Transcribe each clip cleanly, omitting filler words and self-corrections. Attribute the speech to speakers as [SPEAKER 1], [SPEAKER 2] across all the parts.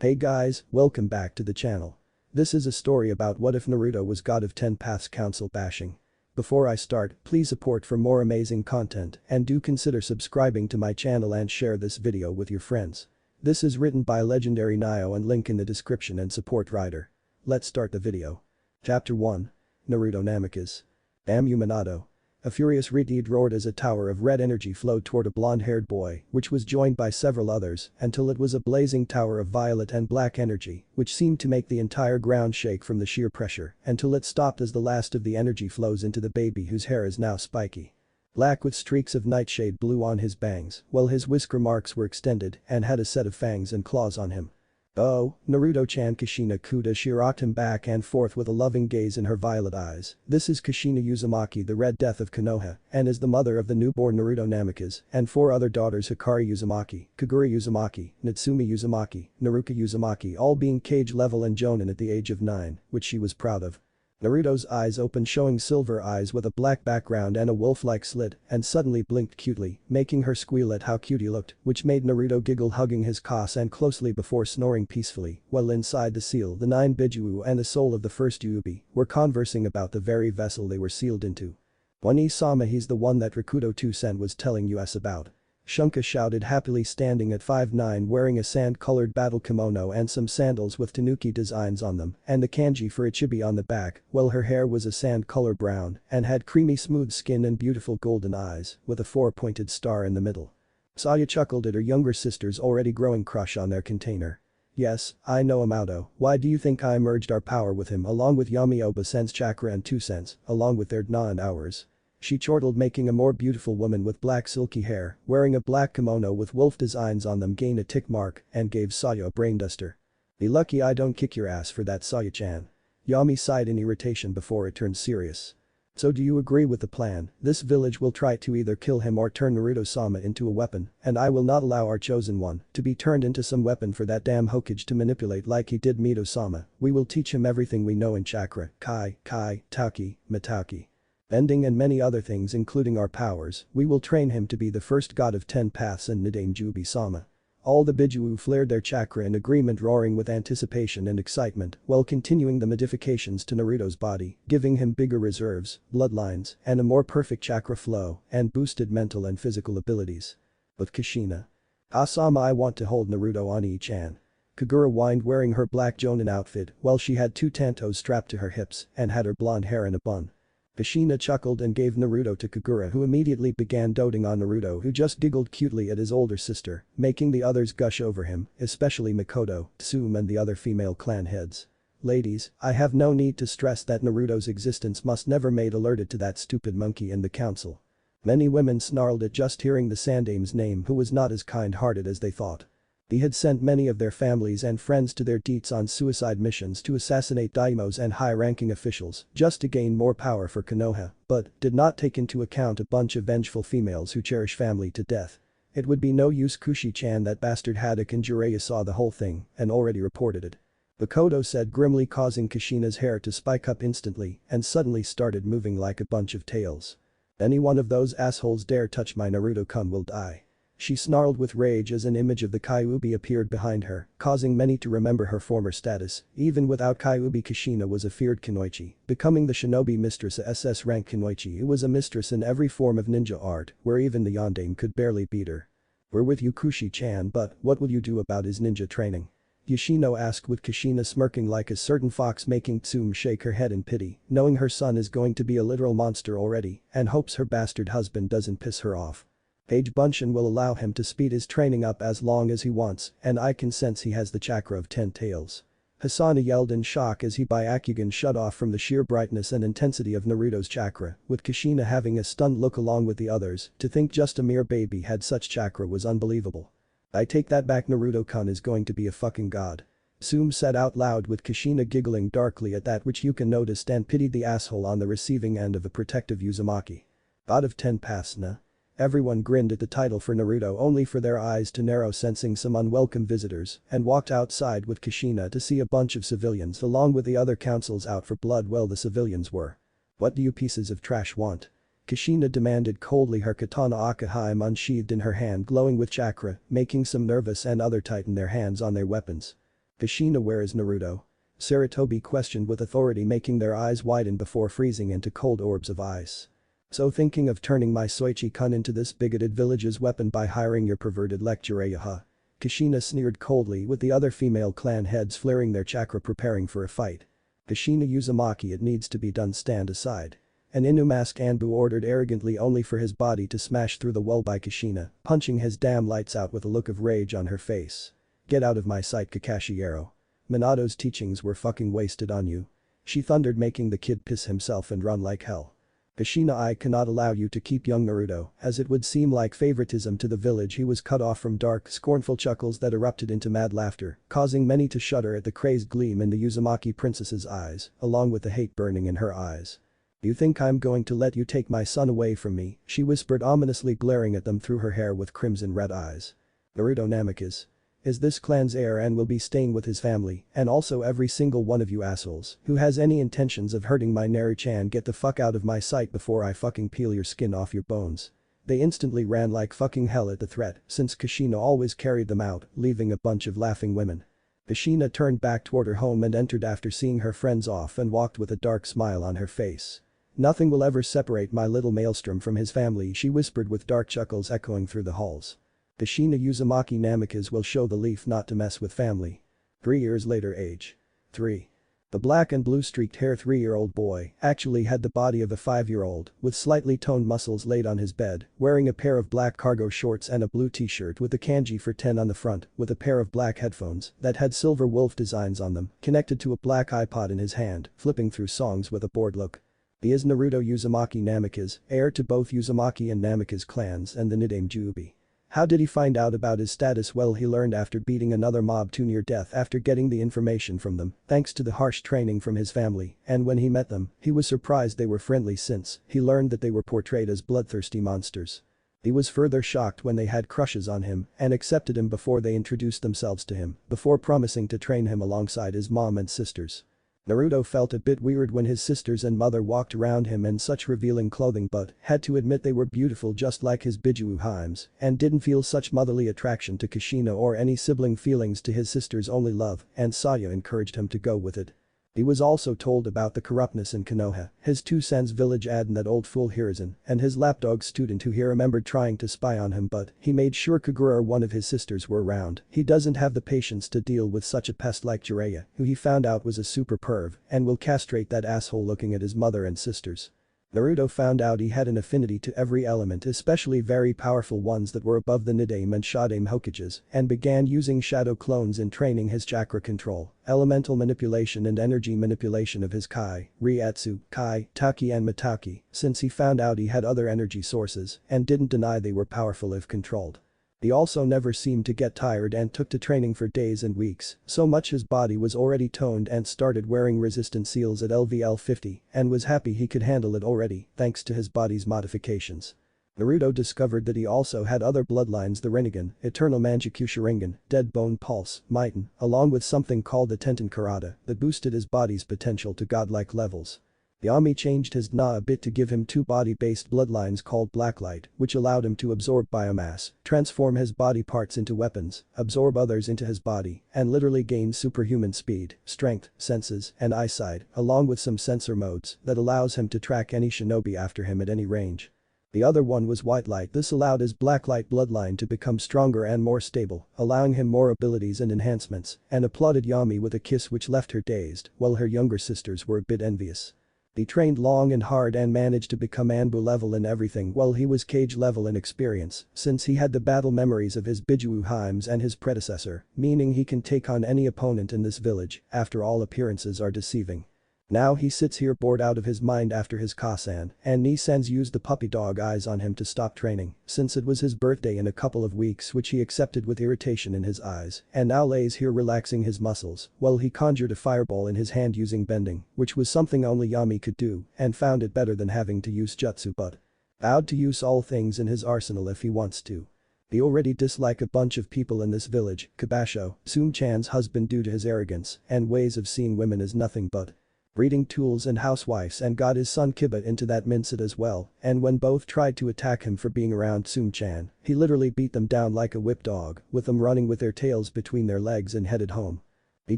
[SPEAKER 1] Hey guys, welcome back to the channel. This is a story about what if Naruto was god of 10 paths council bashing. Before I start, please support for more amazing content and do consider subscribing to my channel and share this video with your friends. This is written by Legendary-Nioh and link in the description and support writer. Let's start the video. Chapter 1. Naruto Namikaze. Minato. A furious Reed roared as a tower of red energy flowed toward a blonde-haired boy, which was joined by several others, until it was a blazing tower of violet and black energy, which seemed to make the entire ground shake from the sheer pressure, until it stopped as the last of the energy flows into the baby whose hair is now spiky. Black with streaks of nightshade blue on his bangs, while his whisker marks were extended and had a set of fangs and claws on him. "Oh, Naruto-chan." Kushina Kuda. She rocked him back and forth with a loving gaze in her violet eyes. This is Kushina Uzumaki, the Red Death of Konoha, and is the mother of the newborn Naruto Namikaze and 4 other daughters: Hikari Uzumaki, Kagura Uzumaki, Natsumi Uzumaki, Naruka Uzumaki, all being cage level and jonin at the age of 9, which she was proud of. Naruto's eyes opened, showing silver eyes with a black background and a wolf-like slit, and suddenly blinked cutely, making her squeal at how cute he looked, which made Naruto giggle, hugging his cos and closely before snoring peacefully, while inside the seal the 9 Biju and the soul of the first Yubi were conversing about the very vessel they were sealed into. "One-sama, he's the one that Rakuto 2 was telling us about." Shunka shouted happily, standing at 5'9", wearing a sand-colored battle kimono and some sandals with tanuki designs on them and the kanji for Ichibi on the back, while her hair was a sand color brown and had creamy smooth skin and beautiful golden eyes with a 4-pointed star in the middle. Saya chuckled at her younger sister's already growing crush on their container. "Yes, I know Amato. Why do you think I merged our power with him along with Yami-Oba-sen's chakra and 2 along with their Dna and ours?" She chortled, making a more beautiful woman with black silky hair, wearing a black kimono with wolf designs on them gain a tick mark and gave Saya a brain duster. "Be lucky I don't kick your ass for that, Saya-chan." Yami sighed in irritation before it turned serious. "So do you agree with the plan? This village will try to either kill him or turn Naruto-sama into a weapon, and I will not allow our chosen one to be turned into some weapon for that damn Hokage to manipulate like he did Mito-sama. We will teach him everything we know in chakra, kai, tauki, matauki. Bending and many other things including our powers. We will train him to be the first god of 10 paths and Nidain Jubi-sama." All the Biju flared their chakra in agreement, roaring with anticipation and excitement while continuing the modifications to Naruto's body, giving him bigger reserves, bloodlines, and a more perfect chakra flow and boosted mental and physical abilities. But Kushina. "Asama, I want to hold Naruto Oni-chan." Kagura whined, wearing her black jonin outfit while she had 2 tantos strapped to her hips and had her blonde hair in a bun. Kushina chuckled and gave Naruto to Kagura, who immediately began doting on Naruto, who just giggled cutely at his older sister, making the others gush over him, especially Mikoto, Tsume and the other female clan heads. "Ladies, I have no need to stress that Naruto's existence must never made alerted to that stupid monkey in the council." Many women snarled at just hearing the Sandame's name, who was not as kind-hearted as they thought. He had sent many of their families and friends to their deets on suicide missions to assassinate daimyos and high-ranking officials just to gain more power for Konoha, but did not take into account a bunch of vengeful females who cherish family to death. It would be no use. Kushi-chan, that bastard Haddock and Jiraiya saw the whole thing and already reported it. Makoto said grimly, causing Kushina's hair to spike up instantly and suddenly started moving like a bunch of tails. "Any one of those assholes dare touch my Naruto-kun will die." She snarled with rage as an image of the Kyuubi appeared behind her, causing many to remember her former status. Even without Kyuubi, Kushina was a feared kunoichi, becoming the shinobi mistress, a SS rank kunoichi who was a mistress in every form of ninja art, where even the yandere could barely beat her. "We're with you, Kushi-chan, but what will you do about his ninja training?" Yoshino asked, with Kushina smirking like a certain fox, making Tsume shake her head in pity, knowing her son is going to be a literal monster already and hopes her bastard husband doesn't piss her off. "Page Bunshin will allow him to speed his training up as long as he wants, and I can sense he has the chakra of 10 tails." Hisana yelled in shock as he Byakugan shut off from the sheer brightness and intensity of Naruto's chakra, with Kushina having a stunned look along with the others. To think just a mere baby had such chakra was unbelievable. "I take that back, Naruto-kun is going to be a fucking god." Tsume said out loud, with Kushina giggling darkly at that, which Yuka noticed and pitied the asshole on the receiving end of a protective Uzumaki. "God of 10 paths, nah?" Everyone grinned at the title for Naruto, only for their eyes to narrow, sensing some unwelcome visitors, and walked outside with Kushina to see a bunch of civilians along with the other councils out for blood. Well, the civilians were. "What do you pieces of trash want?" Kushina demanded coldly, her katana Akaheim unsheathed in her hand glowing with chakra, making some nervous and other tighten their hands on their weapons. Kushina, where is Naruto? Sarutobi questioned with authority, making their eyes widen before freezing into cold orbs of ice. So thinking of turning my Soichi-kun into this bigoted village's weapon by hiring your perverted lecturer, huh? Kushina sneered coldly, with the other female clan heads flaring their chakra preparing for a fight. Kushina Uzumaki, it needs to be done, stand aside. An Inu-masked Anbu ordered arrogantly, only for his body to smash through the wall by Kushina, punching his damn lights out with a look of rage on her face. Get out of my sight, Kakashi Ero. Minato's teachings were fucking wasted on you. She thundered, making the kid piss himself and run like hell. Kushina, I cannot allow you to keep young Naruto, as it would seem like favoritism to the village. He was cut off from dark, scornful chuckles that erupted into mad laughter, causing many to shudder at the crazed gleam in the Uzumaki princess's eyes, along with the hate burning in her eyes. You think I'm going to let you take my son away from me? She whispered, ominously glaring at them through her hair with crimson red eyes. Naruto Namikaze is this clan's heir and will be staying with his family, and also every single one of you assholes who has any intentions of hurting my Naru-chan, get the fuck out of my sight before I fucking peel your skin off your bones. They instantly ran like fucking hell at the threat, since Kushina always carried them out, leaving a bunch of laughing women. Kushina turned back toward her home and entered after seeing her friends off, and walked with a dark smile on her face. Nothing will ever separate my little maelstrom from his family, she whispered with dark chuckles echoing through the halls. Kushina Uzumaki Namikaze will show the leaf not to mess with family. 3 years later, age 3. The black and blue streaked hair 3-year-old boy actually had the body of a 5-year-old, with slightly toned muscles, laid on his bed, wearing a pair of black cargo shorts and a blue t-shirt with the kanji for 10 on the front, with a pair of black headphones that had silver wolf designs on them, connected to a black iPod in his hand, flipping through songs with a bored look. He is Naruto Uzumaki Namikaze, heir to both Uzumaki and Namikaze clans and the Nidaime Jubi. How did he find out about his status? Well, he learned after beating another mob to near death after getting the information from them, thanks to the harsh training from his family, and when he met them, he was surprised they were friendly, since he learned that they were portrayed as bloodthirsty monsters. He was further shocked when they had crushes on him and accepted him before they introduced themselves to him, before promising to train him alongside his mom and sisters. Naruto felt a bit weird when his sisters and mother walked around him in such revealing clothing, but had to admit they were beautiful just like his Biju Heims, and didn't feel such motherly attraction to Kushina or any sibling feelings to his sister's only love, and Saya encouraged him to go with it. He was also told about the corruptness in Konoha, his 2 cents village ad, and that old fool Hiruzen, and his lapdog student who he remembered trying to spy on him, but he made sure Kagura or one of his sisters were around. He doesn't have the patience to deal with such a pest like Jiraiya, who he found out was a super perv, and will castrate that asshole looking at his mother and sisters. Naruto found out he had an affinity to every element, especially very powerful ones that were above the Nidaime and Shodaime Hokages, and began using shadow clones in training his chakra control, elemental manipulation and energy manipulation of his Kai, Ryatsu, Kai, Taki and Mataki, since he found out he had other energy sources and didn't deny they were powerful if controlled. He also never seemed to get tired and took to training for days and weeks, so much his body was already toned, and started wearing resistant seals at LVL 50 and was happy he could handle it already thanks to his body's modifications. Naruto discovered that he also had other bloodlines, the Rinnegan, Eternal Mangekyou Sharingan, Dead Bone Pulse, Miten, along with something called the Tenten Karada that boosted his body's potential to godlike levels. Yami changed his Na a bit to give him 2 body-based bloodlines called Blacklight, which allowed him to absorb biomass, transform his body parts into weapons, absorb others into his body, and literally gain superhuman speed, strength, senses, and eyesight, along with some sensor modes that allows him to track any shinobi after him at any range. The other one was White Light. This allowed his Blacklight bloodline to become stronger and more stable, allowing him more abilities and enhancements, and applauded Yami with a kiss which left her dazed, while her younger sisters were a bit envious. He trained long and hard and managed to become Anbu level in everything while he was Cage level in experience, since he had the battle memories of his Biju Heims and his predecessor, meaning he can take on any opponent in this village, after all appearances are deceiving. Now he sits here bored out of his mind after his Kasan, and Nisan's used the puppy dog eyes on him to stop training, since it was his birthday in a couple of weeks, which he accepted with irritation in his eyes, and now lays here relaxing his muscles while he conjured a fireball in his hand using bending, which was something only Yami could do, and found it better than having to use jutsu, but vowed to use all things in his arsenal if he wants to. They already dislike a bunch of people in this village, Kabasho, Sum-chan's husband, due to his arrogance and ways of seeing women as nothing but breeding tools and housewives, and got his son Kiba into that mindset as well, and when both tried to attack him for being around Sum-chan, he literally beat them down like a whip dog, with them running with their tails between their legs and headed home. He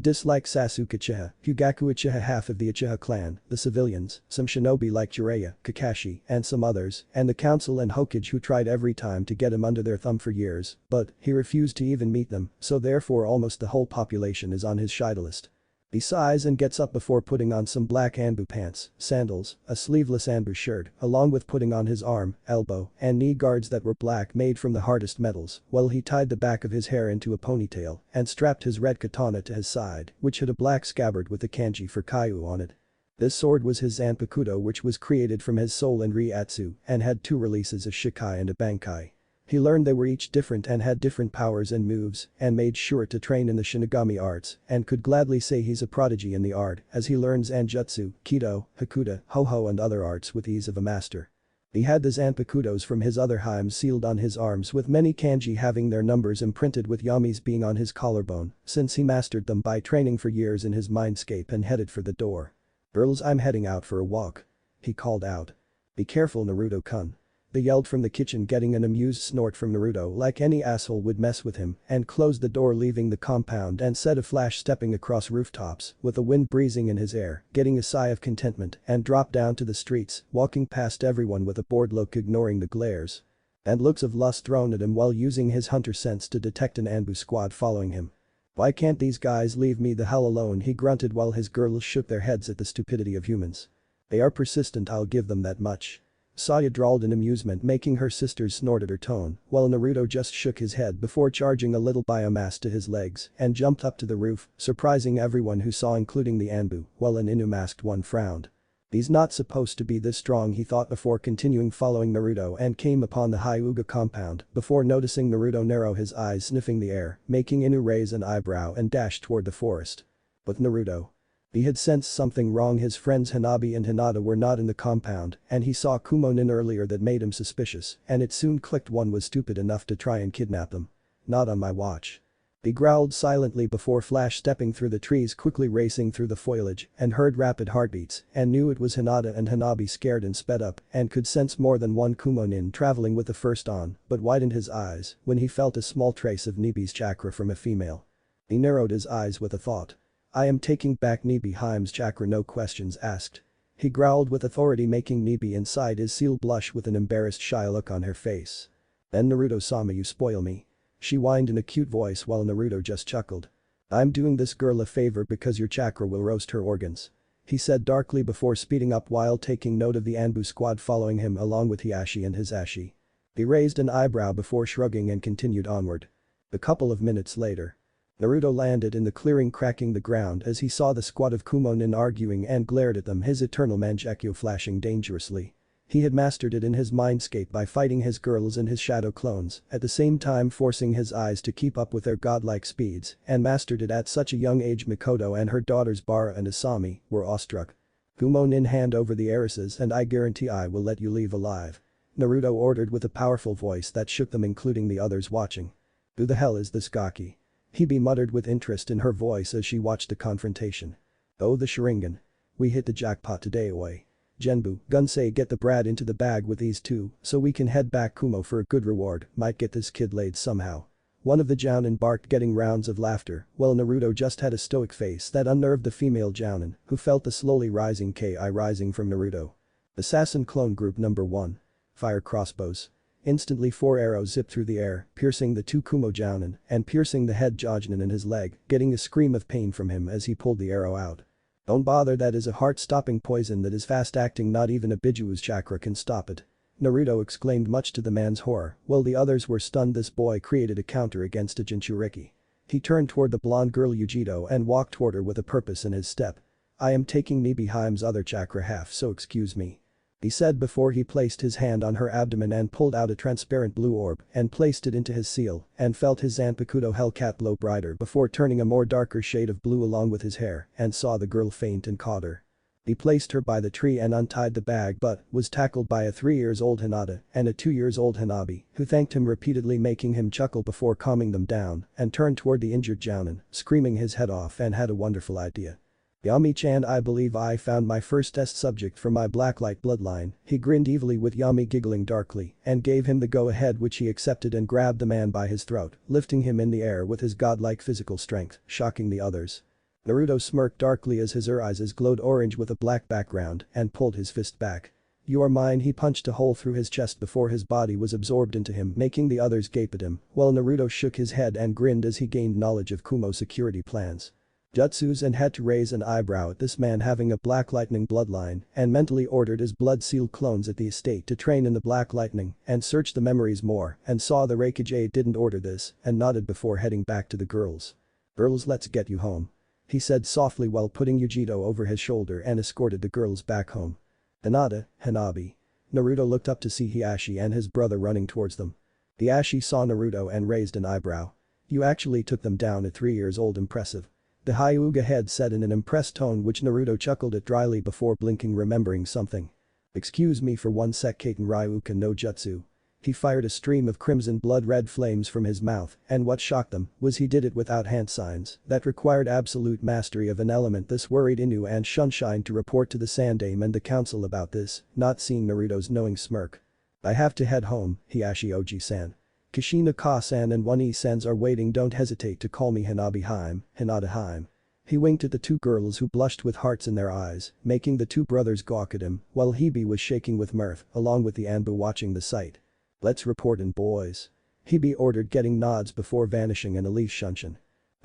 [SPEAKER 1] disliked Sasuke Uchiha, Hyugaku Uchiha, half of the Uchiha clan, the civilians, some shinobi like Jiraiya, Kakashi, and some others, and the council and Hokage who tried every time to get him under their thumb for years, but he refused to even meet them, so therefore almost the whole population is on his shide list. He sighs and gets up before putting on some black Anbu pants, sandals, a sleeveless Anbu shirt, along with putting on his arm, elbow, and knee guards that were black made from the hardest metals, while he tied the back of his hair into a ponytail and strapped his red katana to his side, which had a black scabbard with the kanji for Kaiu on it. This sword was his Zanpakuto, which was created from his soul and Ryatsu and had 2 releases, a Shikai and a Bankai. He learned they were each different and had different powers and moves and made sure to train in the Shinigami arts and could gladly say he's a prodigy in the art as he learns Anjutsu, Kido, Hakuta, Ho-Ho and other arts with ease of a master. He had the Zanpakutos from his other hymns sealed on his arms with many kanji having their numbers imprinted with Yami's being on his collarbone since he mastered them by training for years in his mindscape and headed for the door. "Girls, I'm heading out for a walk," he called out. "Be careful, Naruto-kun." They yelled from the kitchen, getting an amused snort from Naruto like any asshole would mess with him, and closed the door leaving the compound and said a flash stepping across rooftops with the wind breezing in his hair, getting a sigh of contentment and dropped down to the streets, walking past everyone with a bored look ignoring the glares and looks of lust thrown at him while using his hunter sense to detect an Anbu squad following him. "Why can't these guys leave me the hell alone?" he grunted while his girls shook their heads at the stupidity of humans. "They are persistent, I'll give them that much." Saya drawled in amusement, making her sisters snort at her tone, while Naruto just shook his head before charging a little biomass to his legs and jumped up to the roof, surprising everyone who saw including the Anbu, while an Inu masked one frowned. "He's not supposed to be this strong," he thought before continuing following Naruto and came upon the Hyuga compound before noticing Naruto narrow his eyes sniffing the air, making Inu raise an eyebrow and dash toward the forest. With Naruto, he had sensed something wrong. His friends Hanabi and Hinata were not in the compound and he saw Kumonin earlier that made him suspicious and it soon clicked one was stupid enough to try and kidnap them. "Not on my watch." He growled silently before flash stepping through the trees, quickly racing through the foliage and heard rapid heartbeats and knew it was Hinata and Hanabi, scared and sped up and could sense more than one Kumonin traveling with the first on but widened his eyes when he felt a small trace of Nibi's chakra from a female. He narrowed his eyes with a thought. "I am taking back Nibi Hime's chakra, no questions asked." He growled with authority, making Nibi inside his seal blush with an embarrassed shy look on her face. "Then Naruto-sama, you spoil me." She whined in a cute voice while Naruto just chuckled. "I'm doing this girl a favor because your chakra will roast her organs," he said darkly before speeding up while taking note of the Anbu squad following him along with Hiashi and Hisashi. He raised an eyebrow before shrugging and continued onward. A couple of minutes later, Naruto landed in the clearing, cracking the ground as he saw the squad of Kumonin arguing and glared at them, his eternal Mangekyou flashing dangerously. He had mastered it in his mindscape by fighting his girls and his shadow clones, at the same time forcing his eyes to keep up with their godlike speeds, and mastered it at such a young age. Mikoto and her daughters Bara and Asami were awestruck. "Kumonin, hand over the heiresses and I guarantee I will let you leave alive," Naruto ordered with a powerful voice that shook them, including the others watching. "Who the hell is this Gaki?" Hebe muttered with interest in her voice as she watched the confrontation. "Oh, the Sharingan. We hit the jackpot today, oi. Genbu, Gunsei, get the brat into the bag with these two so we can head back Kumo for a good reward, might get this kid laid somehow." One of the Jounin barked, getting rounds of laughter, while Naruto just had a stoic face that unnerved the female Jounin, who felt the slowly rising Ki rising from Naruto. Assassin Clone Group Number 1. Fire crossbows. Instantly 4 arrows zipped through the air, piercing the 2 Kumo Jounin and piercing the head Jojnin in his leg, getting a scream of pain from him as he pulled the arrow out. "Don't bother, that is a heart-stopping poison that is fast-acting, not even a Bijuu's chakra can stop it," Naruto exclaimed, much to the man's horror, while the others were stunned. This boy created a counter against a Jinchuriki. He turned toward the blonde girl Yujito and walked toward her with a purpose in his step. "I am taking Nibi Hime's other chakra half, so excuse me," he said before he placed his hand on her abdomen and pulled out a transparent blue orb and placed it into his seal and felt his Zanpakuto Hellcat blow brighter before turning a more darker shade of blue along with his hair and saw the girl faint and caught her. He placed her by the tree and untied the bag but was tackled by a 3-year-old Hinata and a 2-year-old Hanabi who thanked him repeatedly, making him chuckle before calming them down and turned toward the injured Jounin, screaming his head off, and had a wonderful idea. "Yami-chan, I believe I found my first test subject for my blacklight bloodline," he grinned evilly with Yami giggling darkly and gave him the go-ahead, which he accepted and grabbed the man by his throat, lifting him in the air with his godlike physical strength, shocking the others. Naruto smirked darkly as his eyes glowed orange with a black background and pulled his fist back. "You are mine." He punched a hole through his chest before his body was absorbed into him, making the others gape at him, while Naruto shook his head and grinned as he gained knowledge of Kumo's security plans. Jutsus and had to raise an eyebrow at this man having a Black Lightning bloodline and mentally ordered his blood-sealed clones at the estate to train in the Black Lightning and search the memories more and saw the Raikage didn't order this and nodded before heading back to the girls. "Girls, let's get you home," he said softly while putting Yujito over his shoulder and escorted the girls back home. "Hinata, Hanabi." Naruto looked up to see Hiashi and his brother running towards them. Hiashi saw Naruto and raised an eyebrow. "You actually took them down at 3 years old, impressive." The Hyuga head said in an impressed tone, which Naruto chuckled at dryly before blinking, remembering something. "Excuse me for 1 sec, Kaiten Ryuka no Jutsu." He fired a stream of crimson blood-red flames from his mouth, and what shocked them was he did it without hand signs that required absolute mastery of an element. This worried Inu and Sunshine to report to the Sandaime and the council about this, not seeing Naruto's knowing smirk. "I have to head home, Hiashi Oji-san. Kushina Ka-san and One-E-sans are waiting. Don't hesitate to call me Hanabi-hime, Hinata-hime." He winked at the 2 girls who blushed with hearts in their eyes, making the 2 brothers gawk at him, while Hebe was shaking with mirth, along with the Anbu watching the sight. "Let's report in, boys." Hebe ordered, getting nods before vanishing and Elise Shunshin.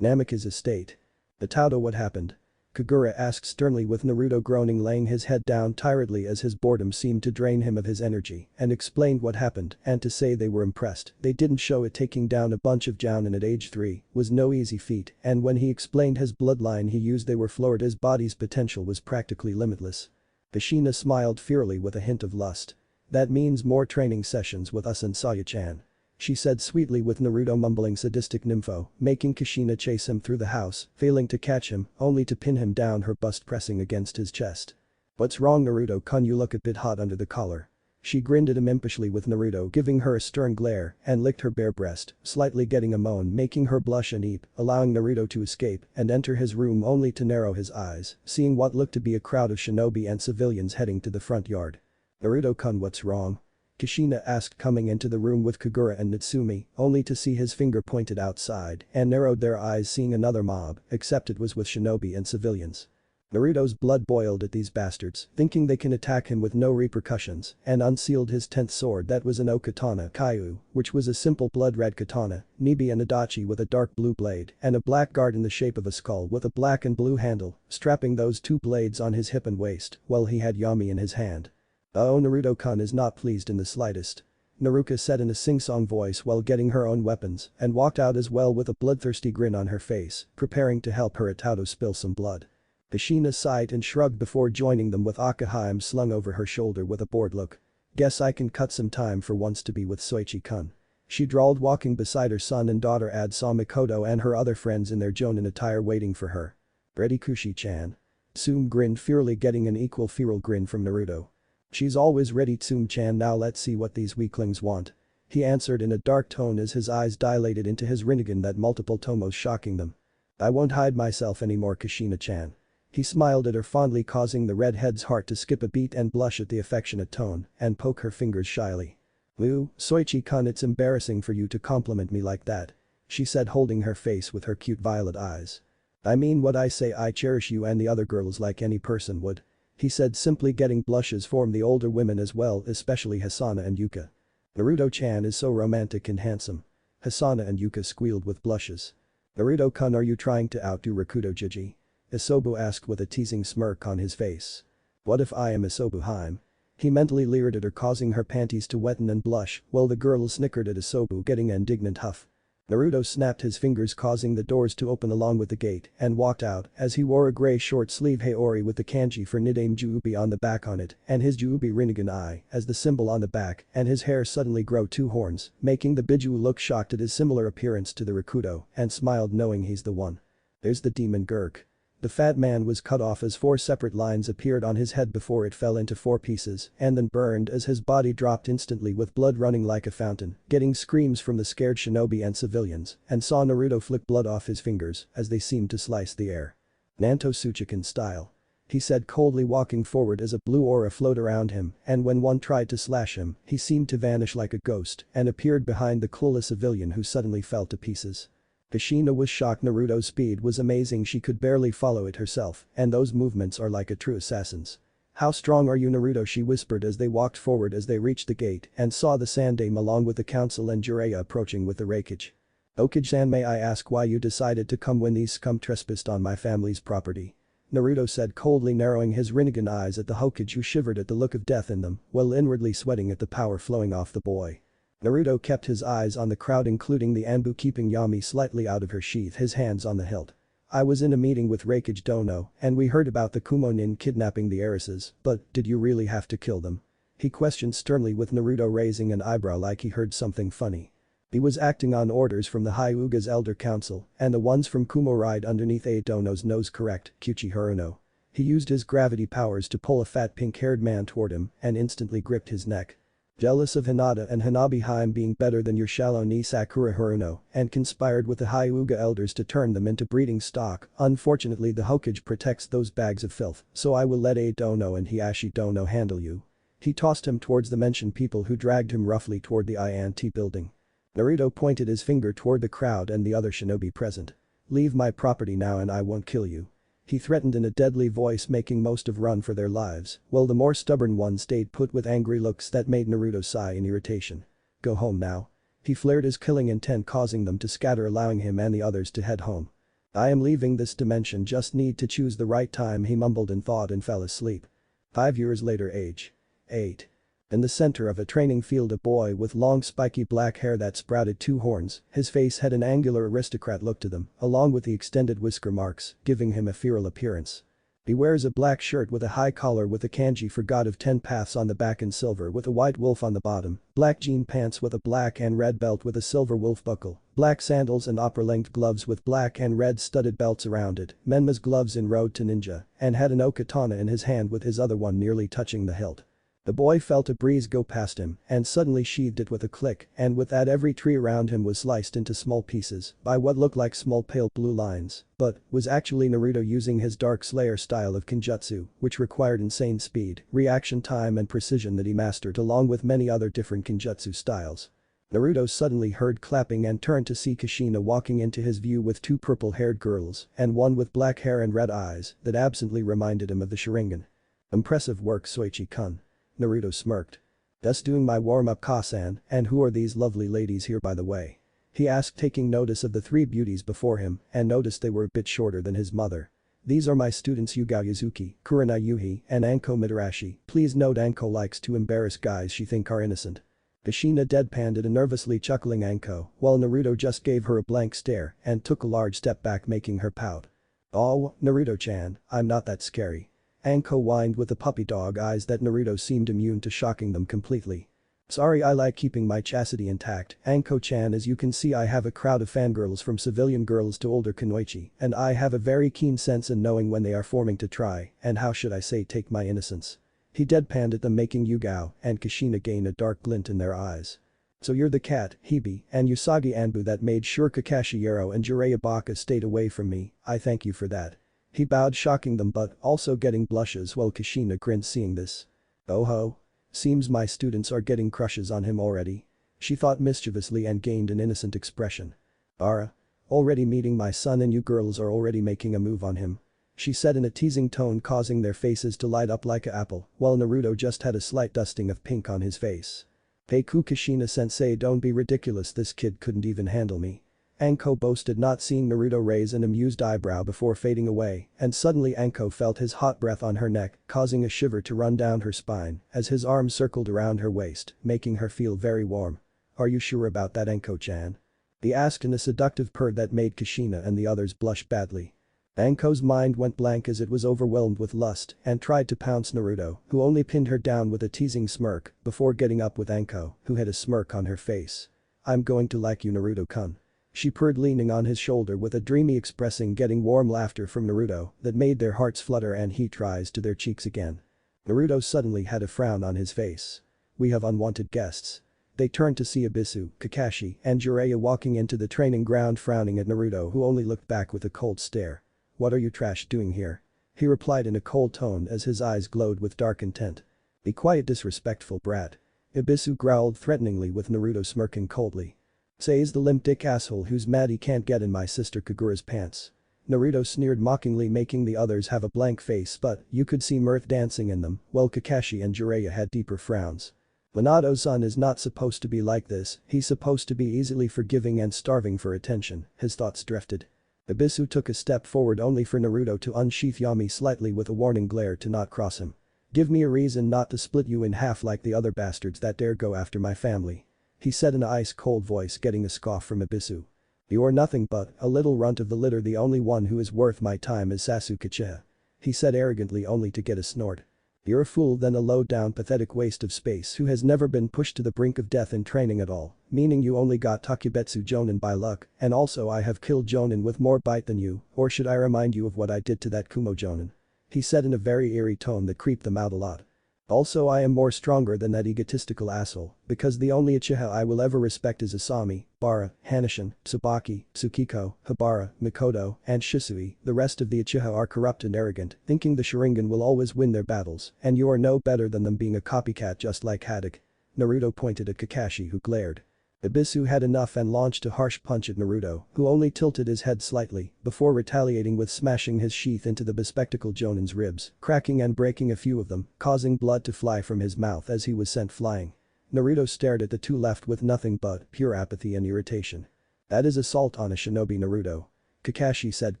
[SPEAKER 1] "Namika's estate. Itato, what happened?" Kagura asked sternly, with Naruto groaning, laying his head down tiredly as his boredom seemed to drain him of his energy, and explained what happened. And to say they were impressed, they didn't show it. Taking down a bunch of jounin at age 3 was no easy feat, and when he explained his bloodline he used, they were floored. His body's potential was practically limitless. Kushina smiled fiercely with a hint of lust. "That means more training sessions with us and Saya-chan," she said sweetly, with Naruto mumbling sadistic nympho, making Kushina chase him through the house, failing to catch him, only to pin him down, her bust pressing against his chest. "What's wrong, Naruto-kun? You look a bit hot under the collar." She grinned at him impishly, with Naruto giving her a stern glare and licked her bare breast, slightly getting a moan, making her blush and eep, allowing Naruto to escape and enter his room, only to narrow his eyes, seeing what looked to be a crowd of shinobi and civilians heading to the front yard. "Naruto-kun, what's wrong?" Kushina asked, coming into the room with Kagura and Natsumi, only to see his finger pointed outside and narrowed their eyes, seeing another mob, except it was with shinobi and civilians. Naruto's blood boiled at these bastards, thinking they can attack him with no repercussions, and unsealed his 10th sword, that was an O-katana Kaiu, which was a simple blood-red katana, Nibi and Adachi, with a dark blue blade and a black guard in the shape of a skull with a black and blue handle, strapping those 2 blades on his hip and waist, while he had Yami in his hand. "Oh, Naruto-kun is not pleased in the slightest," Naruka said in a sing-song voice while getting her own weapons, and walked out as well with a bloodthirsty grin on her face, preparing to help her Itato spill some blood. Kushina sighed and shrugged before joining them, with Akahime slung over her shoulder with a bored look. "Guess I can cut some time for once to be with Soichi-kun," she drawled, walking beside her son and daughter Ad saw Mikoto and her other friends in their jonin attire waiting for her. "Ready, Kushi-chan?" Tsume grinned fierily, getting an equal feral grin from Naruto. "She's always ready, Tsume-chan. Now let's see what these weaklings want," he answered in a dark tone as his eyes dilated into his Rinnegan, that multiple tomos shocking them. "I won't hide myself anymore, Kushina-chan." He smiled at her fondly, causing the redhead's heart to skip a beat and blush at the affectionate tone and poke her fingers shyly. "Ooh, Soichi-kun, it's embarrassing for you to compliment me like that," she said, holding her face with her cute violet eyes. "I mean what I say. I cherish you and the other girls like any person would," he said, simply, getting blushes from the older women as well, especially Hasana and Yuka. "Naruto-chan is so romantic and handsome." Hasana and Yuka squealed with blushes. "Naruto-kun, are you trying to outdo Rakuto Jiji?" Isobu asked with a teasing smirk on his face. "What if I am Isobu-hime?" He mentally leered at her, causing her panties to wetten and blush, while the girls snickered at Isobu, getting an indignant huff. Naruto snapped his fingers, causing the doors to open along with the gate, and walked out as he wore a grey short-sleeve haori with the kanji for Nidaime Juubi on the back on it and his Juubi Rinnegan eye as the symbol on the back, and his hair suddenly grow 2 horns, making the Biju look shocked at his similar appearance to the Rakuto and smiled, knowing he's the one. "There's the demon Gurk." The fat man was cut off as 4 separate lines appeared on his head before it fell into 4 pieces and then burned as his body dropped instantly, with blood running like a fountain, getting screams from the scared shinobi and civilians, and saw Naruto flick blood off his fingers as they seemed to slice the air. "Nanto Tsuchikan style," he said coldly, walking forward as a blue aura flowed around him, and when one tried to slash him, he seemed to vanish like a ghost and appeared behind the clueless civilian, who suddenly fell to pieces. Kushina was shocked. Naruto's speed was amazing, she could barely follow it herself, and those movements are like a true assassin's. How strong are you, Naruto, she whispered as they walked forward. As they reached the gate and saw the Sandaime along with the council and Jiraiya approaching with the Raikage. Okage-san, may I ask why you decided to come when these scum trespassed on my family's property? Naruto said coldly, narrowing his Rinnegan eyes at the Hokage, who shivered at the look of death in them, while inwardly sweating at the power flowing off the boy. Naruto kept his eyes on the crowd, including the Anbu, keeping Yami slightly out of her sheath, his hands on the hilt. I was in a meeting with Raikage Dono, and we heard about the Kumonin kidnapping the heiresses, but did you really have to kill them? He questioned sternly, with Naruto raising an eyebrow like he heard something funny. He was acting on orders from the Hyuga's Elder Council, and the ones from Kumo right underneath Dono's nose, correct, Kyuchi Haruno. He used his gravity powers to pull a fat pink-haired man toward him and instantly gripped his neck. Jealous of Hinata and Hanabi Haim being better than your shallow knee Sakura Haruno, and conspired with the Hyuga elders to turn them into breeding stock. Unfortunately, the Hokage protects those bags of filth, so I will let Dono and Hiashi Dono handle you. He tossed him towards the mentioned people, who dragged him roughly toward the INT building. Naruto pointed his finger toward the crowd and the other shinobi present. Leave my property now and I won't kill you. He threatened in a deadly voice, making most of run for their lives, while the more stubborn ones stayed put with angry looks that made Naruto sigh in irritation. Go home now. He flared his killing intent, causing them to scatter, allowing him and the others to head home. I am leaving this dimension, just need to choose the right time, he mumbled in thought and fell asleep. 5 years later, age 8. In the center of a training field, a boy with long spiky black hair that sprouted 2 horns, his face had an angular aristocrat look to them, along with the extended whisker marks, giving him a feral appearance. He wears a black shirt with a high collar with a kanji for God of 10 Paths on the back in silver with a white wolf on the bottom, black jean pants with a black and red belt with a silver wolf buckle, black sandals and opera-length gloves with black and red studded belts around it, Menma's gloves in Road to Ninja, and had an okatana in his hand with his other one nearly touching the hilt. The boy felt a breeze go past him and suddenly sheathed it with a click, and with that every tree around him was sliced into small pieces by what looked like small pale blue lines, but was actually Naruto using his Dark Slayer style of Kenjutsu, which required insane speed, reaction time and precision that he mastered along with many other different Kenjutsu styles. Naruto suddenly heard clapping and turned to see Kushina walking into his view with 2 purple-haired girls and one with black hair and red eyes that absently reminded him of the Sharingan. Impressive work, Soichi-kun. Naruto smirked. Just doing my warm-up, Kasan, and who are these lovely ladies here, by the way? He asked, taking notice of the 3 beauties before him and noticed they were a bit shorter than his mother. These are my students Yugao Yuzuki, Kurina Yuhi, and Anko Midarashi. Please note Anko likes to embarrass guys she think are innocent. Kushina deadpanned at a nervously chuckling Anko, while Naruto just gave her a blank stare and took a large step back, making her pout. Oh, Naruto-chan, I'm not that scary. Anko whined with the puppy dog eyes that Naruto seemed immune to shocking them completely. Sorry, I like keeping my chastity intact, Anko-chan. As you can see, I have a crowd of fangirls from civilian girls to older kunoichi, and I have a very keen sense in knowing when they are forming to try, and how should I say, take my innocence. He deadpanned at them, making Yugao and Kushina gain a dark glint in their eyes. So you're the cat, Hibi, and Usagi Anbu that made sure Kakashi Yaro and Jiraiya Baka stayed away from me. I thank you for that. He bowed, shocking them but also getting blushes, while Kushina grinned seeing this. Oh ho. Seems my students are getting crushes on him already. She thought mischievously and gained an innocent expression. Ara. Already meeting my son and you girls are already making a move on him. She said in a teasing tone, causing their faces to light up like an apple, while Naruto just had a slight dusting of pink on his face. Peiku, Kushina-sensei, don't be ridiculous, this kid couldn't even handle me. Anko boasted, not seeing Naruto raise an amused eyebrow before fading away, and suddenly Anko felt his hot breath on her neck, causing a shiver to run down her spine as his arm circled around her waist, making her feel very warm. Are you sure about that, Anko-chan? He asked in a seductive purr that made Kushina and the others blush badly. Anko's mind went blank as it was overwhelmed with lust and tried to pounce Naruto, who only pinned her down with a teasing smirk before getting up with Anko, who had a smirk on her face. I'm going to like you, Naruto-kun. She purred, leaning on his shoulder with a dreamy expressing, getting warm laughter from Naruto that made their hearts flutter and heat rise to their cheeks again. Naruto suddenly had a frown on his face. We have unwanted guests. They turned to see Abisu, Kakashi, and Jiraiya walking into the training ground, frowning at Naruto, who only looked back with a cold stare. What are you trash doing here? He replied in a cold tone as his eyes glowed with dark intent. Be quiet, disrespectful brat. Abisu growled threateningly with Naruto smirking coldly. Says the limp dick asshole who's mad he can't get in my sister Kagura's pants. Naruto sneered mockingly, making the others have a blank face, but you could see mirth dancing in them, while Kakashi and Jiraiya had deeper frowns. Minato-san is not supposed to be like this, he's supposed to be easily forgiving and starving for attention, his thoughts drifted. Ibisu took a step forward only for Naruto to unsheath Yami slightly with a warning glare to not cross him. Give me a reason not to split you in half like the other bastards that dare go after my family. He said in an ice-cold voice, getting a scoff from Ibisu. You're nothing but a little runt of the litter. The only one who is worth my time is Sasuke-cha. He said arrogantly only to get a snort. You're a fool, then a low-down pathetic waste of space who has never been pushed to the brink of death in training at all, meaning you only got Takebetsu Jonin by luck, and also I have killed Jonin with more bite than you, or should I remind you of what I did to that Kumo Jonin? He said in a very eerie tone that creeped them out a lot. Also, I am more stronger than that egotistical asshole, because the only Uchiha I will ever respect is Asami, Bara, Hanishin, Tsubaki, Tsukiko, Habara, Mikoto, and Shisui. The rest of the Uchiha are corrupt and arrogant, thinking the Sharingan will always win their battles, and you are no better than them, being a copycat just like Haddock. Naruto pointed at Kakashi, who glared. Ibisu had enough and launched a harsh punch at Naruto, who only tilted his head slightly before retaliating with smashing his sheath into the bespectacled Jonin's ribs, cracking and breaking a few of them, causing blood to fly from his mouth as he was sent flying. Naruto stared at the two left with nothing but pure apathy and irritation. That is assault on a shinobi, Naruto. Kakashi said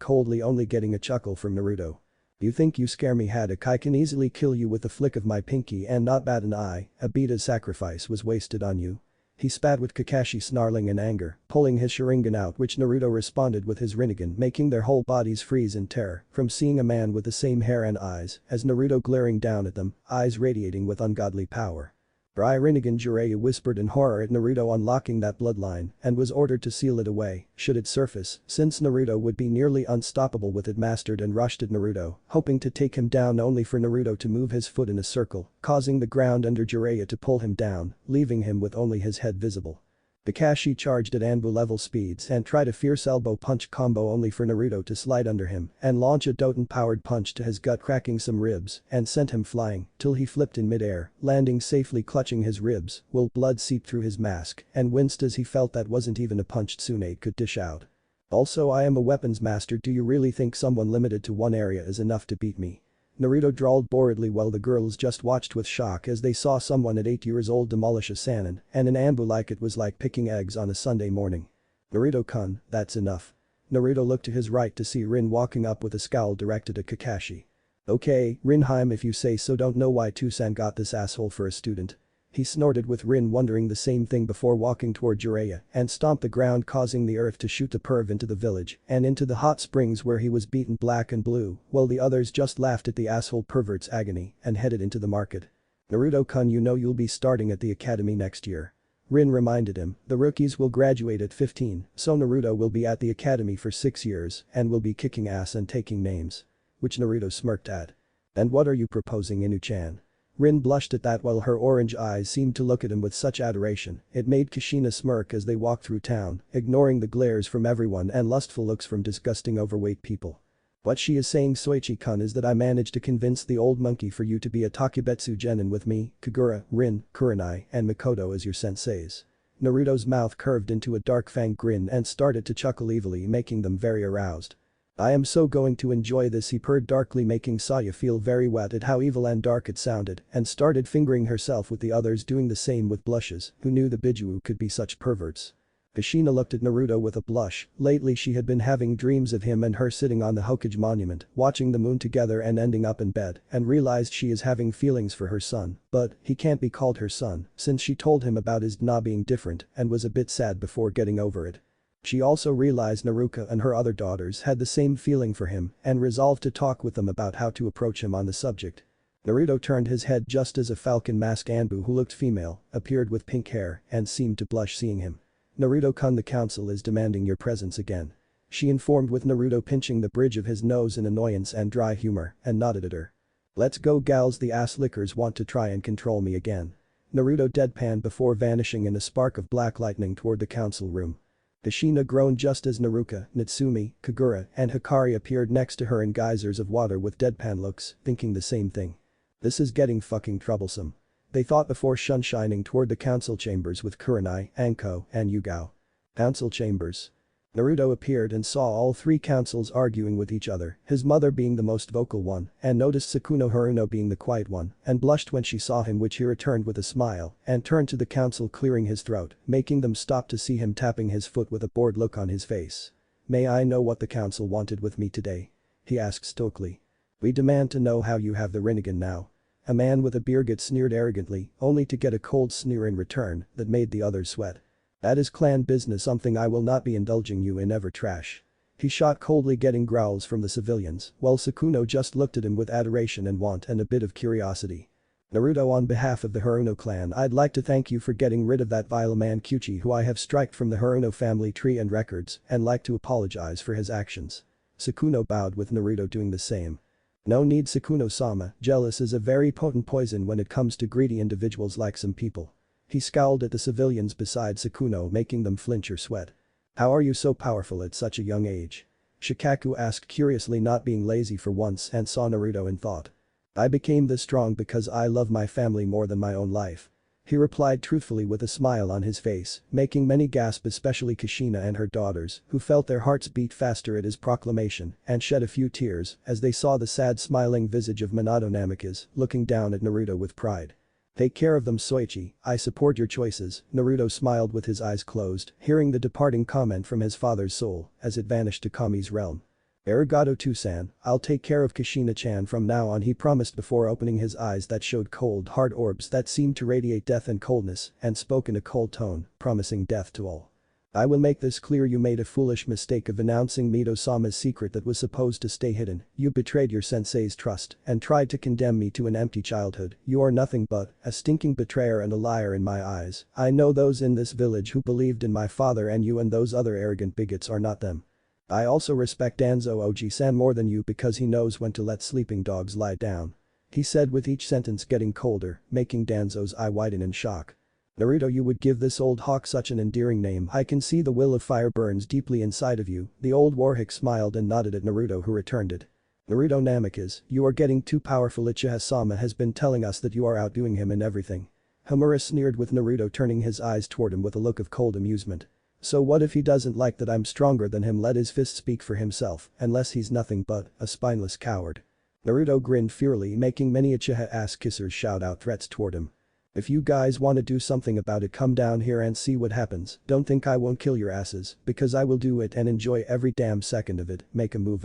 [SPEAKER 1] coldly, only getting a chuckle from Naruto. You think you scare me, Haddock? I can easily kill you with the flick of my pinky and not bat an eye. Abita's sacrifice was wasted on you. He spat with Kakashi, snarling in anger, pulling his Sharingan out, which Naruto responded with his Rinnegan, making their whole bodies freeze in terror from seeing a man with the same hair and eyes as Naruto glaring down at them, eyes radiating with ungodly power. Dry Rinnegan, Jiraiya whispered in horror at Naruto, unlocking that bloodline, and was ordered to seal it away should it surface, since Naruto would be nearly unstoppable with it mastered, and rushed at Naruto, hoping to take him down, only for Naruto to move his foot in a circle, causing the ground under Jiraiya to pull him down, leaving him with only his head visible. Kakashi charged at Anbu level speeds and tried a fierce elbow punch combo, only for Naruto to slide under him and launch a Doton-powered punch to his gut, cracking some ribs and sent him flying till he flipped in midair, landing safely clutching his ribs while blood seeped through his mask, and winced as he felt that wasn't even a punch Tsunade could dish out. Also, I am a weapons master. Do you really think someone limited to one area is enough to beat me? Naruto drawled boredly while the girls just watched with shock as they saw someone at 8 years old demolish a Sannin and an Anbu like it was like picking eggs on a Sunday morning. Naruto-kun, that's enough. Naruto looked to his right to see Rin walking up with a scowl directed at Kakashi. Okay, Rinheim, if you say so. Don't know why Tusan got this asshole for a student. He snorted, with Rin wondering the same thing before walking toward Jiraiya and stomped the ground, causing the earth to shoot the perv into the village and into the hot springs where he was beaten black and blue, while the others just laughed at the asshole pervert's agony and headed into the market. Naruto-kun, you know you'll be starting at the academy next year. Rin reminded him, the rookies will graduate at 15, so Naruto will be at the academy for 6 years and will be kicking ass and taking names. Which Naruto smirked at. And what are you proposing, Inu-chan? Rin blushed at that while her orange eyes seemed to look at him with such adoration, it made Kushina smirk as they walked through town, ignoring the glares from everyone and lustful looks from disgusting overweight people. What she is saying, Soichi-kun, is that I managed to convince the old monkey for you to be a Takebetsu genin with me, Kagura, Rin, Kurenai, and Mikoto as your senseis. Naruto's mouth curved into a dark fanged grin and started to chuckle evilly, making them very aroused. I am so going to enjoy this, he purred darkly, making Saya feel very wet at how evil and dark it sounded, and started fingering herself with the others doing the same with blushes. Who knew the Biju could be such perverts? Kushina looked at Naruto with a blush. Lately she had been having dreams of him and her sitting on the Hokage monument, watching the moon together and ending up in bed, and realized she is having feelings for her son, but he can't be called her son since she told him about his DNA being different and was a bit sad before getting over it. She also realized Naruka and her other daughters had the same feeling for him and resolved to talk with them about how to approach him on the subject. Naruto turned his head just as a falcon-masked Anbu who looked female appeared with pink hair and seemed to blush seeing him. Naruto-kun, the council is demanding your presence again. She informed, with Naruto pinching the bridge of his nose in annoyance and dry humor and nodded at her. Let's go, gals, the ass lickers want to try and control me again. Naruto deadpanned before vanishing in a spark of black lightning toward the council room. Kushina groaned just as Naruka, Natsumi, Kagura, and Hikari appeared next to her in geysers of water with deadpan looks, thinking the same thing. This is getting fucking troublesome. They thought before shining toward the council chambers with Kurenai, Anko, and Yugao. Council chambers. Naruto appeared and saw all three councils arguing with each other, his mother being the most vocal one, and noticed Sukuna Haruno being the quiet one, and blushed when she saw him, which he returned with a smile, and turned to the council, clearing his throat, making them stop to see him tapping his foot with a bored look on his face. "May I know what the council wanted with me today?" he asked stoically. "We demand to know how you have the Rinnegan now." A man with a beard sneered arrogantly, only to get a cold sneer in return that made the others sweat. "That is clan business, something I will not be indulging you in ever, trash." He shot coldly, getting growls from the civilians, while Sukuna just looked at him with adoration and want and a bit of curiosity. "Naruto, on behalf of the Haruno clan, I'd like to thank you for getting rid of that vile man Kyuchi, who I have striked from the Haruno family tree and records, and like to apologize for his actions." Sukuna bowed, with Naruto doing the same. "No need, Sukuna-sama, jealous is a very potent poison when it comes to greedy individuals like some people." He scowled at the civilians beside Sukuna, making them flinch or sweat. "How are you so powerful at such a young age?" Shikaku asked curiously, not being lazy for once, and saw Naruto and thought. "I became this strong because I love my family more than my own life." He replied truthfully with a smile on his face, making many gasp, especially Kushina and her daughters, who felt their hearts beat faster at his proclamation and shed a few tears as they saw the sad smiling visage of Minato Namikaze looking down at Naruto with pride. "Take care of them, Soichi, I support your choices." Naruto smiled with his eyes closed, hearing the departing comment from his father's soul as it vanished to Kami's realm. "Arigato Tusan, I'll take care of Kushina-chan from now on," he promised before opening his eyes that showed cold, hard orbs that seemed to radiate death and coldness, and spoke in a cold tone, promising death to all. "I will make this clear. You made a foolish mistake of announcing Mito-sama's secret that was supposed to stay hidden. You betrayed your sensei's trust and tried to condemn me to an empty childhood. You are nothing but a stinking betrayer and a liar in my eyes. I know those in this village who believed in my father, and you and those other arrogant bigots are not them. I also respect Danzo Oji-san more than you because he knows when to let sleeping dogs lie down," he said, with each sentence getting colder, making Danzo's eye widen in shock. "Naruto, you would give this old hawk such an endearing name. I can see the will of fire burns deeply inside of you." The old warhawk smiled and nodded at Naruto, who returned it. "Naruto Namikaze, you are getting too powerful. Uchiha-sama has been telling us that you are outdoing him in everything." Homura sneered, with Naruto turning his eyes toward him with a look of cold amusement. "So what if he doesn't like that I'm stronger than him? Let his fist speak for himself, unless he's nothing but a spineless coward." Naruto grinned fiercely, making many Uchiha ass-kissers shout out threats toward him. "If you guys want to do something about it, come down here and see what happens. Don't think I won't kill your asses, because I will do it and enjoy every damn second of it. Make a move."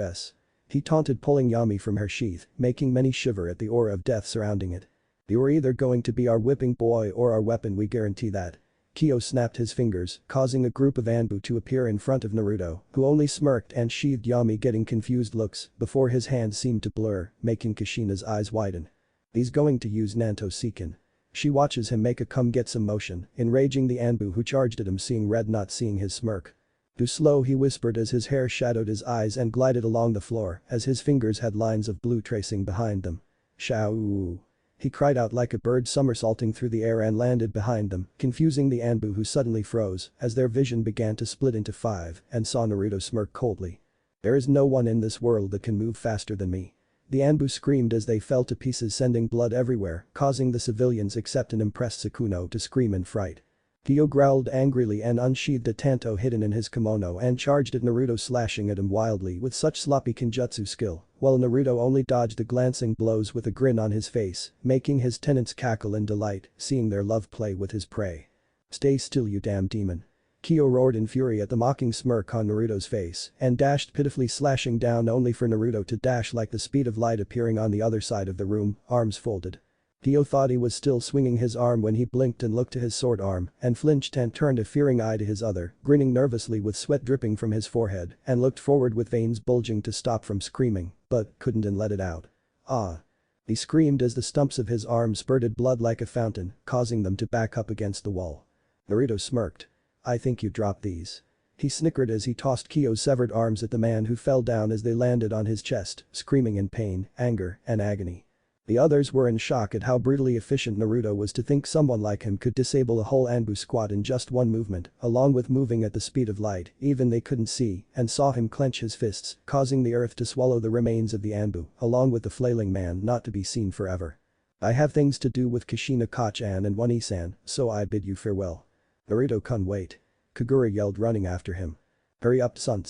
[SPEAKER 1] He taunted, pulling Yami from her sheath, making many shiver at the aura of death surrounding it. "You're either going to be our whipping boy or our weapon, we guarantee that." Kyo snapped his fingers, causing a group of Anbu to appear in front of Naruto, who only smirked and sheathed Yami, getting confused looks before his hands seemed to blur, making Kushina's eyes widen. "He's going to use Nanto Seiken." She watches him make a come get some motion, enraging the Anbu who charged at him, seeing red, not seeing his smirk. "Too slow," he whispered as his hair shadowed his eyes and glided along the floor as his fingers had lines of blue tracing behind them. "Shao!" He cried out like a bird, somersaulting through the air, and landed behind them, confusing the Anbu, who suddenly froze as their vision began to split into five and saw Naruto smirk coldly. "There is no one in this world that can move faster than me." The Anbu screamed as they fell to pieces, sending blood everywhere, causing the civilians except an impressed Sukuna to scream in fright. Kyo growled angrily and unsheathed a tanto hidden in his kimono and charged at Naruto, slashing at him wildly with such sloppy kenjutsu skill, while Naruto only dodged the glancing blows with a grin on his face, making his tenants cackle in delight, seeing their love play with his prey. "Stay still, you damn demon." Kyo roared in fury at the mocking smirk on Naruto's face and dashed pitifully, slashing down only for Naruto to dash like the speed of light, appearing on the other side of the room, arms folded. Kyo thought he was still swinging his arm when he blinked and looked to his sword arm and flinched and turned a fearing eye to his other, grinning nervously with sweat dripping from his forehead, and looked forward with veins bulging to stop from screaming, but couldn't and let it out. "Ah!" He screamed as the stumps of his arms spurted blood like a fountain, causing them to back up against the wall. Naruto smirked. "I think you dropped these." He snickered as he tossed Kyo's severed arms at the man, who fell down as they landed on his chest, screaming in pain, anger, and agony. The others were in shock at how brutally efficient Naruto was. To think someone like him could disable a whole Anbu squad in just one movement, along with moving at the speed of light, even they couldn't see, and saw him clench his fists, causing the earth to swallow the remains of the Anbu, along with the flailing man not to be seen forever. "I have things to do with Kushina Kachan and One-san, so I bid you farewell." "Naruto-kun, wait." Kagura yelled running after him. Hurry up son.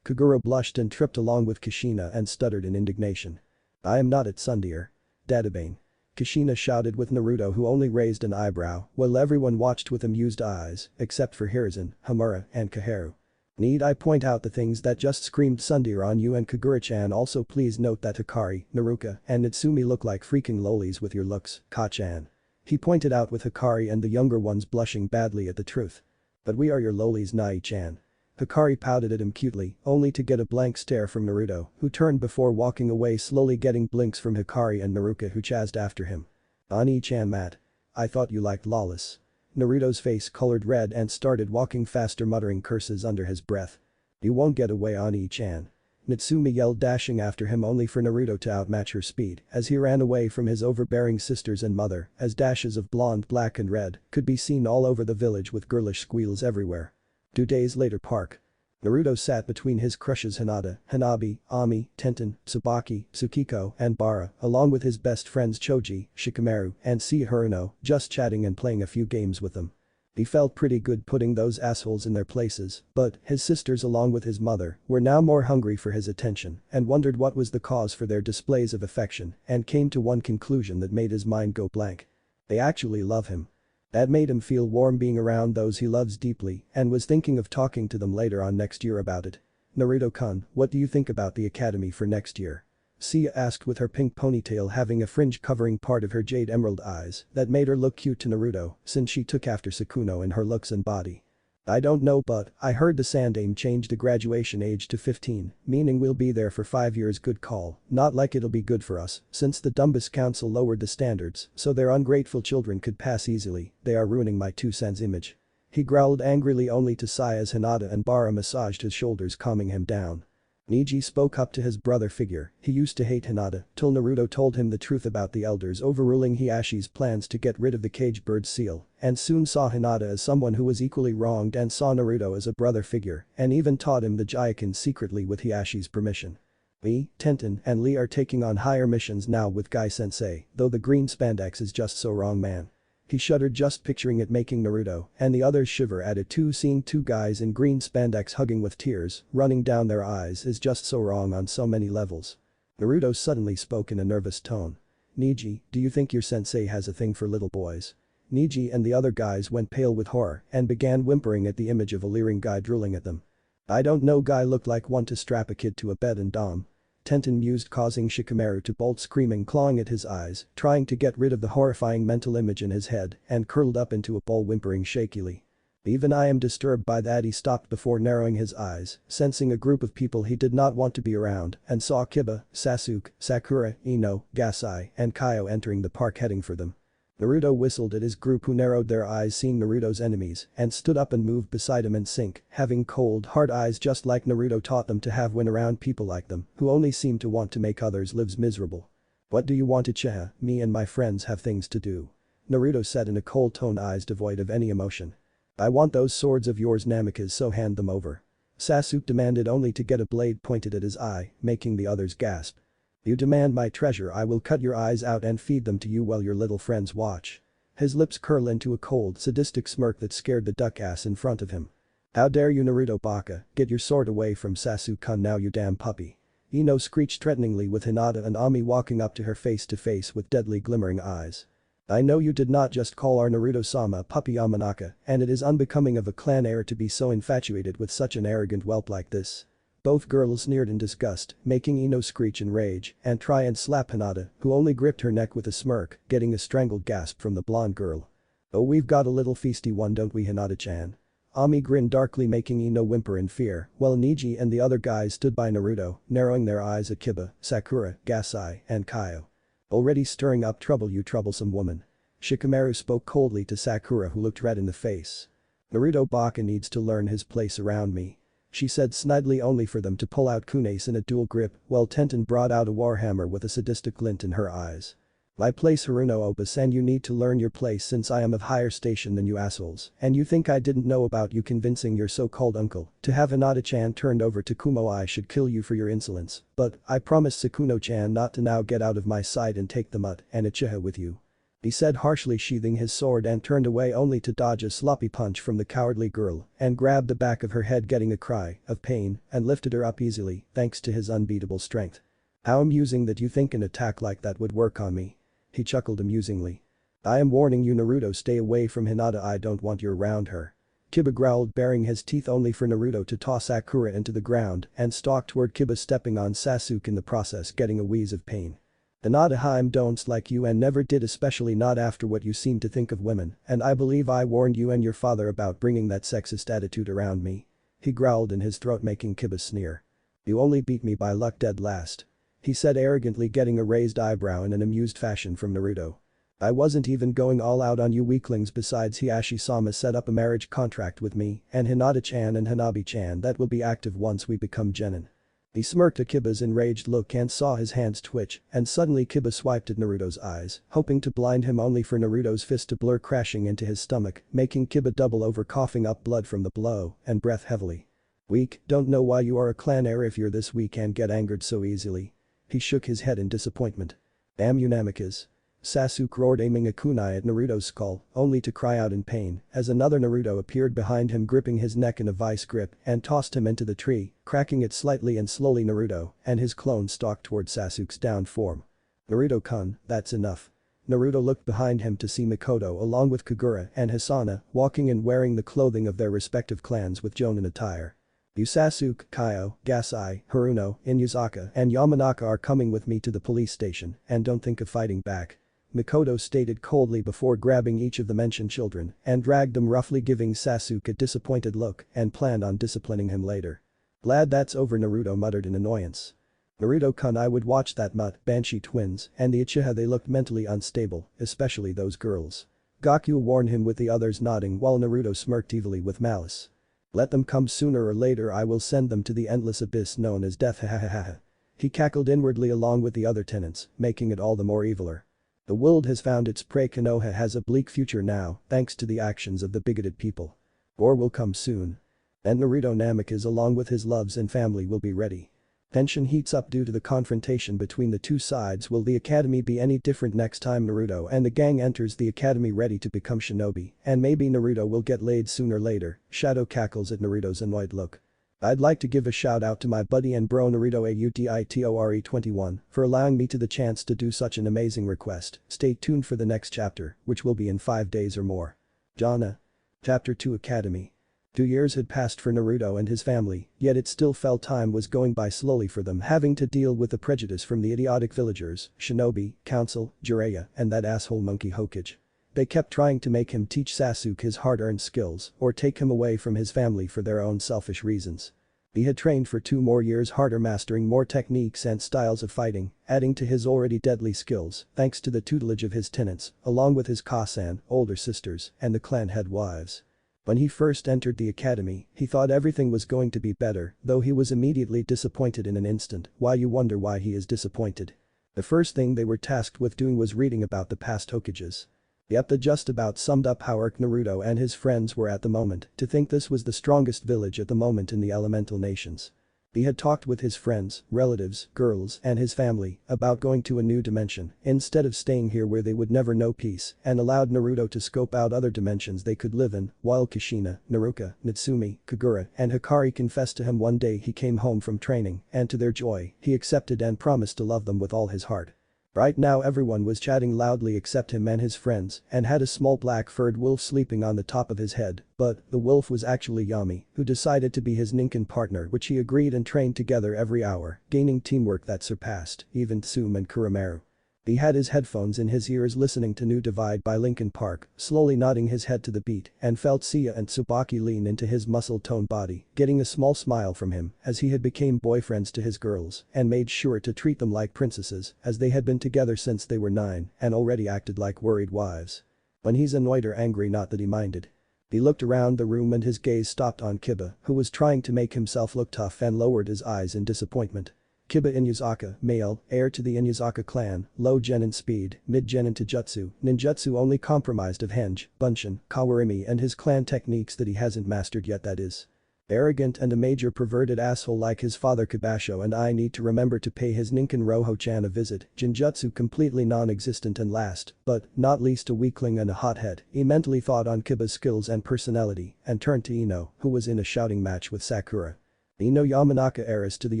[SPEAKER 1] Kagura blushed and tripped along with Kushina and stuttered in indignation. I am not at Sundeer. Databane. Kushina shouted with Naruto, who only raised an eyebrow while everyone watched with amused eyes except for Hiruzen, Hamura and Kaharu. Need I point out the things that just screamed Sundeer on you and Kagura-chan? Also please note that Hikari, Naruka and Natsumi look like freaking lolis with your looks, Ka-chan. He pointed out with Hikari and the younger ones blushing badly at the truth. But we are your lolis, Nai-chan. Hikari pouted at him cutely, only to get a blank stare from Naruto, who turned before walking away, slowly getting blinks from Hikari and Naruka, who chased after him. Ani-chan Matt. I thought you liked lawless. Naruto's face colored red and started walking faster, muttering curses under his breath. You won't get away, Ani-chan. Natsumi yelled, dashing after him only for Naruto to outmatch her speed as he ran away from his overbearing sisters and mother, as dashes of blonde, black and red could be seen all over the village with girlish squeals everywhere. 2 days later, Park. Naruto sat between his crushes Hinata, Hanabi, Ami, Tenten, Tsubaki, Tsukiko and Bara, along with his best friends Choji, Shikamaru and Haruno, just chatting and playing a few games with them. He felt pretty good putting those assholes in their places, but his sisters along with his mother were now more hungry for his attention and wondered what was the cause for their displays of affection and came to one conclusion that made his mind go blank. They actually love him. That made him feel warm being around those he loves deeply and was thinking of talking to them later on next year about it. Naruto-kun, what do you think about the academy for next year? Sia asked with her pink ponytail having a fringe covering part of her jade emerald eyes that made her look cute to Naruto since she took after Sukuna in her looks and body. I don't know, but I heard the Sandaime changed the graduation age to 15, meaning we'll be there for 5 years. Good call, not like it'll be good for us since the Dumbus Council lowered the standards so their ungrateful children could pass easily. They are ruining my 2 cents image. He growled angrily only to sigh as Hinata and Bara massaged his shoulders, calming him down. Neji spoke up to his brother figure. He used to hate Hinata till Naruto told him the truth about the elders overruling Hiyashi's plans to get rid of the cage bird seal and soon saw Hinata as someone who was equally wronged and saw Naruto as a brother figure and even taught him the Jaiken secretly with Hiyashi's permission. Me, Tenten and Lee are taking on higher missions now with Guy Sensei, though the green spandex is just so wrong, man. He shuddered just picturing it, making Naruto and the others shiver at it too. Seeing 2 guys in green spandex hugging with tears running down their eyes is just so wrong on so many levels. Naruto suddenly spoke in a nervous tone. Neji, do you think your sensei has a thing for little boys? Neji and the other guys went pale with horror and began whimpering at the image of a leering guy drooling at them. I don't know, Guy looked like one to strap a kid to a bed and dom. Tenten mused, causing Shikamaru to bolt screaming, clawing at his eyes, trying to get rid of the horrifying mental image in his head and curled up into a ball whimpering shakily. Even I am disturbed by that. He stopped before narrowing his eyes, sensing a group of people he did not want to be around and saw Kiba, Sasuke, Sakura, Ino, Gasai and Kaio entering the park heading for them. Naruto whistled at his group, who narrowed their eyes seeing Naruto's enemies and stood up and moved beside him in sync, having cold hard eyes just like Naruto taught them to have when around people like them who only seem to want to make others' lives miserable. What do you want to Cheha? Me and my friends have things to do. Naruto said in a cold tone, eyes devoid of any emotion. I want those swords of yours, Namikaze, so hand them over. Sasuke demanded only to get a blade pointed at his eye, making the others gasp. You demand my treasure, I will cut your eyes out and feed them to you while your little friends watch. His lips curl into a cold, sadistic smirk that scared the duck ass in front of him. How dare you, Naruto Baka, get your sword away from Sasuke-kun now, you damn puppy. Ino screeched threateningly with Hinata and Ami walking up to her face to face with deadly glimmering eyes. I know you did not just call our Naruto-sama puppy Yamanaka, and it is unbecoming of a clan heir to be so infatuated with such an arrogant whelp like this. Both girls sneered in disgust, making Ino screech in rage and try and slap Hinata, who only gripped her neck with a smirk, getting a strangled gasp from the blonde girl. Oh, we've got a little feisty one, don't we, Hinata-chan? Ami grinned darkly, making Ino whimper in fear, while Neji and the other guys stood by Naruto, narrowing their eyes at Kiba, Sakura, Gasai and Kaio. Already stirring up trouble, you troublesome woman. Shikamaru spoke coldly to Sakura, who looked red in the face. Naruto Baka needs to learn his place around me. She said snidely, only for them to pull out kunais in a dual grip while Tenten brought out a warhammer with a sadistic glint in her eyes. My place, Haruno Obis, and you need to learn your place since I am of higher station than you assholes, and you think I didn't know about you convincing your so-called uncle to have Hinata-chan turned over to Kumo. I should kill you for your insolence, but I promised Sukuna-chan not to now get out of my sight and take the mut and Uchiha with you. he said harshly, sheathing his sword, and turned away only to dodge a sloppy punch from the cowardly girl and grabbed the back of her head, getting a cry of pain, and lifted her up easily thanks to his unbeatable strength. How amusing that you think an attack like that would work on me. He chuckled amusingly. I am warning you, Naruto, stay away from Hinata, I don't want you around her. Kiba growled, baring his teeth only for Naruto to toss Sakura into the ground and stalk toward Kiba, stepping on Sasuke in the process, getting a wheeze of pain. Hinata don't like you and never did, especially not after what you seem to think of women, and I believe I warned you and your father about bringing that sexist attitude around me. He growled in his throat, making Kiba sneer. You only beat me by luck, dead last. He said arrogantly, getting a raised eyebrow in an amused fashion from Naruto. I wasn't even going all out on you weaklings, besides Hiashi-sama set up a marriage contract with me and Hinata-chan and Hanabi-chan that will be active once we become genin. He smirked at Kiba's enraged look and saw his hands twitch, and suddenly Kiba swiped at Naruto's eyes, hoping to blind him, only for Naruto's fist to blur, crashing into his stomach, making Kiba double over, coughing up blood from the blow and breath heavily. Weak, don't know why you are a clan heir if you're this weak and get angered so easily. He shook his head in disappointment. Damn you Namikaze. Sasuke roared, aiming a kunai at Naruto's skull, only to cry out in pain as another Naruto appeared behind him, gripping his neck in a vice grip and tossed him into the tree, cracking it slightly, and slowly Naruto and his clone stalked toward Sasuke's downed form. Naruto-kun, that's enough. Naruto looked behind him to see Mikoto along with Kagura and Hisana walking and wearing the clothing of their respective clans with Jonin attire. You Sasuke, Kaio, Gasai, Haruno, Inuyasaka and Yamanaka are coming with me to the police station, and don't think of fighting back. Mikoto stated coldly before grabbing each of the mentioned children and dragged them, roughly giving Sasuke a disappointed look and planned on disciplining him later. Glad that's over, Naruto muttered in annoyance. Naruto-kun, I would watch that mutt, Banshee twins and the Uchiha, they looked mentally unstable, especially those girls. Gaku warned him, with the others nodding while Naruto smirked evilly with malice. Let them come, sooner or later I will send them to the endless abyss known as death, ha ha ha ha. He cackled inwardly along with the other tenants, making it all the more eviler. The world has found its prey. Konoha has a bleak future now thanks to the actions of the bigoted people. War will come soon. And Naruto Namikaze along with his loves and family will be ready. Tension heats up due to the confrontation between the two sides. Will the academy be any different next time Naruto and the gang enters the academy ready to become shinobi, and maybe Naruto will get laid sooner or later? Shadow cackles at Naruto's annoyed look. I'd like to give a shout out to my buddy and bro Naruto Autitore21 for allowing me the chance to do such an amazing request. Stay tuned for the next chapter, which will be in 5 days or more. Jana. Chapter 2 Academy. 2 years had passed for Naruto and his family, yet it still felt time was going by slowly for them, having to deal with the prejudice from the idiotic villagers, shinobi, council, Jiraiya, and that asshole monkey Hokage. They kept trying to make him teach Sasuke his hard-earned skills or take him away from his family for their own selfish reasons. He had trained for 2 more years harder, mastering more techniques and styles of fighting, adding to his already deadly skills thanks to the tutelage of his tenants, along with his Kasan, older sisters, and the clan head wives. When he first entered the academy, he thought everything was going to be better, though he was immediately disappointed in an instant. Why, you wonder why he is disappointed? The first thing they were tasked with doing was reading about the past Hokages. Yep, that just about summed up how irked Naruto and his friends were at the moment, to think this was the strongest village at the moment in the elemental nations. He had talked with his friends, relatives, girls, and his family about going to a new dimension instead of staying here where they would never know peace, and allowed Naruto to scope out other dimensions they could live in, while Kushina, Naruka, Natsumi, Kagura, and Hikari confessed to him one day he came home from training, and to their joy, he accepted and promised to love them with all his heart. Right now everyone was chatting loudly except him and his friends, and had a small black-furred wolf sleeping on the top of his head, but the wolf was actually Yami, who decided to be his Ninken partner, which he agreed and trained together every hour, gaining teamwork that surpassed even Tsume and Kuramaru. He had his headphones in his ears listening to New Divide by Linkin Park, slowly nodding his head to the beat, and felt Sia and Tsubaki lean into his muscle-toned body, getting a small smile from him as he had became boyfriends to his girls and made sure to treat them like princesses, as they had been together since they were 9 and already acted like worried wives. When he's annoyed or angry, not that he minded. He looked around the room and his gaze stopped on Kiba, who was trying to make himself look tough, and lowered his eyes in disappointment. Kiba Inuyasaka, male, heir to the Inuyasaka clan, low genin speed, mid genin taijutsu, ninjutsu only compromised of henge, bunshin, kawarimi and his clan techniques that he hasn't mastered yet, that is. Arrogant and a major perverted asshole like his father Kibasho, and I need to remember to pay his Ninken Roho-chan a visit. Jinjutsu completely non-existent, and last, but not least, a weakling and a hothead. He mentally thought on Kiba's skills and personality and turned to Ino, who was in a shouting match with Sakura. Ino Yamanaka, heiress to the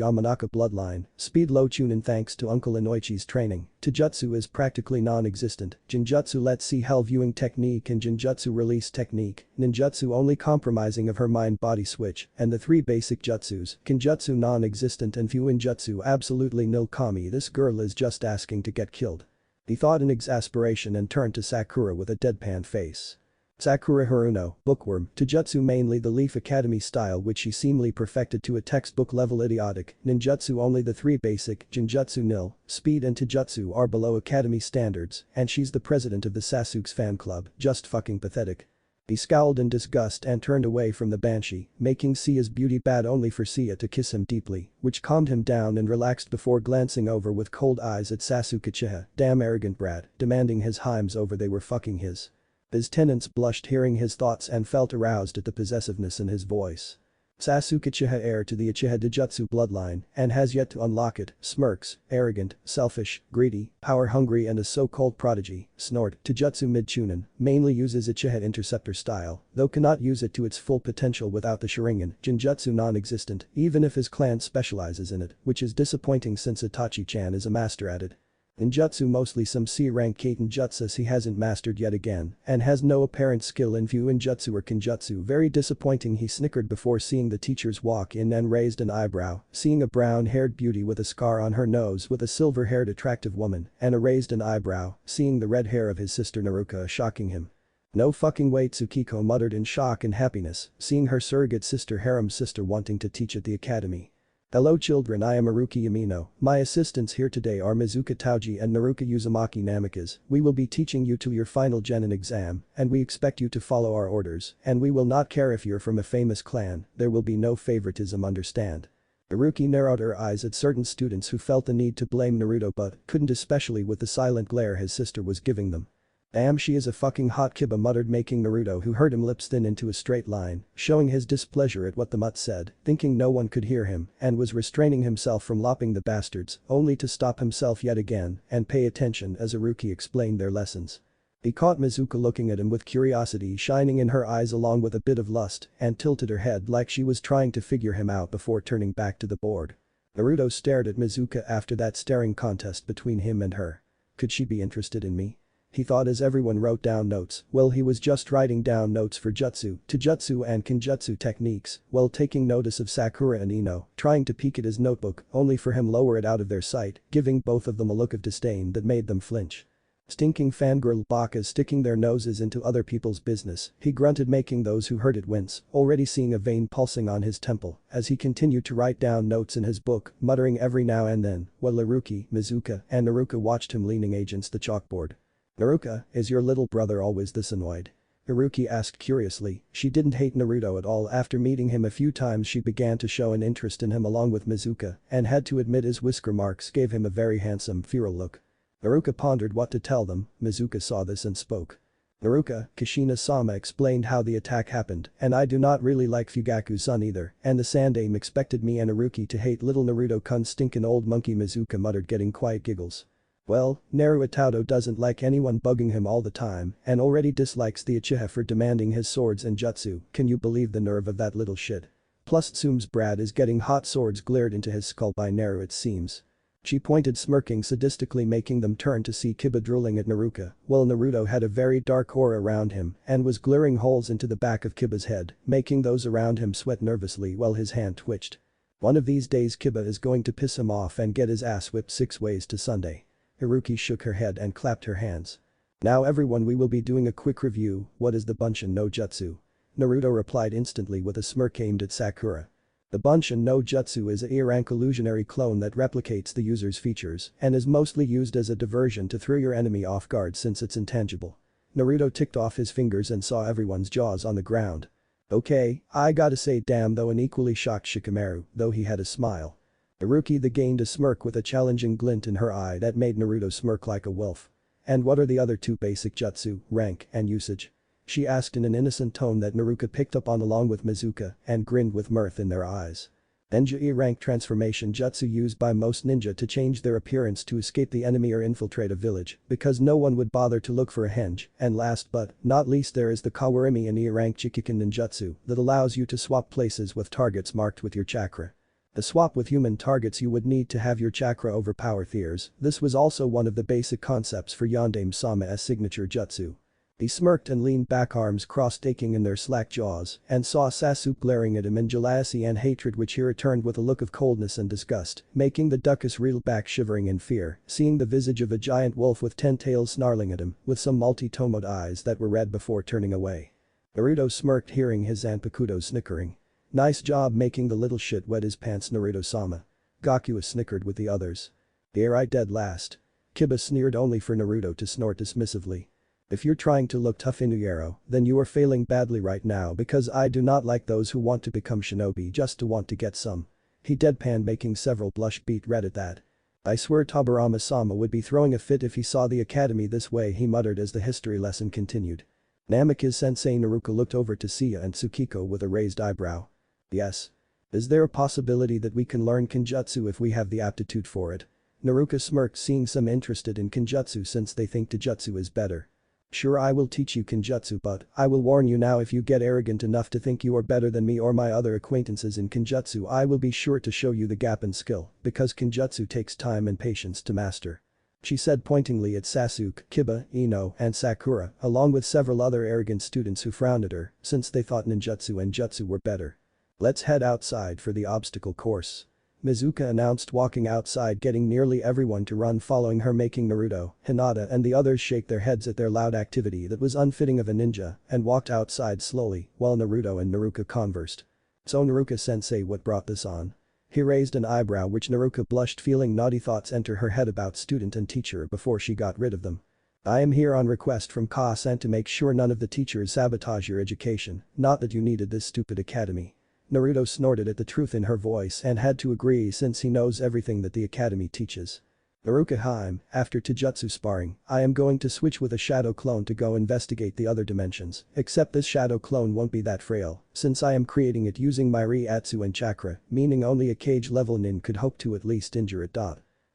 [SPEAKER 1] Yamanaka bloodline, speed low chunin thanks to Uncle Inoichi's training. Taijutsu is practically non-existent. Jinjutsu let's see hell viewing technique and Jinjutsu release technique, ninjutsu only compromising of her mind-body switch, and the 3 basic jutsus, Kinjutsu non-existent and Fuinjutsu absolutely nil. Kami, this girl is just asking to get killed. He thought in exasperation and turned to Sakura with a deadpan face. Sakura Haruno, bookworm, Taijutsu mainly the Leaf Academy style which she seemingly perfected to a textbook level, idiotic, ninjutsu only the 3 basic, Jinjutsu nil, speed and Taijutsu are below academy standards, and she's the president of the Sasuke's fan club, just fucking pathetic. He scowled in disgust and turned away from the Banshee, making Sia's beauty bad only for Sia to kiss him deeply, which calmed him down and relaxed before glancing over with cold eyes at Sasuke Uchiha, damn arrogant brat, demanding his himes over they were fucking his. His tenants blushed hearing his thoughts and felt aroused at the possessiveness in his voice. Sasuke Uchiha, heir to the Uchiha Taijutsu bloodline and has yet to unlock it, smirks, arrogant, selfish, greedy, power-hungry and a so-called prodigy, snort, Taijutsu mid-chunin, mainly uses Uchiha interceptor style, though cannot use it to its full potential without the Sharingan, Jinjutsu non-existent, even if his clan specializes in it, which is disappointing since Itachi-chan is a master at it. Ninjutsu mostly some C-rank Kaiten jutsus he hasn't mastered yet again, and has no apparent skill in Fuinjutsu or Kinjutsu. Very disappointing. He snickered before seeing the teachers walk in and raised an eyebrow, seeing a brown-haired beauty with a scar on her nose with a silver-haired attractive woman, and raised an eyebrow, seeing the red hair of his sister Naruka shocking him. No fucking way, Tsukiko muttered in shock and happiness, seeing her surrogate sister harem sister wanting to teach at the academy. Hello children, I am Haruki Yamino. My assistants here today are Mizuka Tauji and Naruka Uzumaki Namikaze. We will be teaching you to your final genin exam, and we expect you to follow our orders, and we will not care if you're from a famous clan, there will be no favoritism, understand? Haruki narrowed her eyes at certain students who felt the need to blame Naruto but couldn't, especially with the silent glare his sister was giving them. Damn, she is a fucking hot, Kiba muttered, making Naruto, who heard him, lips thin into a straight line, showing his displeasure at what the mutt said, thinking no one could hear him, and was restraining himself from lopping the bastards, only to stop himself yet again and pay attention as Haruki explained their lessons. He caught Mizuka looking at him with curiosity shining in her eyes along with a bit of lust and tilted her head like she was trying to figure him out before turning back to the board. Naruto stared at Mizuka after that staring contest between him and her. Could she be interested in me? He thought as everyone wrote down notes. Well, he was just writing down notes for jutsu, taijutsu and kinjutsu techniques while taking notice of Sakura and Ino, trying to peek at his notebook only for him lower it out of their sight, giving both of them a look of disdain that made them flinch. Stinking fangirl bakas sticking their noses into other people's business, he grunted, making those who heard it wince, already seeing a vein pulsing on his temple as he continued to write down notes in his book, muttering every now and then, while Haruki, Mizuka and Naruka watched him leaning against the chalkboard. Naruka, is your little brother always this annoyed? Haruki asked curiously. She didn't hate Naruto at all. After meeting him a few times she began to show an interest in him along with Mizuka and had to admit his whisker marks gave him a very handsome feral look. Naruka pondered what to tell them. Mizuka saw this and spoke. Naruka, Kushina-sama explained how the attack happened, and I do not really like Fugaku-san either, and the Sandaime expected me and Haruki to hate little Naruto-kun. Stinkin' old monkey, Mizuka muttered, getting quiet giggles. Well, Naruto doesn't like anyone bugging him all the time and already dislikes the Uchiha for demanding his swords and jutsu. Can you believe the nerve of that little shit? Plus Tsume's brat is getting hot. Swords glared into his skull by Naru, it seems. She pointed, smirking sadistically, making them turn to see Kiba drooling at Naruka, while Naruto had a very dark aura around him and was glaring holes into the back of Kiba's head, making those around him sweat nervously while his hand twitched. One of these days Kiba is going to piss him off and get his ass whipped 6 ways to Sunday. Haruki shook her head and clapped her hands. Now everyone, we will be doing a quick review. What is the Bunshin no Jutsu? Naruto replied instantly with a smirk aimed at Sakura. The Bunshin no Jutsu is a E-rank illusionary clone that replicates the user's features and is mostly used as a diversion to throw your enemy off guard since it's intangible. Naruto ticked off his fingers and saw everyone's jaws on the ground. Okay, I gotta say damn though, an equally shocked Shikamaru, though he had a smile. Haruki gained a smirk with a challenging glint in her eye that made Naruto smirk like a wolf. And what are the other 2 basic jutsu, rank and usage? She asked in an innocent tone that Naruto picked up on along with Mizuka and grinned with mirth in their eyes. Ninja E-rank transformation jutsu used by most ninja to change their appearance to escape the enemy or infiltrate a village because no one would bother to look for a henge, and last but not least there is the Kawarimi and E-rank Chikiken ninjutsu that allows you to swap places with targets marked with your chakra. To swap with human targets you would need to have your chakra overpower theirs. This was also one of the basic concepts for Yondaime-sama's signature jutsu. He smirked and leaned back, arms crossed, aching in their slack jaws, and saw Sasuke glaring at him in jealousy and hatred, which he returned with a look of coldness and disgust, making the Duckus reel back shivering in fear, seeing the visage of a giant wolf with 10 tails snarling at him, with some multi-tomoed eyes that were red before turning away. Naruto smirked hearing his Zanpakuto snickering. "Nice job making the little shit wet his pants, Naruto-sama." Gakuya snickered with the others. "Here I dead last." Kiba sneered only for Naruto to snort dismissively. "If you're trying to look tough, Inuyasha, then you are failing badly right now because I do not like those who want to become shinobi just to want to get some." He deadpanned, making several blush beat red at that. "I swear Tobirama-sama would be throwing a fit if he saw the academy this way," he muttered as the history lesson continued. Namikaze-sensei Naruto looked over to Sia and Tsukiko with a raised eyebrow. "Yes. Is there a possibility that we can learn Kenjutsu if we have the aptitude for it?" Naruto smirked, seeing some interested in Kenjutsu since they think Taijutsu is better. "Sure, I will teach you Kenjutsu, but I will warn you now, if you get arrogant enough to think you are better than me or my other acquaintances in Kenjutsu, I will be sure to show you the gap in skill, because Kenjutsu takes time and patience to master." She said pointingly at Sasuke, Kiba, Ino, and Sakura, along with several other arrogant students who frowned at her since they thought ninjutsu and jutsu were better. "Let's head outside for the obstacle course," Mizuka announced, walking outside, getting nearly everyone to run following her, making Naruto, Hinata and the others shake their heads at their loud activity that was unfitting of a ninja, and walked outside slowly while Naruto and Naruto conversed. "So Naruto-sensei, what brought this on?" He raised an eyebrow, which Naruto blushed, feeling naughty thoughts enter her head about student and teacher before she got rid of them. "I am here on request from Ka-san to make sure none of the teachers sabotage your education, not that you needed this stupid academy." Naruto snorted at the truth in her voice and had to agree since he knows everything that the academy teaches. "Naruto-hime, after Taijutsu sparring, I am going to switch with a shadow clone to go investigate the other dimensions, except this shadow clone won't be that frail, since I am creating it using my Ri-Atsu and chakra, meaning only a cage level nin could hope to at least injure it.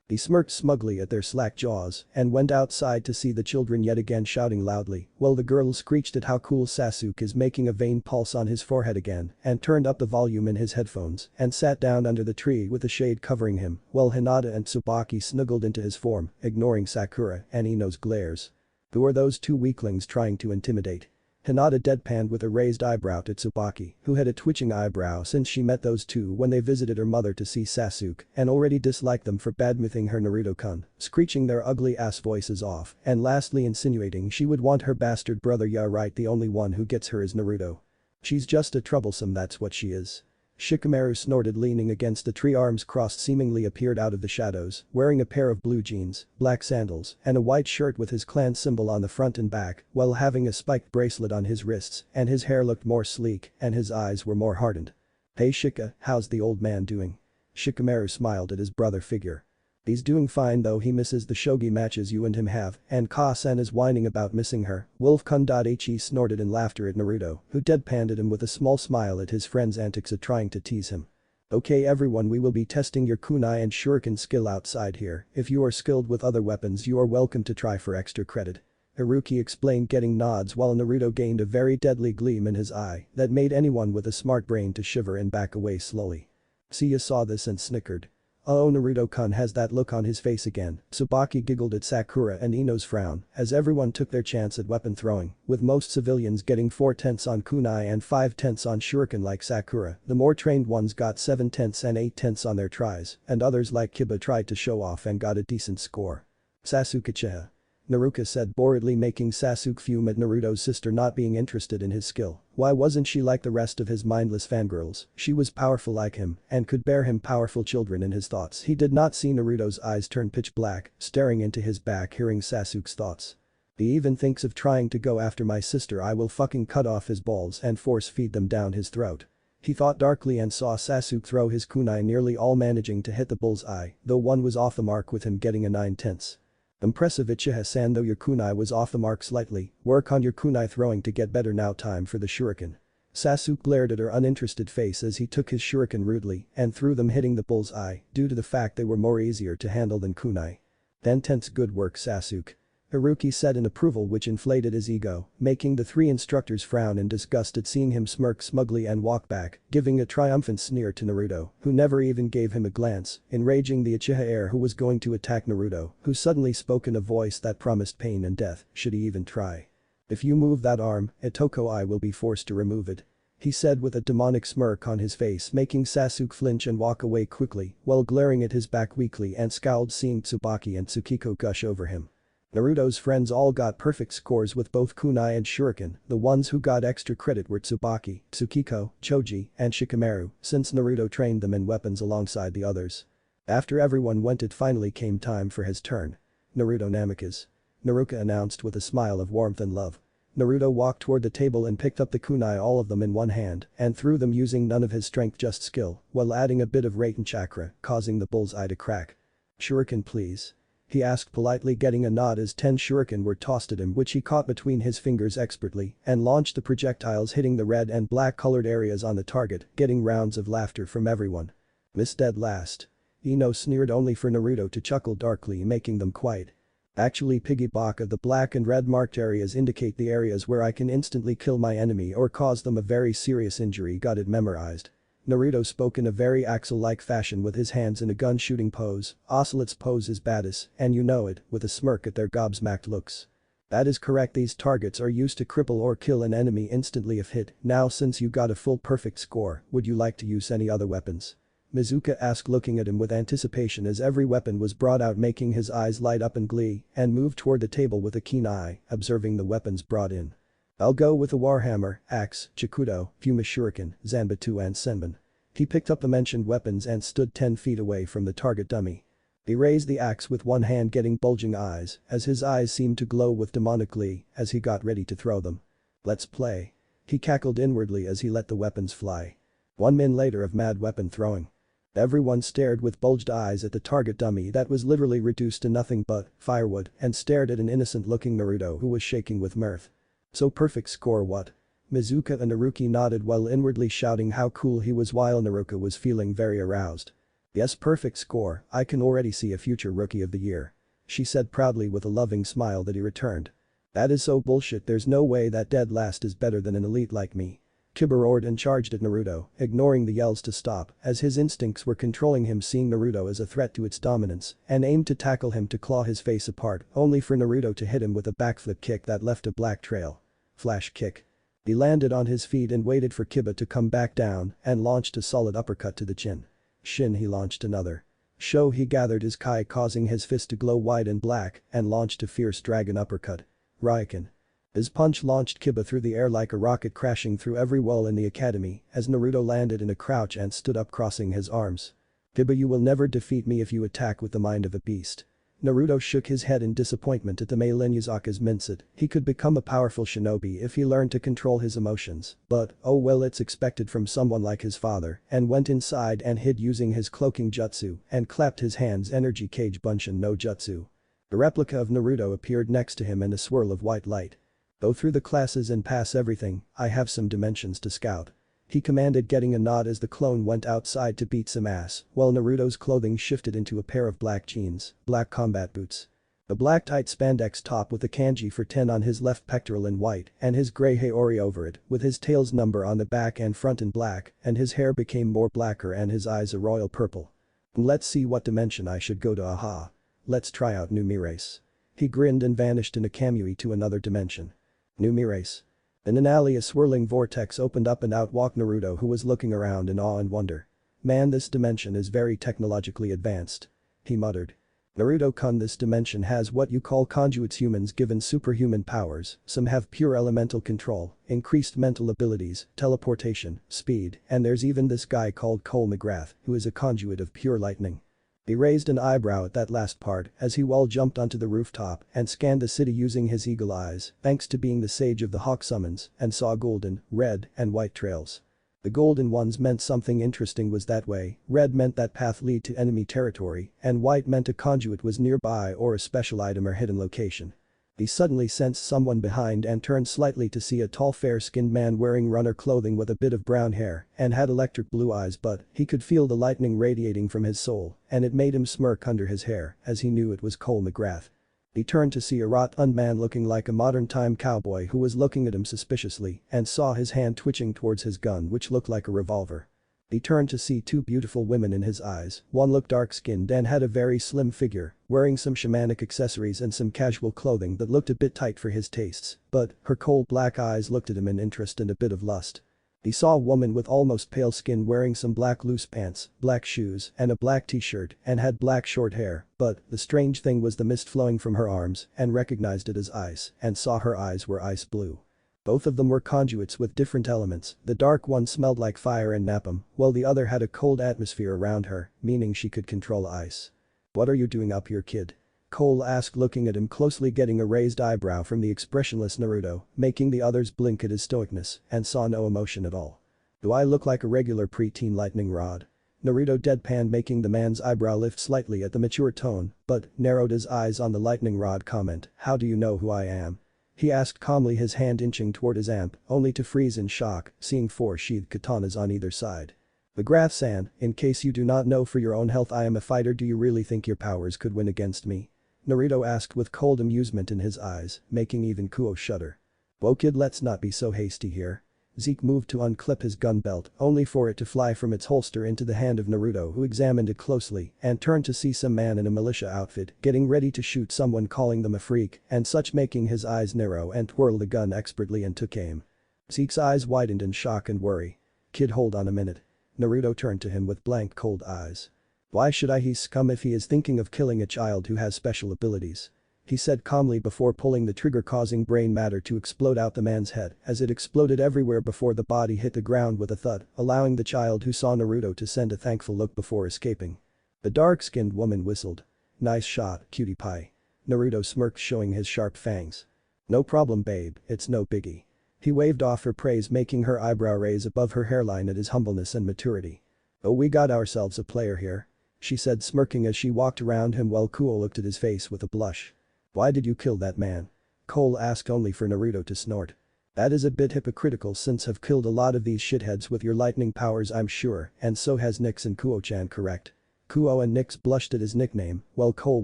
[SPEAKER 1] He smirked smugly at their slack jaws and went outside to see the children yet again shouting loudly, while the girls screeched at how cool Sasuke is, making a vein pulse on his forehead again, and turned up the volume in his headphones and sat down under the tree with the shade covering him, while Hinata and Tsubaki snuggled into his form, ignoring Sakura and Ino's glares. Who are those two weaklings trying to intimidate? Hinata deadpanned with a raised eyebrow to Tsubaki, who had a twitching eyebrow since she met those two when they visited her mother to see Sasuke and already disliked them for badmouthing her Naruto-kun, screeching their ugly ass voices off, and lastly insinuating she would want her bastard brother. "Yeah right, the only one who gets her is Naruto. She's just a troublesome, that's what she is." Shikamaru snorted, leaning against the tree, arms crossed, seemingly appeared out of the shadows, wearing a pair of blue jeans, black sandals, and a white shirt with his clan symbol on the front and back, while having a spiked bracelet on his wrists, and his hair looked more sleek and his eyes were more hardened. "Hey Shika, how's the old man doing?" Shikamaru smiled at his brother figure. "He's doing fine, though he misses the shogi matches you and him have, and Ka-san is whining about missing her." Wolf-kun.he snorted in laughter at Naruto, who deadpanned at him with a small smile at his friend's antics at trying to tease him. "Okay everyone, we will be testing your kunai and shuriken skill outside here. If you are skilled with other weapons you are welcome to try for extra credit," Haruki explained, getting nods while Naruto gained a very deadly gleam in his eye that made anyone with a smart brain to shiver and back away slowly. Sia saw this and snickered. "Oh, Naruto-kun has that look on his face again." Tsubaki giggled at Sakura and Ino's frown as everyone took their chance at weapon throwing, with most civilians getting 4/10 on kunai and 5/10 on shuriken like Sakura. The more trained ones got 7/10 and 8/10 on their tries, and others like Kiba tried to show off and got a decent score. "Sasuke-cha," Naruto said boredly, making Sasuke fume at Naruto's sister not being interested in his skill. Why wasn't she like the rest of his mindless fangirls? She was powerful like him and could bear him powerful children. In his thoughts he did not see Naruto's eyes turn pitch black, staring into his back, hearing Sasuke's thoughts. "He even thinks of trying to go after my sister. I will fucking cut off his balls and force feed them down his throat." He thought darkly and saw Sasuke throw his kunai, nearly all managing to hit the bull's eye, though one was off the mark with him getting a 9/10. Impressive Uchiha-san, though your kunai was off the mark slightly, work on your kunai throwing to get better now. Time for the shuriken. Sasuke glared at her uninterested face as he took his shuriken rudely and threw them, hitting the bull's eye due to the fact they were more easier to handle than kunai. Intense good work, Sasuke. Haruki said in approval, which inflated his ego, making the three instructors frown in disgust at seeing him smirk smugly and walk back, giving a triumphant sneer to Naruto, who never even gave him a glance, enraging the Uchiha heir who was going to attack Naruto, who suddenly spoke in a voice that promised pain and death, should he even try. If you move that arm, Itoko, I will be forced to remove it. He said with a demonic smirk on his face, making Sasuke flinch and walk away quickly, while glaring at his back weakly and scowled, seeing Tsubaki and Tsukiko gush over him. Naruto's friends all got perfect scores with both kunai and shuriken. The ones who got extra credit were Tsubaki, Tsukiko, Choji, and Shikamaru, since Naruto trained them in weapons alongside the others. After everyone went, it finally came time for his turn. Naruto Namikaze. Naruka announced with a smile of warmth and love. Naruto walked toward the table and picked up the kunai, all of them in one hand, and threw them using none of his strength, just skill, while adding a bit of Raiten chakra, causing the bull's eye to crack. Shuriken please. He asked politely, getting a nod as 10 shuriken were tossed at him, which he caught between his fingers expertly and launched the projectiles, hitting the red and black colored areas on the target, getting rounds of laughter from everyone. Miss dead last. Ino sneered, only for Naruto to chuckle darkly, making them quiet. Actually, Piggy Baka, the black and red marked areas indicate the areas where I can instantly kill my enemy or cause them a very serious injury. Got it memorized. Naruto spoke in a very Axel-like fashion with his hands in a gun shooting pose. Ocelot's pose is badass, and you know it, with a smirk at their gobsmacked looks. That is correct, these targets are used to cripple or kill an enemy instantly if hit. Now since you got a full perfect score, would you like to use any other weapons? Mizuka asked, looking at him with anticipation as every weapon was brought out, making his eyes light up in glee, and moved toward the table with a keen eye, observing the weapons brought in. I'll go with the warhammer, axe, chikudo, Fuma shuriken, zanbatsu and senbon. He picked up the mentioned weapons and stood 10 feet away from the target dummy. He raised the axe with one hand, getting bulging eyes, as his eyes seemed to glow with demonic glee as he got ready to throw them. Let's play. He cackled inwardly as he let the weapons fly. 1 min later of mad weapon throwing. Everyone stared with bulged eyes at the target dummy that was literally reduced to nothing but firewood, and stared at an innocent-looking Naruto who was shaking with mirth. So perfect score, what? Mizuka and Naruki nodded while inwardly shouting how cool he was, while Naruka was feeling very aroused. Yes, perfect score, I can already see a future Rookie of the Year. She said proudly with a loving smile that he returned. That is so bullshit, there's no way that dead last is better than an elite like me. Kiba roared and charged at Naruto, ignoring the yells to stop as his instincts were controlling him, seeing Naruto as a threat to its dominance, and aimed to tackle him to claw his face apart, only for Naruto to hit him with a backflip kick that left a black trail. Flash kick. He landed on his feet and waited for Kiba to come back down and launched a solid uppercut to the chin. Shin, he launched another. Sho, he gathered his kai, causing his fist to glow white and black, and launched a fierce dragon uppercut. Raiken. His punch launched Kiba through the air like a rocket, crashing through every wall in the academy as Naruto landed in a crouch and stood up, crossing his arms. Kiba, you will never defeat me if you attack with the mind of a beast. Naruto shook his head in disappointment at the Meilen Yuzaka's mindset. He could become a powerful shinobi if he learned to control his emotions, but oh well, it's expected from someone like his father, and went inside and hid using his cloaking jutsu and clapped his hands energy cage Bunshin no jutsu. The replica of Naruto appeared next to him in a swirl of white light. Go through the classes and pass everything, I have some dimensions to scout. He commanded, getting a nod as the clone went outside to beat some ass, while Naruto's clothing shifted into a pair of black jeans, black combat boots. A black tight spandex top with a kanji for 10 on his left pectoral in white and his grey haori over it, with his tail's number on the back and front in black, and his hair became more blacker and his eyes a royal purple. Let's see what dimension I should go to, aha. Let's try out New Mirace. He grinned and vanished in a kamui to another dimension. New Mirace. In an alley, a swirling vortex opened up and out walked Naruto, who was looking around in awe and wonder. Man, this dimension is very technologically advanced. He muttered. Naruto-kun, this dimension has what you call conduits, humans given superhuman powers, some have pure elemental control, increased mental abilities, teleportation, speed, and there's even this guy called Cole McGrath, who is a conduit of pure lightning. He raised an eyebrow at that last part as he wall jumped onto the rooftop and scanned the city using his eagle eyes, thanks to being the sage of the hawk summons, and saw golden, red, and white trails. The golden ones meant something interesting was that way, red meant that path lead to enemy territory, and white meant a conduit was nearby or a special item or hidden location. He suddenly sensed someone behind and turned slightly to see a tall fair-skinned man wearing runner clothing with a bit of brown hair and had electric blue eyes, but he could feel the lightning radiating from his soul and it made him smirk under his hair as he knew it was Cole McGrath. He turned to see a rotund man looking like a modern-time cowboy who was looking at him suspiciously and saw his hand twitching towards his gun which looked like a revolver. He turned to see two beautiful women in his eyes, one looked dark-skinned and had a very slim figure, wearing some shamanic accessories and some casual clothing that looked a bit tight for his tastes, but her cold black eyes looked at him in interest and a bit of lust. He saw a woman with almost pale skin wearing some black loose pants, black shoes, and a black t-shirt and had black short hair, but the strange thing was the mist flowing from her arms and recognized it as ice and saw her eyes were ice blue. Both of them were conduits with different elements, the dark one smelled like fire and napalm, while the other had a cold atmosphere around her, meaning she could control ice. "What are you doing up here, kid?" Cole asked, looking at him closely, getting a raised eyebrow from the expressionless Naruto, making the others blink at his stoicness, and saw no emotion at all. "Do I look like a regular preteen lightning rod?" Naruto deadpanned, making the man's eyebrow lift slightly at the mature tone, but narrowed his eyes on the lightning rod comment. "How do you know who I am?" He asked calmly, his hand inching toward his amp, only to freeze in shock, seeing 4 sheathed katanas on either side. "McGrath-san, in case you do not know, for your own health I am a fighter. Do you really think your powers could win against me?" Naruto asked with cold amusement in his eyes, making even Kuo shudder. "Whoa kid, let's not be so hasty here." Zeke moved to unclip his gun belt, only for it to fly from its holster into the hand of Naruto, who examined it closely and turned to see some man in a militia outfit getting ready to shoot someone, calling them a freak and such, making his eyes narrow and twirl the gun expertly and took aim. Zeke's eyes widened in shock and worry. "Kid, hold on a minute." Naruto turned to him with blank cold eyes. "Why should he scum if he is thinking of killing a child who has special abilities?" He said calmly before pulling the trigger, causing brain matter to explode out the man's head as it exploded everywhere before the body hit the ground with a thud, allowing the child who saw Naruto to send a thankful look before escaping. The dark-skinned woman whistled. "Nice shot, cutie pie." Naruto smirked, showing his sharp fangs. "No problem babe, it's no biggie." He waved off her praise, making her eyebrow raise above her hairline at his humbleness and maturity. "Oh, we got ourselves a player here," she said, smirking as she walked around him while Kuo looked at his face with a blush. "Why did you kill that man?" Cole asked, only for Naruto to snort. "That is a bit hypocritical since I've killed a lot of these shitheads with your lightning powers, I'm sure, and so has Nyx and Kuo-chan, correct?" Kuo and Nyx blushed at his nickname, while Cole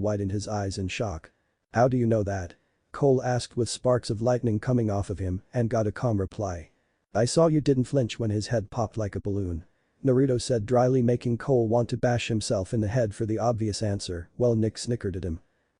[SPEAKER 1] widened his eyes in shock. "How do you know that?" Cole asked with sparks of lightning coming off of him and got a calm reply. "I saw you didn't flinch when his head popped like a balloon," Naruto said dryly, making Cole want to bash himself in the head for the obvious answer, while Nyx snickered at him.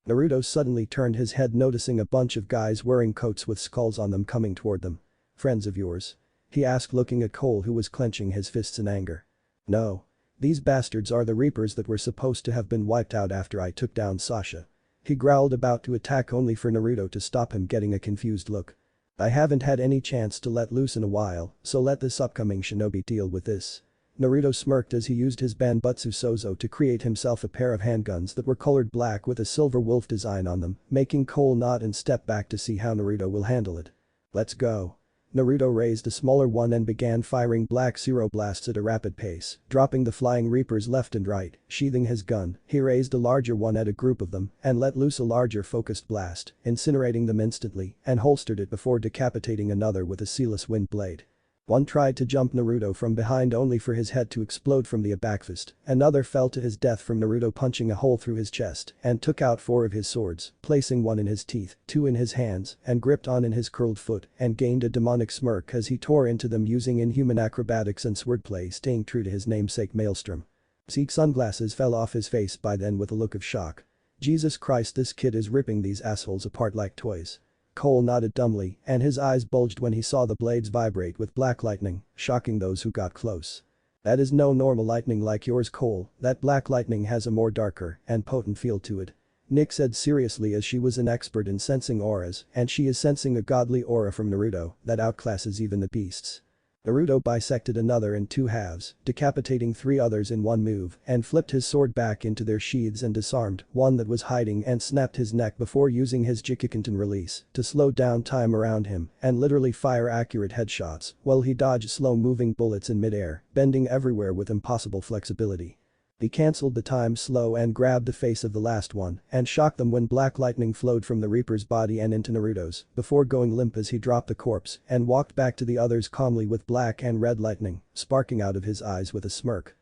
[SPEAKER 1] Naruto suddenly turned his head, noticing a bunch of guys wearing coats with skulls on them coming toward them. "Friends of yours?" he asked, looking at Cole, who was clenching his fists in anger. "No. These bastards are the Reapers that were supposed to have been wiped out after I took down Sasha." He growled, about to attack, only for Naruto to stop him, getting a confused look. "I haven't had any chance to let loose in a while, so let this upcoming shinobi deal with this." Naruto smirked as he used his Banbutsu Sozo to create himself a pair of handguns that were colored black with a silver wolf design on them, making Cole nod and step back to see how Naruto will handle it. "Let's go." Naruto raised a smaller one and began firing black zero blasts at a rapid pace, dropping the flying Reapers left and right. Sheathing his gun, he raised a larger one at a group of them and let loose a larger focused blast, incinerating them instantly, and holstered it before decapitating another with a sealess wind blade. One tried to jump Naruto from behind, only for his head to explode from the abacfist. Another fell to his death from Naruto punching a hole through his chest and took out 4 of his swords, placing 1 in his teeth, 2 in his hands, and gripped on in his curled foot, and gained a demonic smirk as he tore into them using inhuman acrobatics and swordplay, staying true to his namesake Maelstrom. Zeke's sunglasses fell off his face by then with a look of shock. "Jesus Christ, this kid is ripping these assholes apart like toys." Cole nodded dumbly, and his eyes bulged when he saw the blades vibrate with black lightning, shocking those who got close. "That is no normal lightning like yours, Cole, that black lightning has a more darker and potent feel to it," Nyx said seriously, as she was an expert in sensing auras and she is sensing a godly aura from Naruto that outclasses even the beasts. Naruto bisected another in two halves, decapitating three others in one move, and flipped his sword back into their sheaths and disarmed one that was hiding and snapped his neck before using his Jikkikanten release to slow down time around him and literally fire accurate headshots while he dodged slow-moving bullets in midair, bending everywhere with impossible flexibility. He cancelled the time slow and grabbed the face of the last one and shocked them when black lightning flowed from the Reaper's body and into Naruto's before going limp as he dropped the corpse and walked back to the others calmly with black and red lightning sparking out of his eyes with a smirk.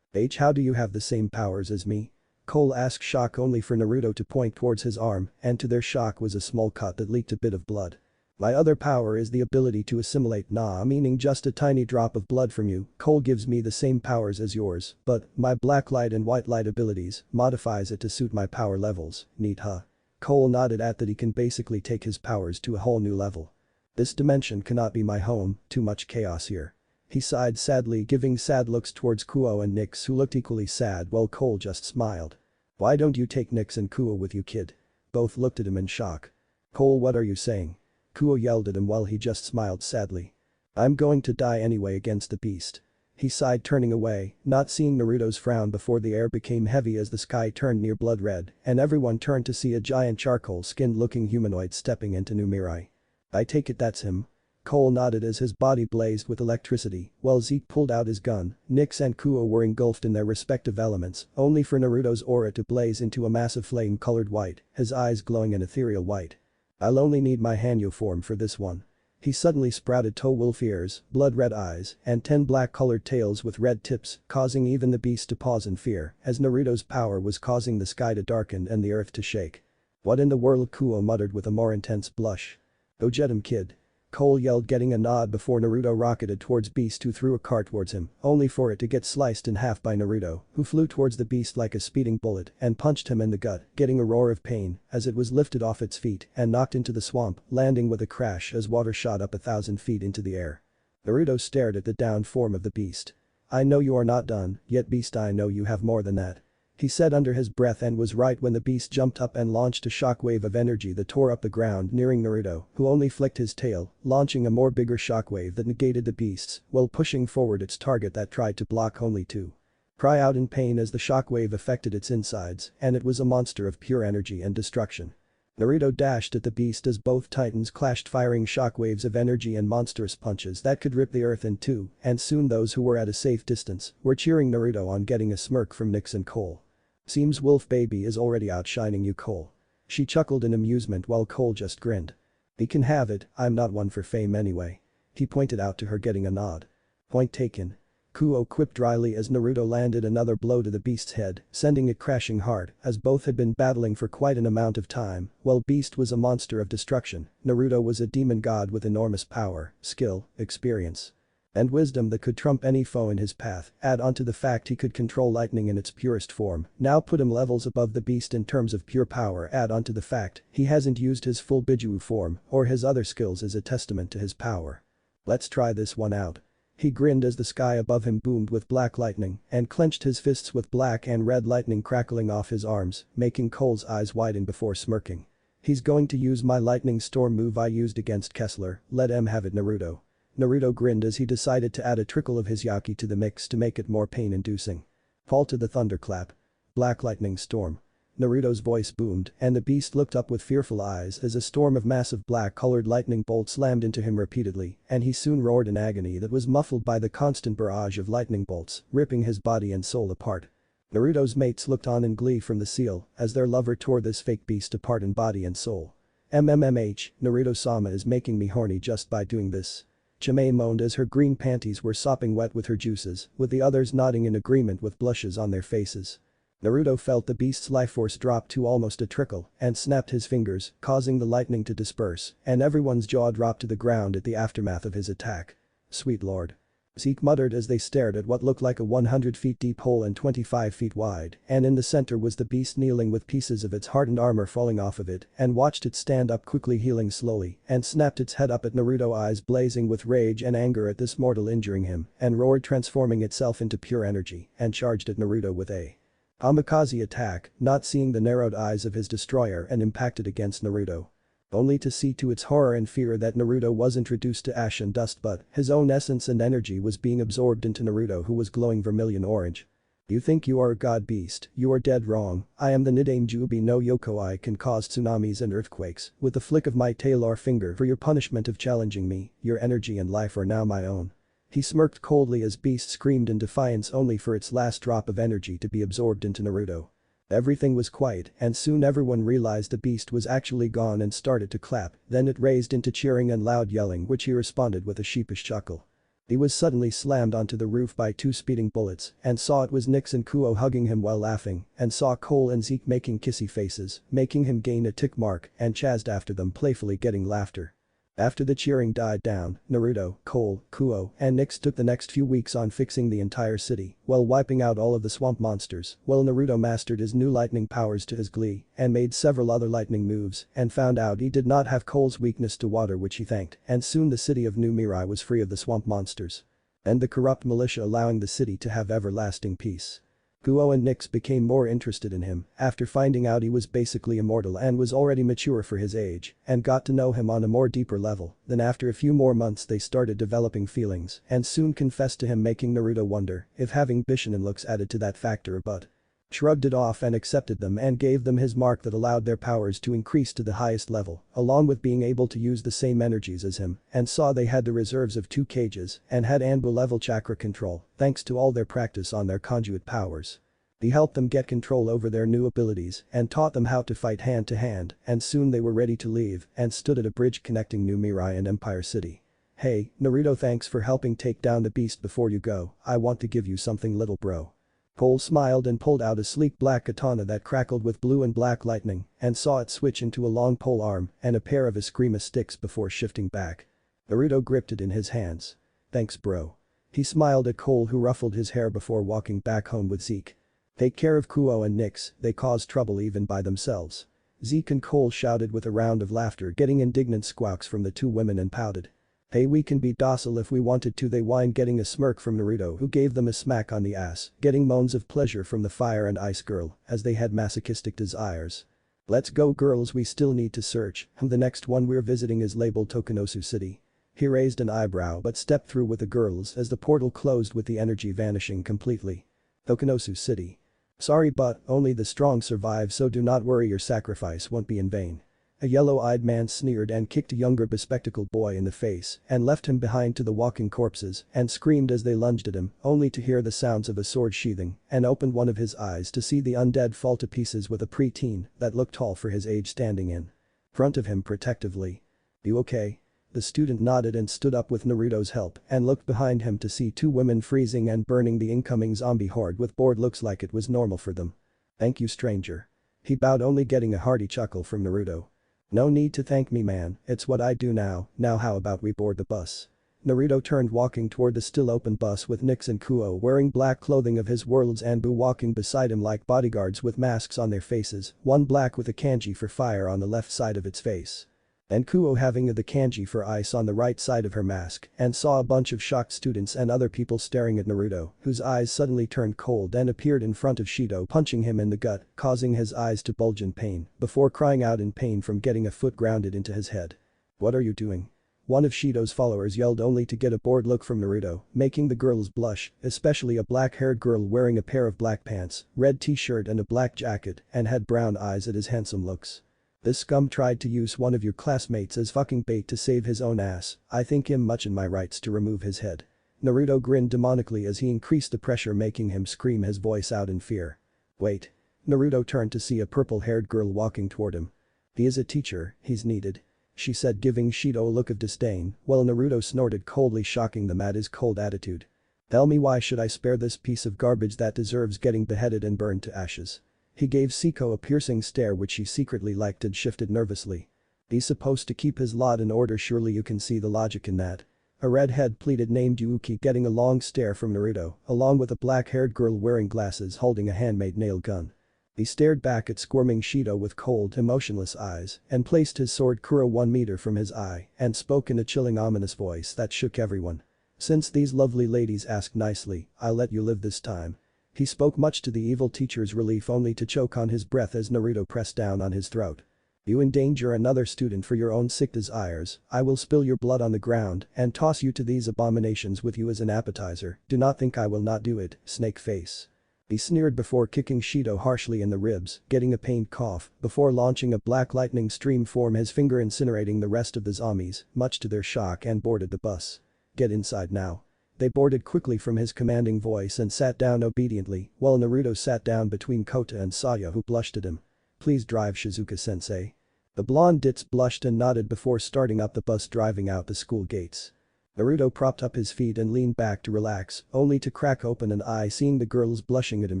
[SPEAKER 1] How do you have the same powers as me? Cole asked, shock only for Naruto to point towards his arm, and to their shock was a small cut that leaked a bit of blood. My other power is the ability to assimilate Na, meaning just a tiny drop of blood from you. Cole gives me the same powers as yours, but my black light and white light abilities modifies it to suit my power levels. Neat, huh? Cole nodded at that. He can basically take his powers to a whole new level. This dimension cannot be my home, too much chaos here. He sighed sadly, giving sad looks towards Kuo and Nyx, who looked equally sad while Cole just smiled. Why don't you take Nyx and Kuo with you, kid? Both looked at him in shock. Cole, what are you saying? Kuo yelled at him while he just smiled sadly. I'm going to die anyway against the beast. He sighed, turning away, not seeing Naruto's frown before the air became heavy as the sky turned near blood red and everyone turned to see a giant charcoal-skinned looking humanoid stepping into New Mirai. I take it that's him? Cole nodded as his body blazed with electricity while Zeke pulled out his gun. Nyx and Kuo were engulfed in their respective elements, only for Naruto's aura to blaze into a massive flame-colored white, his eyes glowing an ethereal white. I'll only need my Hanyo form for this one. He suddenly sprouted wolf ears, blood-red eyes, and 10 black-colored tails with red tips, causing even the beast to pause in fear as Naruto's power was causing the sky to darken and the earth to shake. What in the world? Kuo muttered with a more intense blush. Go get him, kid. Cole yelled, getting a nod before Naruto rocketed towards Beast, who threw a cart towards him, only for it to get sliced in half by Naruto, who flew towards the beast like a speeding bullet and punched him in the gut, getting a roar of pain as it was lifted off its feet and knocked into the swamp, landing with a crash as water shot up 1,000 feet into the air. Naruto stared at the downed form of the beast. I know you are not done yet, Beast, I know you have more than that. He said under his breath, and was right when the beast jumped up and launched a shockwave of energy that tore up the ground nearing Naruto, who only flicked his tail, launching a more bigger shockwave that negated the beast's while pushing forward its target that tried to block only to cry out in pain as the shockwave affected its insides, and it was a monster of pure energy and destruction. Naruto dashed at the beast as both titans clashed, firing shockwaves of energy and monstrous punches that could rip the earth in two, and soon those who were at a safe distance were cheering Naruto on, getting a smirk from Nyx and Cole. Seems Wolf Baby is already outshining you, Cole. She chuckled in amusement while Cole just grinned. He can have it, I'm not one for fame anyway. He pointed out to her, getting a nod. Point taken. Kuo quipped dryly as Naruto landed another blow to the beast's head, sending it crashing hard as both had been battling for quite an amount of time. While Beast was a monster of destruction, Naruto was a demon god with enormous power, skill, experience, and wisdom that could trump any foe in his path. Add on to the fact he could control lightning in its purest form, now put him levels above the beast in terms of pure power. Add on to the fact he hasn't used his full Biju form or his other skills as a testament to his power. Let's try this one out. He grinned as the sky above him boomed with black lightning and clenched his fists with black and red lightning crackling off his arms, making Cole's eyes widen before smirking. He's going to use my lightning storm move I used against Kessler. Let him have it, Naruto. Naruto grinned as he decided to add a trickle of his yaki to the mix to make it more pain-inducing. Fall to the thunderclap. Black lightning storm. Naruto's voice boomed and the beast looked up with fearful eyes as a storm of massive black-colored lightning bolts slammed into him repeatedly, and he soon roared in agony that was muffled by the constant barrage of lightning bolts, ripping his body and soul apart. Naruto's mates looked on in glee from the seal as their lover tore this fake beast apart in body and soul. Naruto-sama is making me horny just by doing this. Chimay moaned as her green panties were sopping wet with her juices, with the others nodding in agreement with blushes on their faces. Naruto felt the beast's life force drop to almost a trickle and snapped his fingers, causing the lightning to disperse, and everyone's jaw dropped to the ground at the aftermath of his attack. Sweet lord. Zeke muttered as they stared at what looked like a 100 feet deep hole and 25 feet wide, and in the center was the beast kneeling with pieces of its hardened armor falling off of it, and watched it stand up quickly, healing slowly, and snapped its head up at Naruto, eyes blazing with rage and anger at this mortal injuring him, and roared, transforming itself into pure energy, and charged at Naruto with a kamikaze attack, not seeing the narrowed eyes of his destroyer, and impacted against Naruto. Only to see to its horror and fear that Naruto wasn't reduced to ash and dust but his own essence and energy was being absorbed into Naruto, who was glowing vermilion orange. You think you are a god beast, you are dead wrong. I am the Nidamejubi no Yoko. I can cause tsunamis and earthquakes with the flick of my tail or finger. For your punishment of challenging me, your energy and life are now my own. He smirked coldly as Beast screamed in defiance, only for its last drop of energy to be absorbed into Naruto. Everything was quiet and soon everyone realized the Beast was actually gone and started to clap, then it raised into cheering and loud yelling, which he responded with a sheepish chuckle. He was suddenly slammed onto the roof by two speeding bullets and saw it was Nyx and Kuo hugging him while laughing, and saw Cole and Zeke making kissy faces, making him gain a tick mark, and chased after them, playfully getting laughter. After the cheering died down, Naruto, Cole, Kuo, and Nyx took the next few weeks on fixing the entire city while wiping out all of the swamp monsters, while Naruto mastered his new lightning powers to his glee and made several other lightning moves and found out he did not have Cole's weakness to water, which he thanked, and soon the city of New Mirai was free of the swamp monsters and the corrupt militia, allowing the city to have everlasting peace. Kuo and Nyx became more interested in him after finding out he was basically immortal and was already mature for his age, and got to know him on a more deeper level. Then after a few more months they started developing feelings and soon confessed to him, making Naruto wonder if having Bishinen looks added to that factor, but shrugged it off and accepted them and gave them his mark that allowed their powers to increase to the highest level, along with being able to use the same energies as him, and saw they had the reserves of 2 cages and had Anbu level chakra control thanks to all their practice on their conduit powers. He helped them get control over their new abilities and taught them how to fight hand to hand, and soon they were ready to leave and stood at a bridge connecting New Mirai and Empire City. Hey, Naruto, thanks for helping take down the beast. Before you go, I want to give you something, little bro. Cole smiled and pulled out a sleek black katana that crackled with blue and black lightning and saw it switch into a long pole arm and a pair of Eskrima sticks before shifting back. Naruto gripped it in his hands. Thanks bro. He smiled at Cole, who ruffled his hair before walking back home with Zeke. Take care of Kuo and Nyx, they cause trouble even by themselves. Zeke and Cole shouted with a round of laughter, getting indignant squawks from the two women, and pouted. Hey, we can be docile if we wanted to, they whined, getting a smirk from Naruto, who gave them a smack on the ass, getting moans of pleasure from the fire and ice girl as they had masochistic desires. Let's go girls, we still need to search, and the next one we're visiting is labeled Tokunosu City. He raised an eyebrow but stepped through with the girls as the portal closed with the energy vanishing completely. Tokunosu City. Sorry, but only the strong survive, so do not worry, your sacrifice won't be in vain. A yellow-eyed man sneered and kicked a younger bespectacled boy in the face and left him behind to the walking corpses and screamed as they lunged at him, only to hear the sounds of a sword sheathing, and opened one of his eyes to see the undead fall to pieces with a preteen that looked tall for his age standing in front of him protectively. You okay? The student nodded and stood up with Naruto's help and looked behind him to see two women freezing and burning the incoming zombie horde with bored looks like it was normal for them. Thank you, stranger. He bowed, only getting a hearty chuckle from Naruto. No need to thank me, man, it's what I do now how about we board the bus? Naruto turned, walking toward the still open bus with Nyx and Kuo wearing black clothing of his world's Anbu walking beside him like bodyguards with masks on their faces, one black with a kanji for fire on the left side of its face. And Kuo having the kanji for ice on the right side of her mask, and saw a bunch of shocked students and other people staring at Naruto, whose eyes suddenly turned cold and appeared in front of Shido, punching him in the gut, causing his eyes to bulge in pain, before crying out in pain from getting a foot grounded into his head. What are you doing? One of Shido's followers yelled, only to get a bored look from Naruto, making the girls blush, especially a black-haired girl wearing a pair of black pants, red t-shirt and a black jacket, and had brown eyes at his handsome looks. This scum tried to use one of your classmates as fucking bait to save his own ass. I think him much in my rights to remove his head. Naruto grinned demonically as he increased the pressure, making him scream his voice out in fear. Wait. Naruto turned to see a purple-haired girl walking toward him. He is a teacher, he's needed. She said, giving Shido a look of disdain, while Naruto snorted coldly, shocking them at his cold attitude. Tell me, why should I spare this piece of garbage that deserves getting beheaded and burned to ashes? He gave Siko a piercing stare which she secretly liked and shifted nervously. He's supposed to keep his lot in order, surely you can see the logic in that. A redhead pleated named Yuuki getting a long stare from Naruto, along with a black-haired girl wearing glasses holding a handmade nail gun. He stared back at squirming Shido with cold, emotionless eyes and placed his sword Kuro 1 meter from his eye and spoke in a chilling, ominous voice that shook everyone. Since these lovely ladies asked nicely, I'll let you live this time. He spoke much to the evil teacher's relief, only to choke on his breath as Naruto pressed down on his throat. You endanger another student for your own sick desires, I will spill your blood on the ground and toss you to these abominations with you as an appetizer, do not think I will not do it, snake face. He sneered before kicking Shido harshly in the ribs, getting a pained cough, before launching a black lightning stream from his finger incinerating the rest of the zombies, much to their shock, and boarded the bus. Get inside now. They boarded quickly from his commanding voice and sat down obediently, while Naruto sat down between Kota and Saya, who blushed at him. Please drive, Shizuka-sensei. The blonde ditz blushed and nodded before starting up the bus, driving out the school gates. Naruto propped up his feet and leaned back to relax, only to crack open an eye seeing the girls blushing at him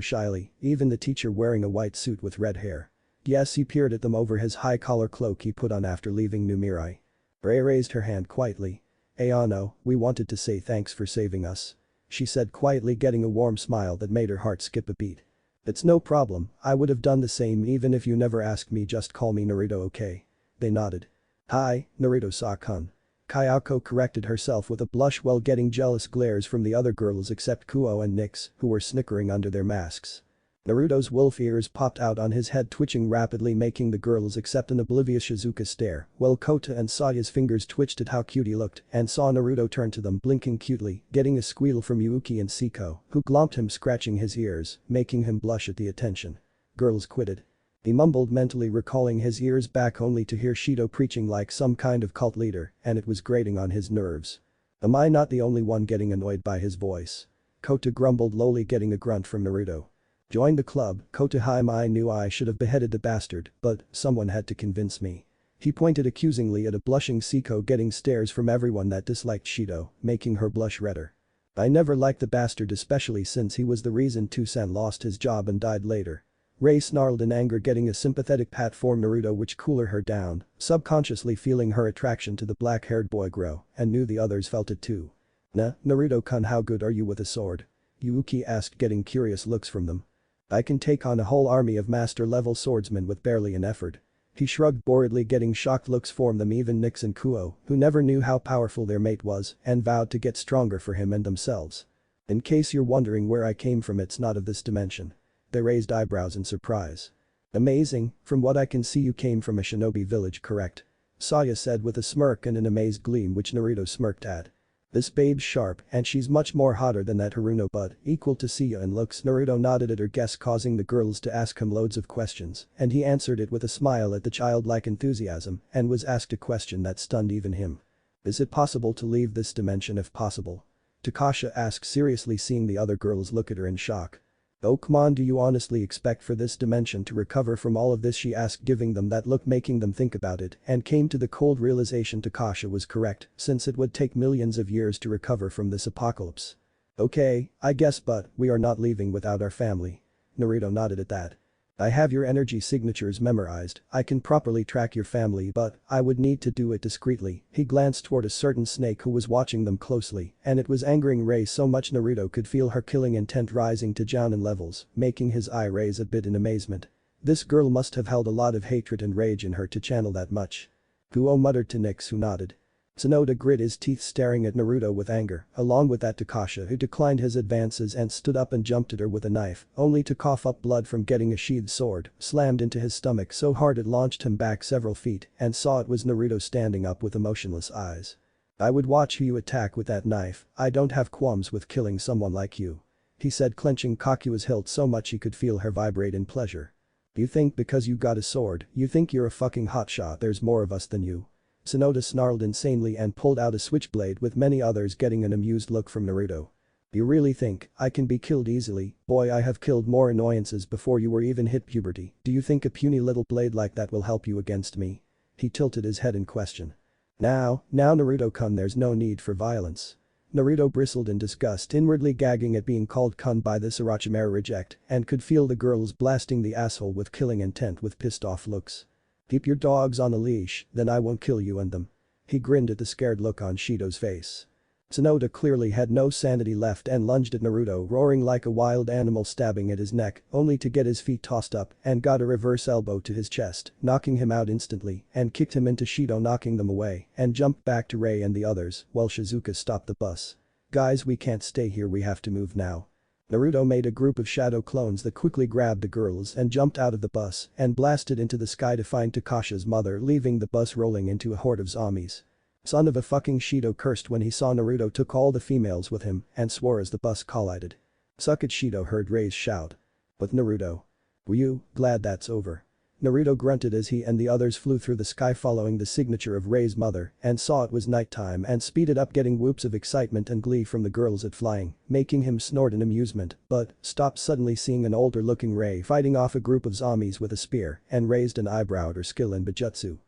[SPEAKER 1] shyly, even the teacher wearing a white suit with red hair. Yes, he peered at them over his high-collar cloak he put on after leaving New Mirai. Rei raised her hand quietly. Ayano, we wanted to say thanks for saving us. She said quietly, getting a warm smile that made her heart skip a beat. It's no problem, I would have done the same even if you never asked me, just call me Naruto, okay? They nodded. Hi, Naruto-san. Kayako corrected herself with a blush while getting jealous glares from the other girls except Kuo and Nyx, who were snickering under their masks. Naruto's wolf ears popped out on his head, twitching rapidly, making the girls accept an oblivious Shizuka stare, while Kota and Saya's fingers twitched at how cute he looked and saw Naruto turn to them, blinking cutely, getting a squeal from Yuuki and Siko, who glomped him, scratching his ears, making him blush at the attention. Girls quitted. He mumbled mentally, recalling his ears back only to hear Shido preaching like some kind of cult leader, and it was grating on his nerves. Am I not the only one getting annoyed by his voice? Kota grumbled lowly, getting a grunt from Naruto. Join the club, Kota. I knew I should have beheaded the bastard, but someone had to convince me. He pointed accusingly at a blushing Siko, getting stares from everyone that disliked Shido, making her blush redder. I never liked the bastard, especially since he was the reason Toussaint lost his job and died later. Rei snarled in anger, getting a sympathetic pat for Naruto which cooled her down, subconsciously feeling her attraction to the black-haired boy grow, and knew the others felt it too. Naruto-kun, how good are you with a sword? Yuuki asked, getting curious looks from them. I can take on a whole army of master-level swordsmen with barely an effort. He shrugged boredly, getting shocked looks from them, even Nyx and Kuo, who never knew how powerful their mate was and vowed to get stronger for him and themselves. In case you're wondering where I came from, it's not of this dimension. They raised eyebrows in surprise. Amazing, from what I can see you came from a shinobi village, correct? Saya said with a smirk and an amazed gleam which Naruto smirked at. This babe's sharp and she's much more hotter than that Haruno, but equal to Sia in looks. Naruto nodded at her guess, causing the girls to ask him loads of questions, and he answered it with a smile at the childlike enthusiasm and was asked a question that stunned even him. Is it possible to leave this dimension if possible? Takasha asked seriously, seeing the other girls look at her in shock. Oh come on, do you honestly expect for this dimension to recover from all of this, she asked, giving them that look, making them think about it, and came to the cold realization Takasha was correct, since it would take millions of years to recover from this apocalypse. Okay, I guess, but we are not leaving without our family. Naruto nodded at that. I have your energy signatures memorized, I can properly track your family, but I would need to do it discreetly. He glanced toward a certain snake who was watching them closely, and it was angering Rei so much Naruto could feel her killing intent rising to Jounin levels, making his eye raise a bit in amazement. This girl must have held a lot of hatred and rage in her to channel that much. Kuo muttered to Nyx, who nodded. Tsunoda grit his teeth, staring at Naruto with anger, along with that Takasha, who declined his advances and stood up and jumped at her with a knife, only to cough up blood from getting a sheathed sword slammed into his stomach so hard it launched him back several feet, and saw it was Naruto standing up with emotionless eyes. I would watch who you attack with that knife, I don't have qualms with killing someone like you. He said, clenching Kakua's hilt so much he could feel her vibrate in pleasure. You think because you got a sword, you think you're a fucking hotshot, there's more of us than you. Tsunoda snarled insanely and pulled out a switchblade, with many others getting an amused look from Naruto. You really think I can be killed easily? Boy, I have killed more annoyances before you were even hit puberty. Do you think a puny little blade like that will help you against me? He tilted his head in question. Now Naruto-kun, there's no need for violence. Naruto bristled in disgust, inwardly gagging at being called kun by this Orochimaru reject, and could feel the girls blasting the asshole with killing intent with pissed off looks. Keep your dogs on a leash, then I won't kill you and them. He grinned at the scared look on Shido's face. Tsunoda clearly had no sanity left and lunged at Naruto, roaring like a wild animal, stabbing at his neck, only to get his feet tossed up and got a reverse elbow to his chest, knocking him out instantly, and kicked him into Shido, knocking them away, and jumped back to Rei and the others while Shizuka stopped the bus. Guys, we can't stay here, we have to move now. Naruto made a group of shadow clones that quickly grabbed the girls and jumped out of the bus and blasted into the sky to find Takasha's mother, leaving the bus rolling into a horde of zombies. Son of a fucking Shido cursed when he saw Naruto took all the females with him and swore as the bus collided. Suck it, Shido heard Rei's shout. But Naruto. Were you glad that's over? Naruto grunted as he and the others flew through the sky following the signature of Rei's mother and saw it was nighttime and speeded up, getting whoops of excitement and glee from the girls at flying, making him snort in amusement, but stopped suddenly seeing an older looking Rei fighting off a group of zombies with a spear and raised an eyebrow at her skill in Bijutsu.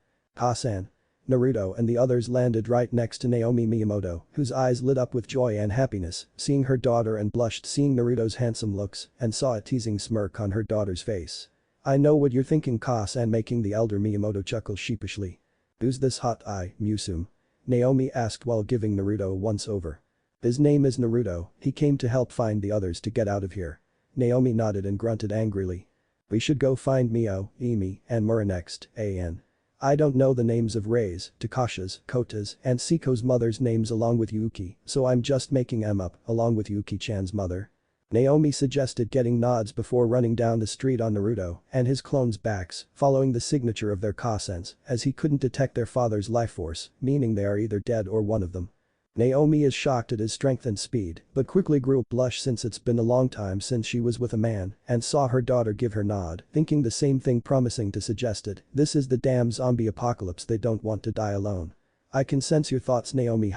[SPEAKER 1] Hasan. Naruto and the others landed right next to Naomi Miyamoto, whose eyes lit up with joy and happiness, seeing her daughter, and blushed seeing Naruto's handsome looks and saw a teasing smirk on her daughter's face. I know what you're thinking, Hasan, making the elder Miyamoto chuckle sheepishly. Who's this hot eye, Musum? Naomi asked while giving Naruto a once-over. His name is Naruto, he came to help find the others to get out of here. Naomi nodded and grunted angrily. We should go find Mio, Emi, and Mura next, An. I don't know the names of Rei's, Takasha's, Kota's, and Siko's mother's names along with Yuki, so I'm just making them up, along with Yuki-chan's mother. Naomi suggested, getting nods before running down the street on Naruto and his clones' backs, following the signature of their Kasens, as he couldn't detect their father's life force, meaning they are either dead or one of them. Naomi is shocked at his strength and speed, but quickly grew a blush since it's been a long time since she was with a man, and saw her daughter give her nod, thinking the same thing, promising to suggest it. This is the damn zombie apocalypse, they don't want to die alone. I can sense your thoughts, Naomi.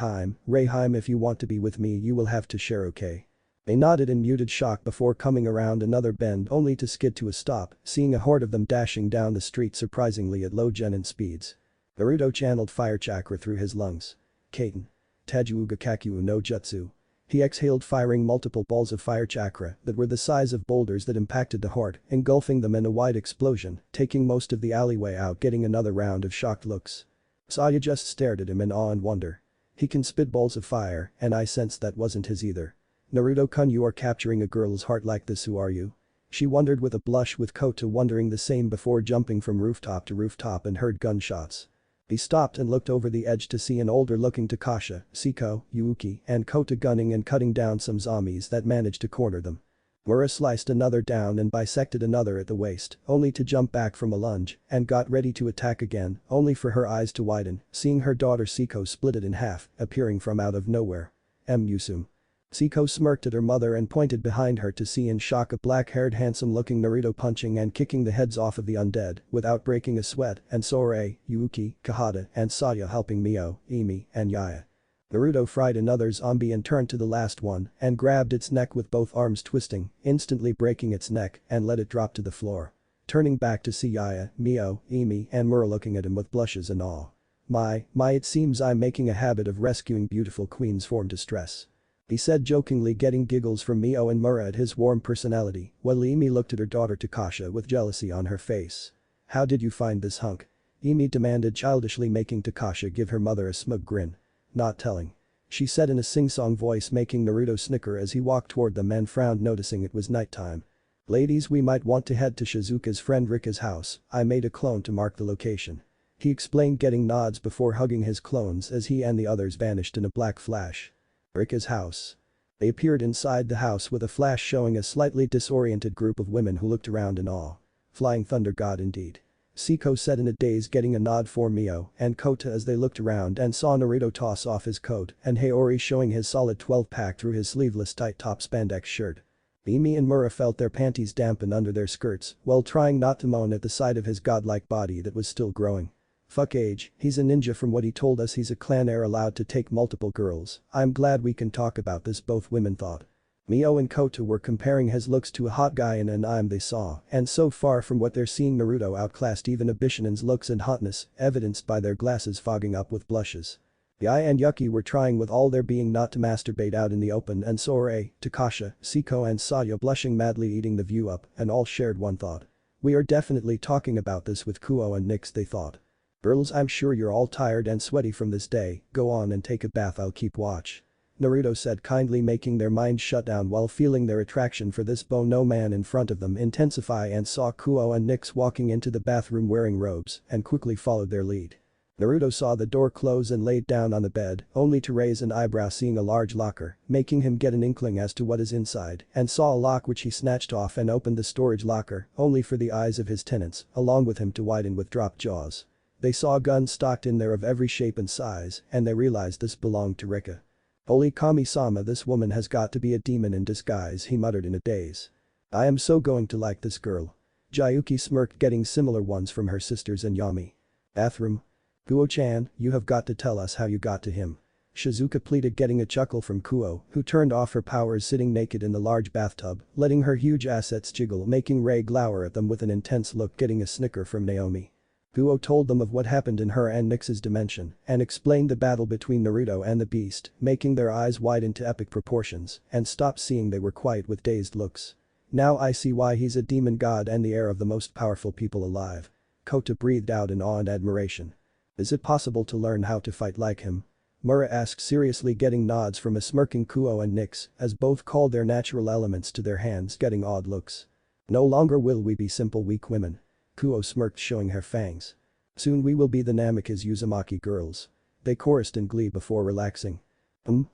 [SPEAKER 1] Rei, if you want to be with me you will have to share, okay? They nodded in muted shock before coming around another bend only to skid to a stop, seeing a horde of them dashing down the street surprisingly at low genin speeds. Naruto channeled fire chakra through his lungs. Kaiten. Tajuuga Kakyu no Jutsu. He exhaled, firing multiple balls of fire chakra that were the size of boulders that impacted the horde, engulfing them in a wide explosion, taking most of the alleyway out, getting another round of shocked looks. Saya just stared at him in awe and wonder. He can spit balls of fire, and I sensed that wasn't his either. Naruto-kun, you are capturing a girl's heart like this, who are you? She wondered with a blush, with Kota wondering the same before jumping from rooftop to rooftop and heard gunshots. He stopped and looked over the edge to see an older-looking Takasha, Siko, Yuki, and Kota gunning and cutting down some zombies that managed to corner them. Mura sliced another down and bisected another at the waist, only to jump back from a lunge and got ready to attack again, only for her eyes to widen, seeing her daughter Siko split it in half, appearing from out of nowhere. Musum. Siko smirked at her mother and pointed behind her to see in shock a black-haired handsome-looking Naruto punching and kicking the heads off of the undead without breaking a sweat, and saw Rei, Yuki, Kahata, and Saya helping Mio, Emi, and Yaya. Naruto fried another zombie and turned to the last one and grabbed its neck with both arms, twisting, instantly breaking its neck, and let it drop to the floor. Turning back to see Yaya, Mio, Emi, and Mura looking at him with blushes and awe. My, it seems I'm making a habit of rescuing beautiful queens from distress. He said jokingly, getting giggles from Mio and Mura at his warm personality, while Emi looked at her daughter Takasha with jealousy on her face. How did you find this hunk? Emi demanded childishly, making Takasha give her mother a smug grin. Not telling. She said in a sing-song voice, making Naruto snicker as he walked toward them and frowned, noticing it was nighttime. Ladies, we might want to head to Shizuka's friend Rika's house, I made a clone to mark the location. He explained, getting nods before hugging his clones as he and the others vanished in a black flash. Rika's house. They appeared inside the house with a flash showing a slightly disoriented group of women who looked around in awe. Flying thunder god indeed. Siko said in a daze, getting a nod for Mio and Kota as they looked around and saw Naruto toss off his coat and Haori showing his solid 12-pack through his sleeveless tight top spandex shirt. Emi and Mura felt their panties dampen under their skirts while trying not to moan at the sight of his godlike body that was still growing. Fuck age, he's a ninja. From what he told us, he's a clan heir allowed to take multiple girls. I'm glad we can talk about this, both women thought. Mio and Kota were comparing his looks to a hot guy in an anime they saw, and so far from what they're seeing, Naruto outclassed even a Bishinen's looks and hotness, evidenced by their glasses fogging up with blushes. Yai and Yuki were trying with all their being not to masturbate out in the open, and so were Takasha, Siko and Saya, blushing madly, eating the view up, and all shared one thought. We are definitely talking about this with Kuo and Nyx, they thought. Girls, I'm sure you're all tired and sweaty from this day, go on and take a bath, I'll keep watch. Naruto said kindly, making their minds shut down while feeling their attraction for this Bono man in front of them intensify, and saw Kuo and Nyx walking into the bathroom wearing robes and quickly followed their lead. Naruto saw the door close and laid down on the bed, only to raise an eyebrow seeing a large locker, making him get an inkling as to what is inside, and saw a lock which he snatched off and opened the storage locker, only for the eyes of his tenants, along with him to widen with dropped jaws. They saw guns stocked in there of every shape and size, and they realized this belonged to Rika. "Holy Kami-sama, this woman has got to be a demon in disguise," he muttered in a daze. "I am so going to like this girl." Jayuki smirked, getting similar ones from her sisters and Yami. "Bathroom? Kuo-chan, you have got to tell us how you got to him." Shizuka pleaded, getting a chuckle from Kuo, who turned off her powers sitting naked in the large bathtub, letting her huge assets jiggle, making Ray glower at them with an intense look, getting a snicker from Naomi. Kuo told them of what happened in her and Nyx's dimension and explained the battle between Naruto and the beast, making their eyes widen to epic proportions and stop seeing they were quiet with dazed looks. "Now I see why he's a demon god and the heir of the most powerful people alive." Kota breathed out in awe and admiration. "Is it possible to learn how to fight like him?" Mura asked seriously, getting nods from a smirking Kuo and Nyx, as both called their natural elements to their hands, getting odd looks. "No longer will we be simple weak women." Kuo smirked, showing her fangs. "Soon we will be the Namikaze Uzumaki girls." They chorused in glee before relaxing.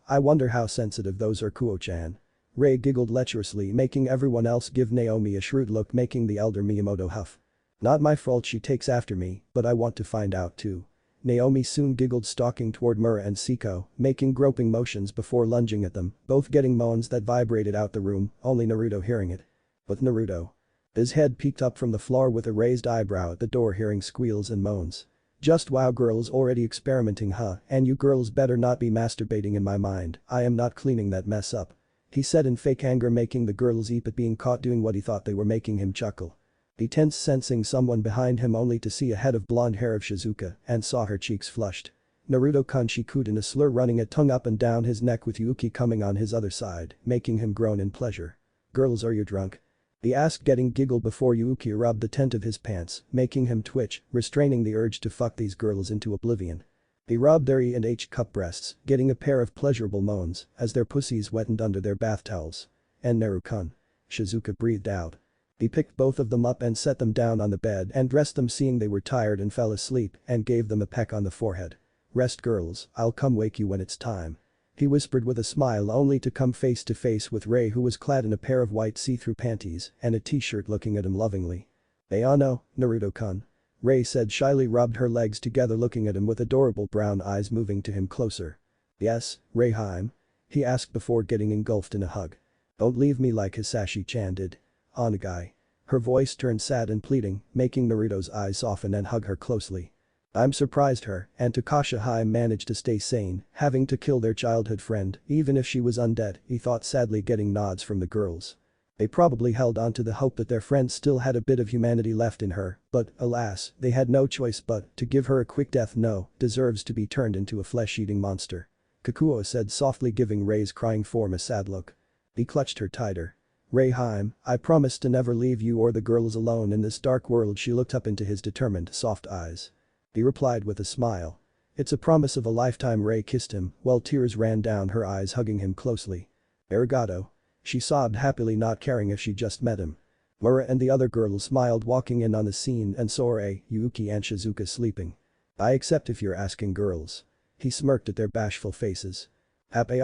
[SPEAKER 1] I wonder how sensitive those are, Kuo-chan." Ray giggled lecherously, making everyone else give Naomi a shrewd look, making the elder Miyamoto huff. "Not my fault she takes after me, but I want to find out too." Naomi soon giggled, stalking toward Mura and Siko, making groping motions before lunging at them, both getting moans that vibrated out the room, only Naruto hearing it. "But Naruto." His head peeked up from the floor with a raised eyebrow at the door, hearing squeals and moans. "Just wow, girls already experimenting, huh? And you girls better not be masturbating in my mind, I am not cleaning that mess up," he said in fake anger, making the girls eep at being caught doing what he thought they were, making him chuckle. He tensed, sensing someone behind him, only to see a head of blonde hair of Shizuka and saw her cheeks flushed. Naruto-kun, she cooed in a slur, running a tongue up and down his neck with Yuki coming on his other side, making him groan in pleasure. "Girls, are you drunk?" he asked, getting giggled before Yuki rubbed the tent of his pants, making him twitch, restraining the urge to fuck these girls into oblivion. He rubbed their E&H cup breasts, getting a pair of pleasurable moans as their pussies wetted under their bath towels. "And Naru-kun." Shizuka breathed out. He picked both of them up and set them down on the bed and dressed them, seeing they were tired and fell asleep, and gave them a peck on the forehead. "Rest, girls, I'll come wake you when it's time," he whispered with a smile, only to come face to face with Ray, who was clad in a pair of white see-through panties and a t-shirt, looking at him lovingly. "Ayano, Naruto-kun," Ray said shyly, rubbed her legs together, looking at him with adorable brown eyes, moving to him closer. "Yes, Rayheim?" he asked before getting engulfed in a hug. "Don't leave me like Hisashi-chan did. Onagai." Her voice turned sad and pleading, making Naruto's eyes soften and hug her closely. "I'm surprised her and Takasha Haim managed to stay sane, having to kill their childhood friend, even if she was undead," he thought sadly, getting nods from the girls. They probably held on to the hope that their friend still had a bit of humanity left in her, but, alas, they had no choice but to give her a quick death. "No, deserves to be turned into a flesh-eating monster," Kakuo said softly, giving Ray's crying form a sad look. He clutched her tighter. "Rayheim, I promise to never leave you or the girls alone in this dark world." She looked up into his determined, soft eyes. He replied with a smile. "It's a promise of a lifetime." Ray kissed him while tears ran down her eyes, hugging him closely. "Arigato," she sobbed happily, not caring if she just met him. Mura and the other girls smiled, walking in on the scene, and saw Ray, Yuki and Shizuka sleeping. "I accept if you're asking, girls." He smirked at their bashful faces. "Happy."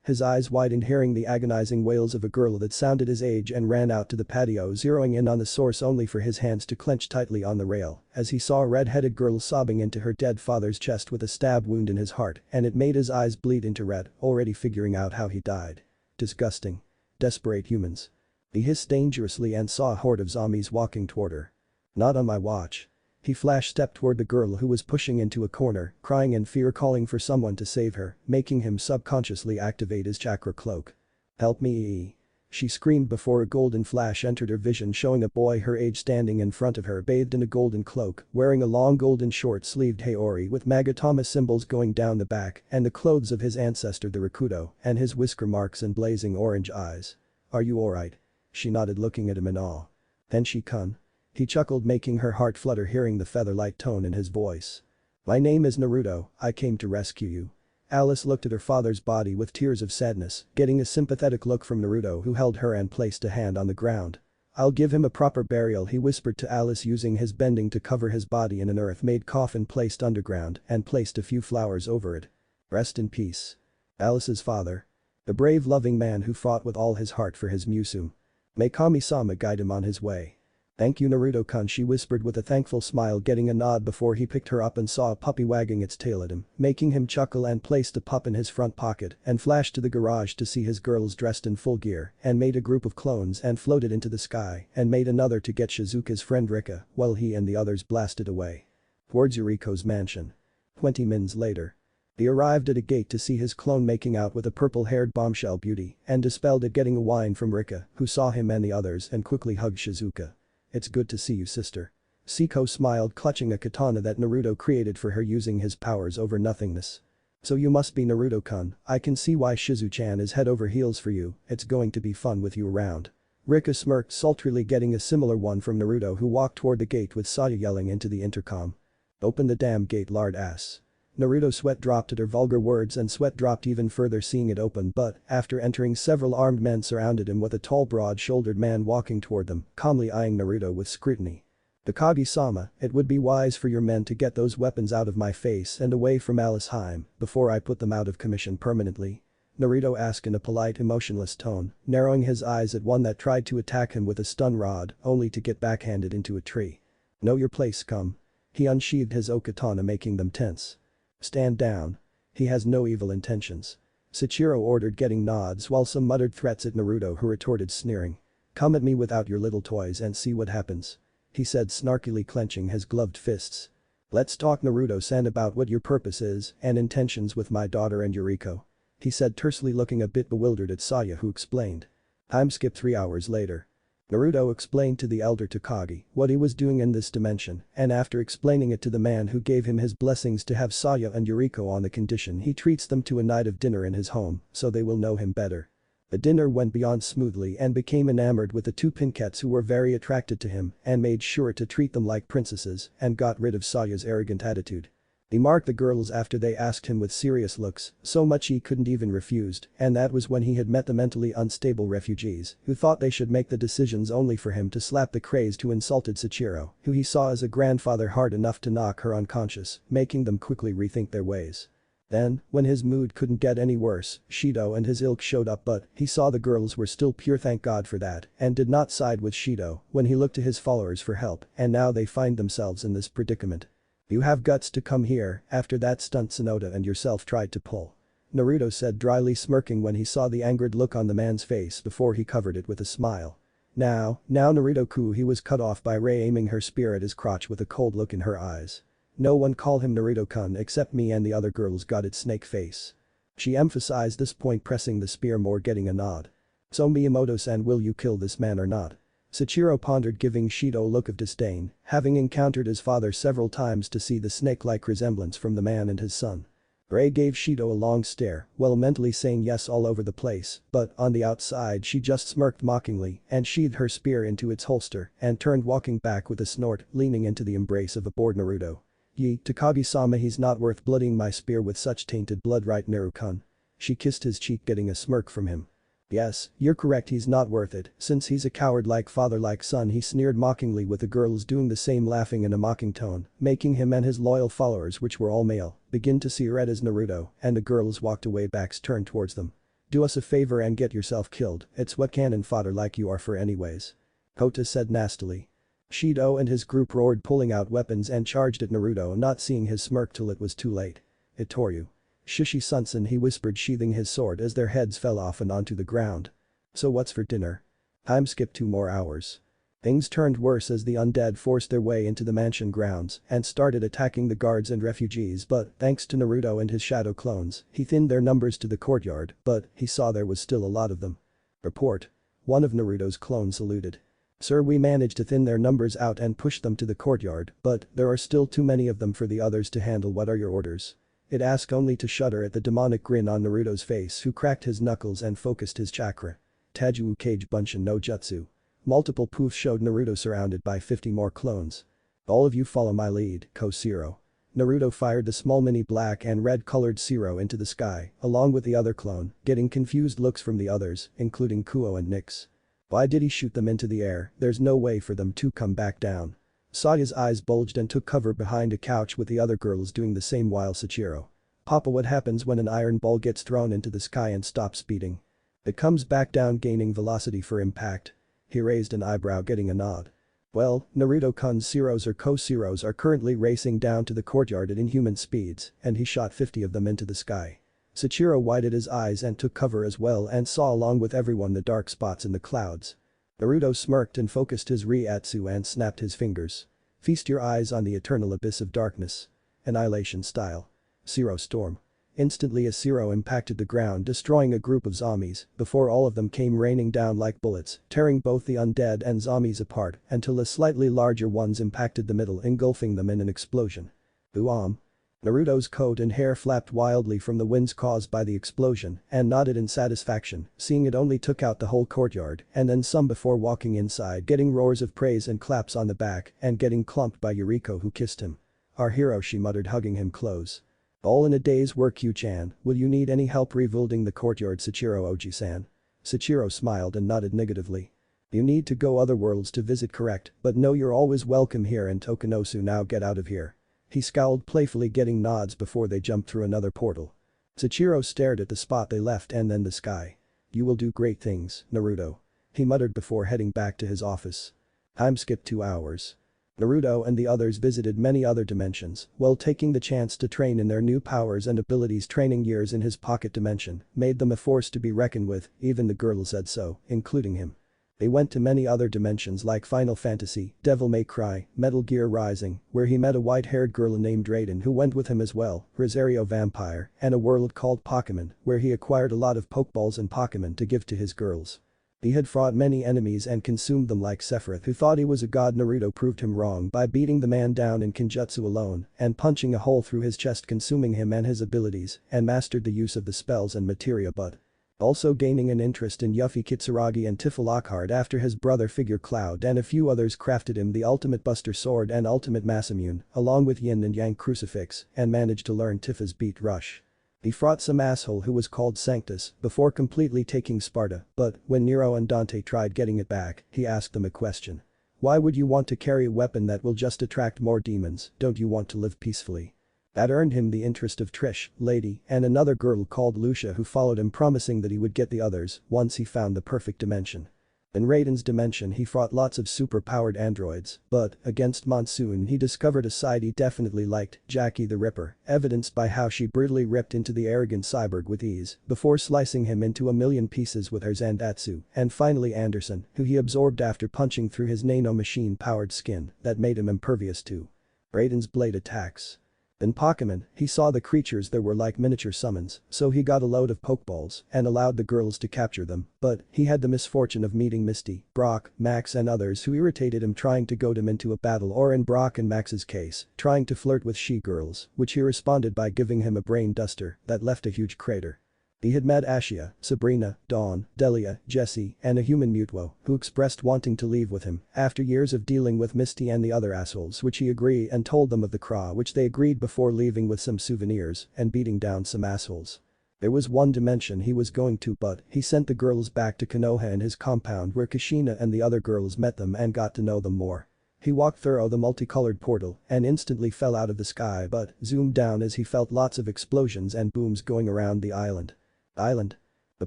[SPEAKER 1] His eyes widened, hearing the agonizing wails of a girl that sounded his age, and ran out to the patio, zeroing in on the source, only for his hands to clench tightly on the rail as he saw a red-headed girl sobbing into her dead father's chest with a stab wound in his heart, and it made his eyes bleed into red, already figuring out how he died. Disgusting. Desperate humans. He hissed dangerously and saw a horde of zombies walking toward her. "Not on my watch." He flash-stepped toward the girl, who was pushing into a corner, crying in fear, calling for someone to save her, making him subconsciously activate his chakra cloak. "Help me!" she screamed before a golden flash entered her vision, showing a boy her age standing in front of her, bathed in a golden cloak, wearing a long golden short-sleeved haori with Magatama symbols going down the back, and the clothes of his ancestor the Rakuto, and his whisker marks and blazing orange eyes. "Are you alright?" She nodded, looking at him in awe. "Tenshi-kun?" He chuckled, making her heart flutter, hearing the feather-light tone in his voice. "My name is Naruto, I came to rescue you." Alice looked at her father's body with tears of sadness, getting a sympathetic look from Naruto, who held her and placed a hand on the ground. I'll give him a proper burial, he whispered to Alice, using his bending to cover his body in an earth-made coffin placed underground and placed a few flowers over it. Rest in peace. Alice's father. The brave loving man who fought with all his heart for his Musume. May Kami-sama guide him on his way. Thank you Naruto-kun, she whispered with a thankful smile, getting a nod before he picked her up and saw a puppy wagging its tail at him, making him chuckle, and placed the pup in his front pocket and flashed to the garage to see his girls dressed in full gear and made a group of clones and floated into the sky and made another to get Shizuka's friend Rika while he and the others blasted away. Towards Yuriko's mansion. 20 minutes later. He arrived at a gate to see his clone making out with a purple-haired bombshell beauty and dispelled at getting a whine from Rika, who saw him and the others and quickly hugged Shizuka. It's good to see you, sister. Siko smiled, clutching a katana that Naruto created for her using his powers over nothingness. So you must be Naruto-kun, I can see why Shizu-chan is head over heels for you, it's going to be fun with you around. Rika smirked, sultrily, getting a similar one from Naruto, who walked toward the gate with Saya yelling into the intercom. Open the damn gate, lard ass. Naruto sweat dropped at her vulgar words and sweat dropped even further seeing it open, but after entering, several armed men surrounded him with a tall, broad-shouldered man walking toward them, calmly eyeing Naruto with scrutiny. Takagi-sama, it would be wise for your men to get those weapons out of my face and away from Alice Heim before I put them out of commission permanently. Naruto asked in a polite, emotionless tone, narrowing his eyes at one that tried to attack him with a stun rod only to get backhanded into a tree. Know your place, scum. He unsheathed his okatana, making them tense. Stand down. He has no evil intentions. Sachiro ordered, getting nods while some muttered threats at Naruto, who retorted, sneering. Come at me without your little toys and see what happens. He said, snarkily clenching his gloved fists. Let's talk, Naruto-san, about what your purpose is and intentions with my daughter and Yuriko. He said, tersely, looking a bit bewildered at Saya, who explained. Time skip 3 hours later. Naruto explained to the elder Takagi what he was doing in this dimension, and after explaining it to the man who gave him his blessings to have Saya and Yuriko on the condition he treats them to a night of dinner in his home so they will know him better. The dinner went beyond smoothly and became enamored with the two Pinkets, who were very attracted to him and made sure to treat them like princesses and got rid of Saya's arrogant attitude. He marked the girls after they asked him with serious looks, so much he couldn't even refuse, and that was when he had met the mentally unstable refugees who thought they should make the decisions only for him to slap the crazed who insulted Sachiro, who he saw as a grandfather, hard enough to knock her unconscious, making them quickly rethink their ways. Then, when his mood couldn't get any worse, Shido and his ilk showed up, but he saw the girls were still pure, thank God for that, and did not side with Shido when he looked to his followers for help, and now they find themselves in this predicament. You have guts to come here after that stunt Sonoda and yourself tried to pull. Naruto said, dryly smirking when he saw the angered look on the man's face before he covered it with a smile. Now Naruto-ku, he was cut off by Rei aiming her spear at his crotch with a cold look in her eyes. No one call him Naruto-kun except me and the other girls, got it, snake face. She emphasized this point, pressing the spear more, getting a nod. So Miyamoto-san, will you kill this man or not? Sachiro pondered, giving Shido a look of disdain, having encountered his father several times to see the snake-like resemblance from the man and his son. Rei gave Shido a long stare, while mentally saying yes all over the place, but on the outside she just smirked mockingly and sheathed her spear into its holster and turned, walking back with a snort, leaning into the embrace of a bored Naruto. Yi, Takagi-sama, he's not worth bloodying my spear with such tainted blood, right, Naruto-kun? She kissed his cheek, getting a smirk from him. Yes, you're correct, he's not worth it, since he's a coward like father like son, he sneered mockingly, with the girls doing the same, laughing in a mocking tone, making him and his loyal followers, which were all male, begin to see red as Naruto, and the girls walked away, backs turned towards them. Do us a favor and get yourself killed, it's what cannon fodder like you are for anyways. Kota said nastily. Shido and his group roared, pulling out weapons and charged at Naruto, not seeing his smirk till it was too late. Itoryu. Shishi Sunsen, he whispered, sheathing his sword as their heads fell off and onto the ground. So what's for dinner? Time skip 2 more hours. Things turned worse as the undead forced their way into the mansion grounds and started attacking the guards and refugees, but thanks to Naruto and his shadow clones, he thinned their numbers to the courtyard, but he saw there was still a lot of them. Report. One of Naruto's clones saluted. Sir, we managed to thin their numbers out and push them to the courtyard, but there are still too many of them for the others to handle. What are your orders? It asked, only to shudder at the demonic grin on Naruto's face, who cracked his knuckles and focused his chakra. Tajuu Kage Bunshin no Jutsu. Multiple poofs showed Naruto surrounded by 50 more clones. All of you follow my lead, Ko-Zero. Naruto fired the small mini black and red colored Zero into the sky, along with the other clone, getting confused looks from the others, including Kuo and Nyx. Why did he shoot them into the air? There's no way for them to come back down. Saya's eyes bulged and took cover behind a couch with the other girls doing the same while Sachiro. Papa, what happens when an iron ball gets thrown into the sky and stops speeding? It comes back down gaining velocity for impact. He raised an eyebrow getting a nod. Well, Naruto-kun's zeros or co-zeros are currently racing down to the courtyard at inhuman speeds and he shot 50 of them into the sky. Sachiro widened his eyes and took cover as well and saw along with everyone the dark spots in the clouds. Naruto smirked and focused his Reiatsu and snapped his fingers. Feast your eyes on the eternal abyss of darkness. Annihilation style. Zero storm. Instantly a zero impacted the ground destroying a group of zombies before all of them came raining down like bullets, tearing both the undead and zombies apart until the slightly larger ones impacted the middle engulfing them in an explosion. Uam. Naruto's coat and hair flapped wildly from the winds caused by the explosion and nodded in satisfaction, seeing it only took out the whole courtyard and then some before walking inside getting roars of praise and claps on the back and getting clumped by Yuriko who kissed him. Our hero, she muttered, hugging him close. All in a day's work, Yu-chan. Will you need any help rebuilding the courtyard, Sachiro Oji-san? Sachiro smiled and nodded negatively. You need to go other worlds to visit, correct, but no, you're always welcome here in Tokanosu, now get out of here. He scowled playfully getting nods before they jumped through another portal. Sachiro stared at the spot they left and then the sky. You will do great things, Naruto. He muttered before heading back to his office. Time skipped 2 hours. Naruto and the others visited many other dimensions while taking the chance to train in their new powers and abilities. Training years in his pocket dimension made them a force to be reckoned with, even the girls said so, including him. They went to many other dimensions like Final Fantasy, Devil May Cry, Metal Gear Rising, where he met a white-haired girl named Raiden who went with him as well, Rosario Vampire, and a world called Pokemon where he acquired a lot of Pokeballs and Pokemon to give to his girls. He had fought many enemies and consumed them like Sephiroth, who thought he was a god. Naruto proved him wrong by beating the man down in Kenjutsu alone and punching a hole through his chest, consuming him and his abilities, and mastered the use of the spells and materia, but also gaining an interest in Yuffie Kitsuragi and Tifa Lockhart after his brother Figure Cloud and a few others crafted him the Ultimate Buster Sword and Ultimate Masamune along with Yin and Yang Crucifix and managed to learn Tifa's Beat Rush. He fought some asshole who was called Sanctus before completely taking Sparta, but when Nero and Dante tried getting it back, he asked them a question. Why would you want to carry a weapon that will just attract more demons? Don't you want to live peacefully? That earned him the interest of Trish, Lady, and another girl called Lucia who followed him, promising that he would get the others once he found the perfect dimension. In Raiden's dimension he fought lots of super-powered androids, but, against Monsoon he discovered a side he definitely liked, Jackie the Ripper, evidenced by how she brutally ripped into the arrogant cyborg with ease, before slicing him into a million pieces with her Zandatsu, and finally Anderson, who he absorbed after punching through his nano-machine-powered skin that made him impervious to Raiden's blade attacks. In Pokemon, he saw the creatures that were like miniature summons, so he got a load of Pokeballs and allowed the girls to capture them, but he had the misfortune of meeting Misty, Brock, Max and others who irritated him, trying to goad him into a battle, or in Brock and Max's case, trying to flirt with she-girls, which he responded by giving him a brain duster that left a huge crater. He had met Ashia, Sabrina, Dawn, Delia, Jessie, and a human Mutuo who expressed wanting to leave with him after years of dealing with Misty and the other assholes, which he agreed, and told them of the Craw, which they agreed before leaving with some souvenirs and beating down some assholes. There was one dimension he was going to, but he sent the girls back to Konoha and his compound where Kushina and the other girls met them and got to know them more. He walked through the multicolored portal and instantly fell out of the sky, but zoomed down as he felt lots of explosions and booms going around the island. The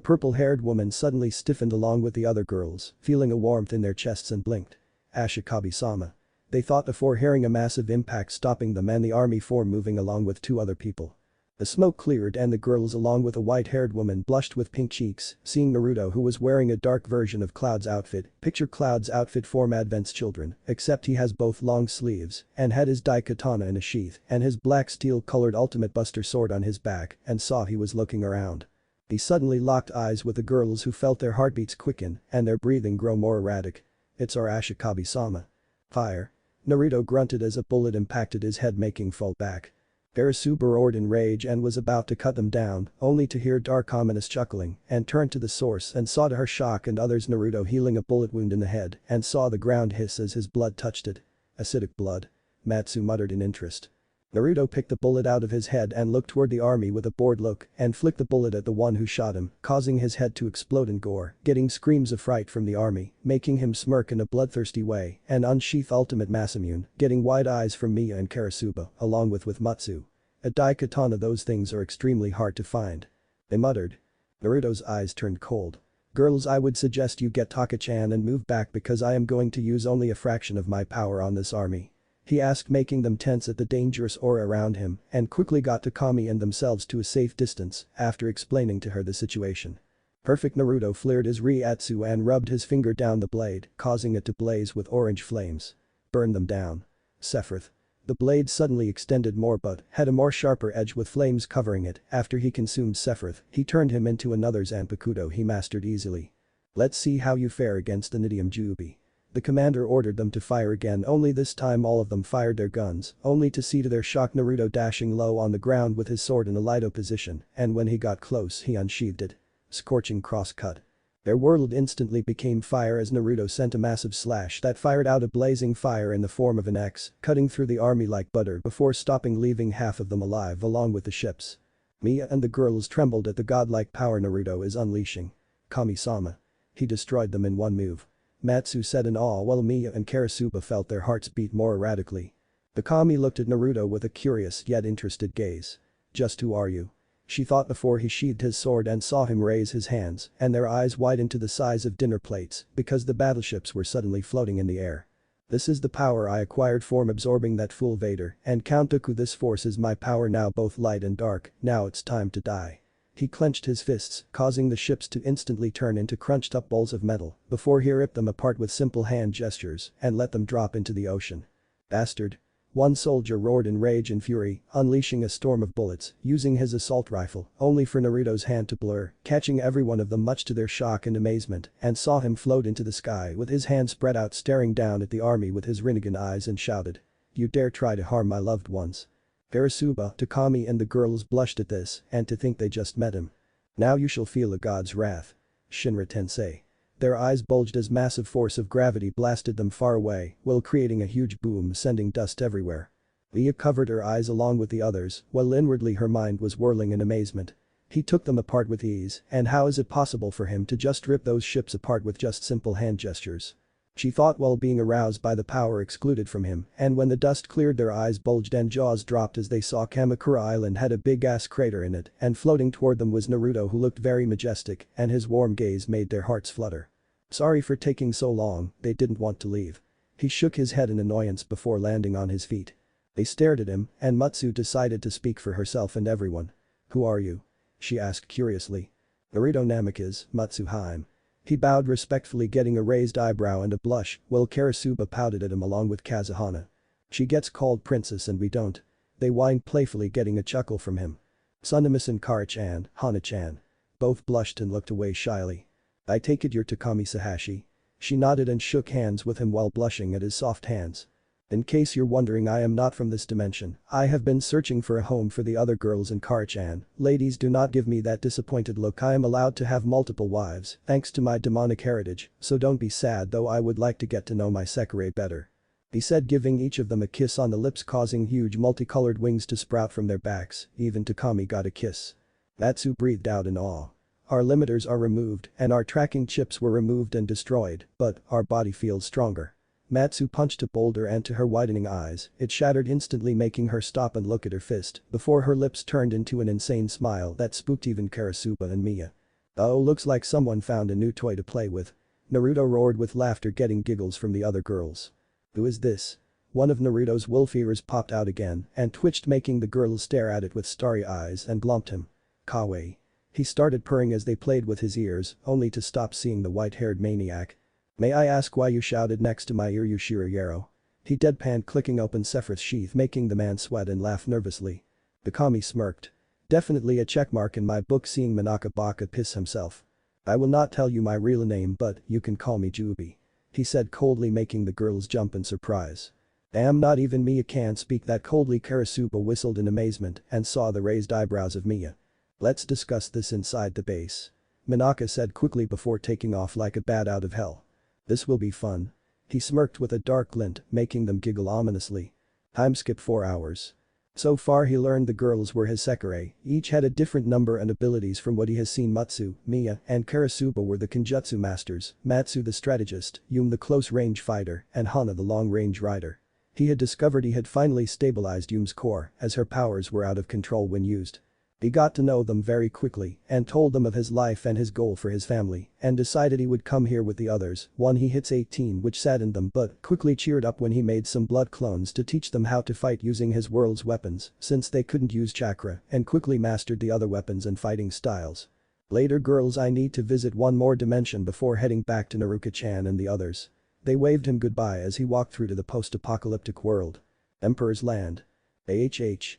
[SPEAKER 1] purple-haired woman suddenly stiffened along with the other girls, feeling a warmth in their chests and blinked. Ashikabi-sama. They thought before hearing a massive impact stopping them and the army form moving along with 2 other people. The smoke cleared and the girls along with a white-haired woman blushed with pink cheeks, seeing Naruto, who was wearing a dark version of Cloud's outfit. Picture Cloud's outfit from Advent's Children, except he has both long sleeves and had his daikatana in a sheath and his black steel-colored Ultimate Buster Sword on his back, and saw he was looking around. He suddenly locked eyes with the girls who felt their heartbeats quicken and their breathing grow more erratic. It's our Ashikabi-sama. Fire. Naruto grunted as a bullet impacted his head, making fall back. Karasuba roared in rage and was about to cut them down, only to hear dark ominous chuckling and turned to the source and saw to her shock and others Naruto healing a bullet wound in the head and saw the ground hiss as his blood touched it. Acidic blood. Matsu muttered in interest. Naruto picked the bullet out of his head and looked toward the army with a bored look and flicked the bullet at the one who shot him, causing his head to explode in gore, getting screams of fright from the army, making him smirk in a bloodthirsty way and unsheath ultimate Masamune, getting wide eyes from Miya and Karasuba, along with Matsu. A daikatana, those things are extremely hard to find. They muttered. Naruto's eyes turned cold. Girls, I would suggest you get Taka-chan and move back because I am going to use only a fraction of my power on this army. He asked, making them tense at the dangerous aura around him, and quickly got Takami and themselves to a safe distance after explaining to her the situation. Perfect. Naruto flared his Ryatsu and rubbed his finger down the blade, causing it to blaze with orange flames. Burn them down. Sephiroth. The blade suddenly extended more but had a more sharper edge with flames covering it. After he consumed Sephiroth, he turned him into another Zanpakuto he mastered easily. Let's see how you fare against the Nidium Jubi. The commander ordered them to fire again, only this time all of them fired their guns, only to see to their shock Naruto dashing low on the ground with his sword in a Lido position, and when he got close he unsheathed it. Scorching cross-cut. Their world instantly became fire as Naruto sent a massive slash that fired out a blazing fire in the form of an X, cutting through the army like butter before stopping, leaving half of them alive along with the ships. Miya and the girls trembled at the godlike power Naruto is unleashing. Kami-sama. He destroyed them in one move. Matsu said in awe while Miya and Karasuba felt their hearts beat more erratically. The Kami looked at Naruto with a curious yet interested gaze. Just who are you? She thought before he sheathed his sword and saw him raise his hands, and their eyes widened to the size of dinner plates because the battleships were suddenly floating in the air. This is the power I acquired from absorbing that fool Vader and Count Dooku. This force is my power now, both light and dark. Now it's time to die. He clenched his fists, causing the ships to instantly turn into crunched-up balls of metal before he ripped them apart with simple hand gestures and let them drop into the ocean. Bastard. One soldier roared in rage and fury, unleashing a storm of bullets, using his assault rifle, only for Naruto's hand to blur, catching every one of them much to their shock and amazement, and saw him float into the sky with his hands spread out, staring down at the army with his Rinnegan eyes, and shouted. You dare try to harm my loved ones. Karasuba, Takami and the girls blushed at this, and to think they just met him. Now you shall feel a god's wrath. Shinra Tensei. Their eyes bulged as massive force of gravity blasted them far away while creating a huge boom, sending dust everywhere. Miya covered her eyes along with the others while inwardly her mind was whirling in amazement. He took them apart with ease, and how is it possible for him to just rip those ships apart with just simple hand gestures? She thought while being aroused by the power excluded from him, and when the dust cleared their eyes bulged and jaws dropped as they saw Kamakura Island had a big-ass crater in it, and floating toward them was Naruto, who looked very majestic and his warm gaze made their hearts flutter. Sorry for taking so long, they didn't want to leave. He shook his head in annoyance before landing on his feet. They stared at him, and Matsu decided to speak for herself and everyone. Who are you? She asked curiously. Naruto Namikaze, Matsu Haim. He bowed respectfully, getting a raised eyebrow and a blush, while Karasuba pouted at him along with Kazuhana. She gets called princess and we don't. They whined playfully, getting a chuckle from him. Tsunamis and Kara-chan, Hana-chan. Both blushed and looked away shyly. I take it you're Takami Sahashi? She nodded and shook hands with him while blushing at his soft hands. In case you're wondering, I am not from this dimension. I have been searching for a home for the other girls in Kara-chan. Ladies, do not give me that disappointed look. I am allowed to have multiple wives thanks to my demonic heritage, so don't be sad, though I would like to get to know my Sekirei better. He said, giving each of them a kiss on the lips, causing huge multicolored wings to sprout from their backs. Even Takami got a kiss. Matsu breathed out in awe. Our limiters are removed and our tracking chips were removed and destroyed, but our body feels stronger. Matsu punched a boulder and to her widening eyes, it shattered instantly, making her stop and look at her fist before her lips turned into an insane smile that spooked even Karasuba and Miya. Oh, looks like someone found a new toy to play with. Naruto roared with laughter, getting giggles from the other girls. Who is this? One of Naruto's wolf ears popped out again and twitched, making the girls stare at it with starry eyes and glumped him. Kawaii. He started purring as they played with his ears, only to stop seeing the white-haired maniac. May I ask why you shouted next to my ear, Yushiro Yaro? He deadpanned, clicking open Sephiroth's sheath, making the man sweat and laugh nervously. Takami smirked. Definitely a checkmark in my book, seeing Manaka Baka piss himself. I will not tell you my real name, but you can call me Jubi. He said coldly, making the girls jump in surprise. Damn, not even Miya can speak that coldly. Karasuba whistled in amazement and saw the raised eyebrows of Miya. Let's discuss this inside the base. Manaka said quickly before taking off like a bat out of hell. This will be fun. He smirked with a dark glint, making them giggle ominously. Time skip 4 hours. So far he learned the girls were his sekirei, each had a different number and abilities from what he has seen. Matsu, Miya, and Karasuba were the Kenjutsu masters, Matsu the strategist, Yume the close-range fighter, and Hana the long-range rider. He had discovered he had finally stabilized Yume's core as her powers were out of control when used. He got to know them very quickly and told them of his life and his goal for his family and decided he would come here with the others. One he hits 18 which saddened them but quickly cheered up when he made some blood clones to teach them how to fight using his world's weapons since they couldn't use chakra and quickly mastered the other weapons and fighting styles. Later girls, I need to visit one more dimension before heading back to Naruka-chan and the others. They waved him goodbye as he walked through to the post-apocalyptic world. Emperor's Land.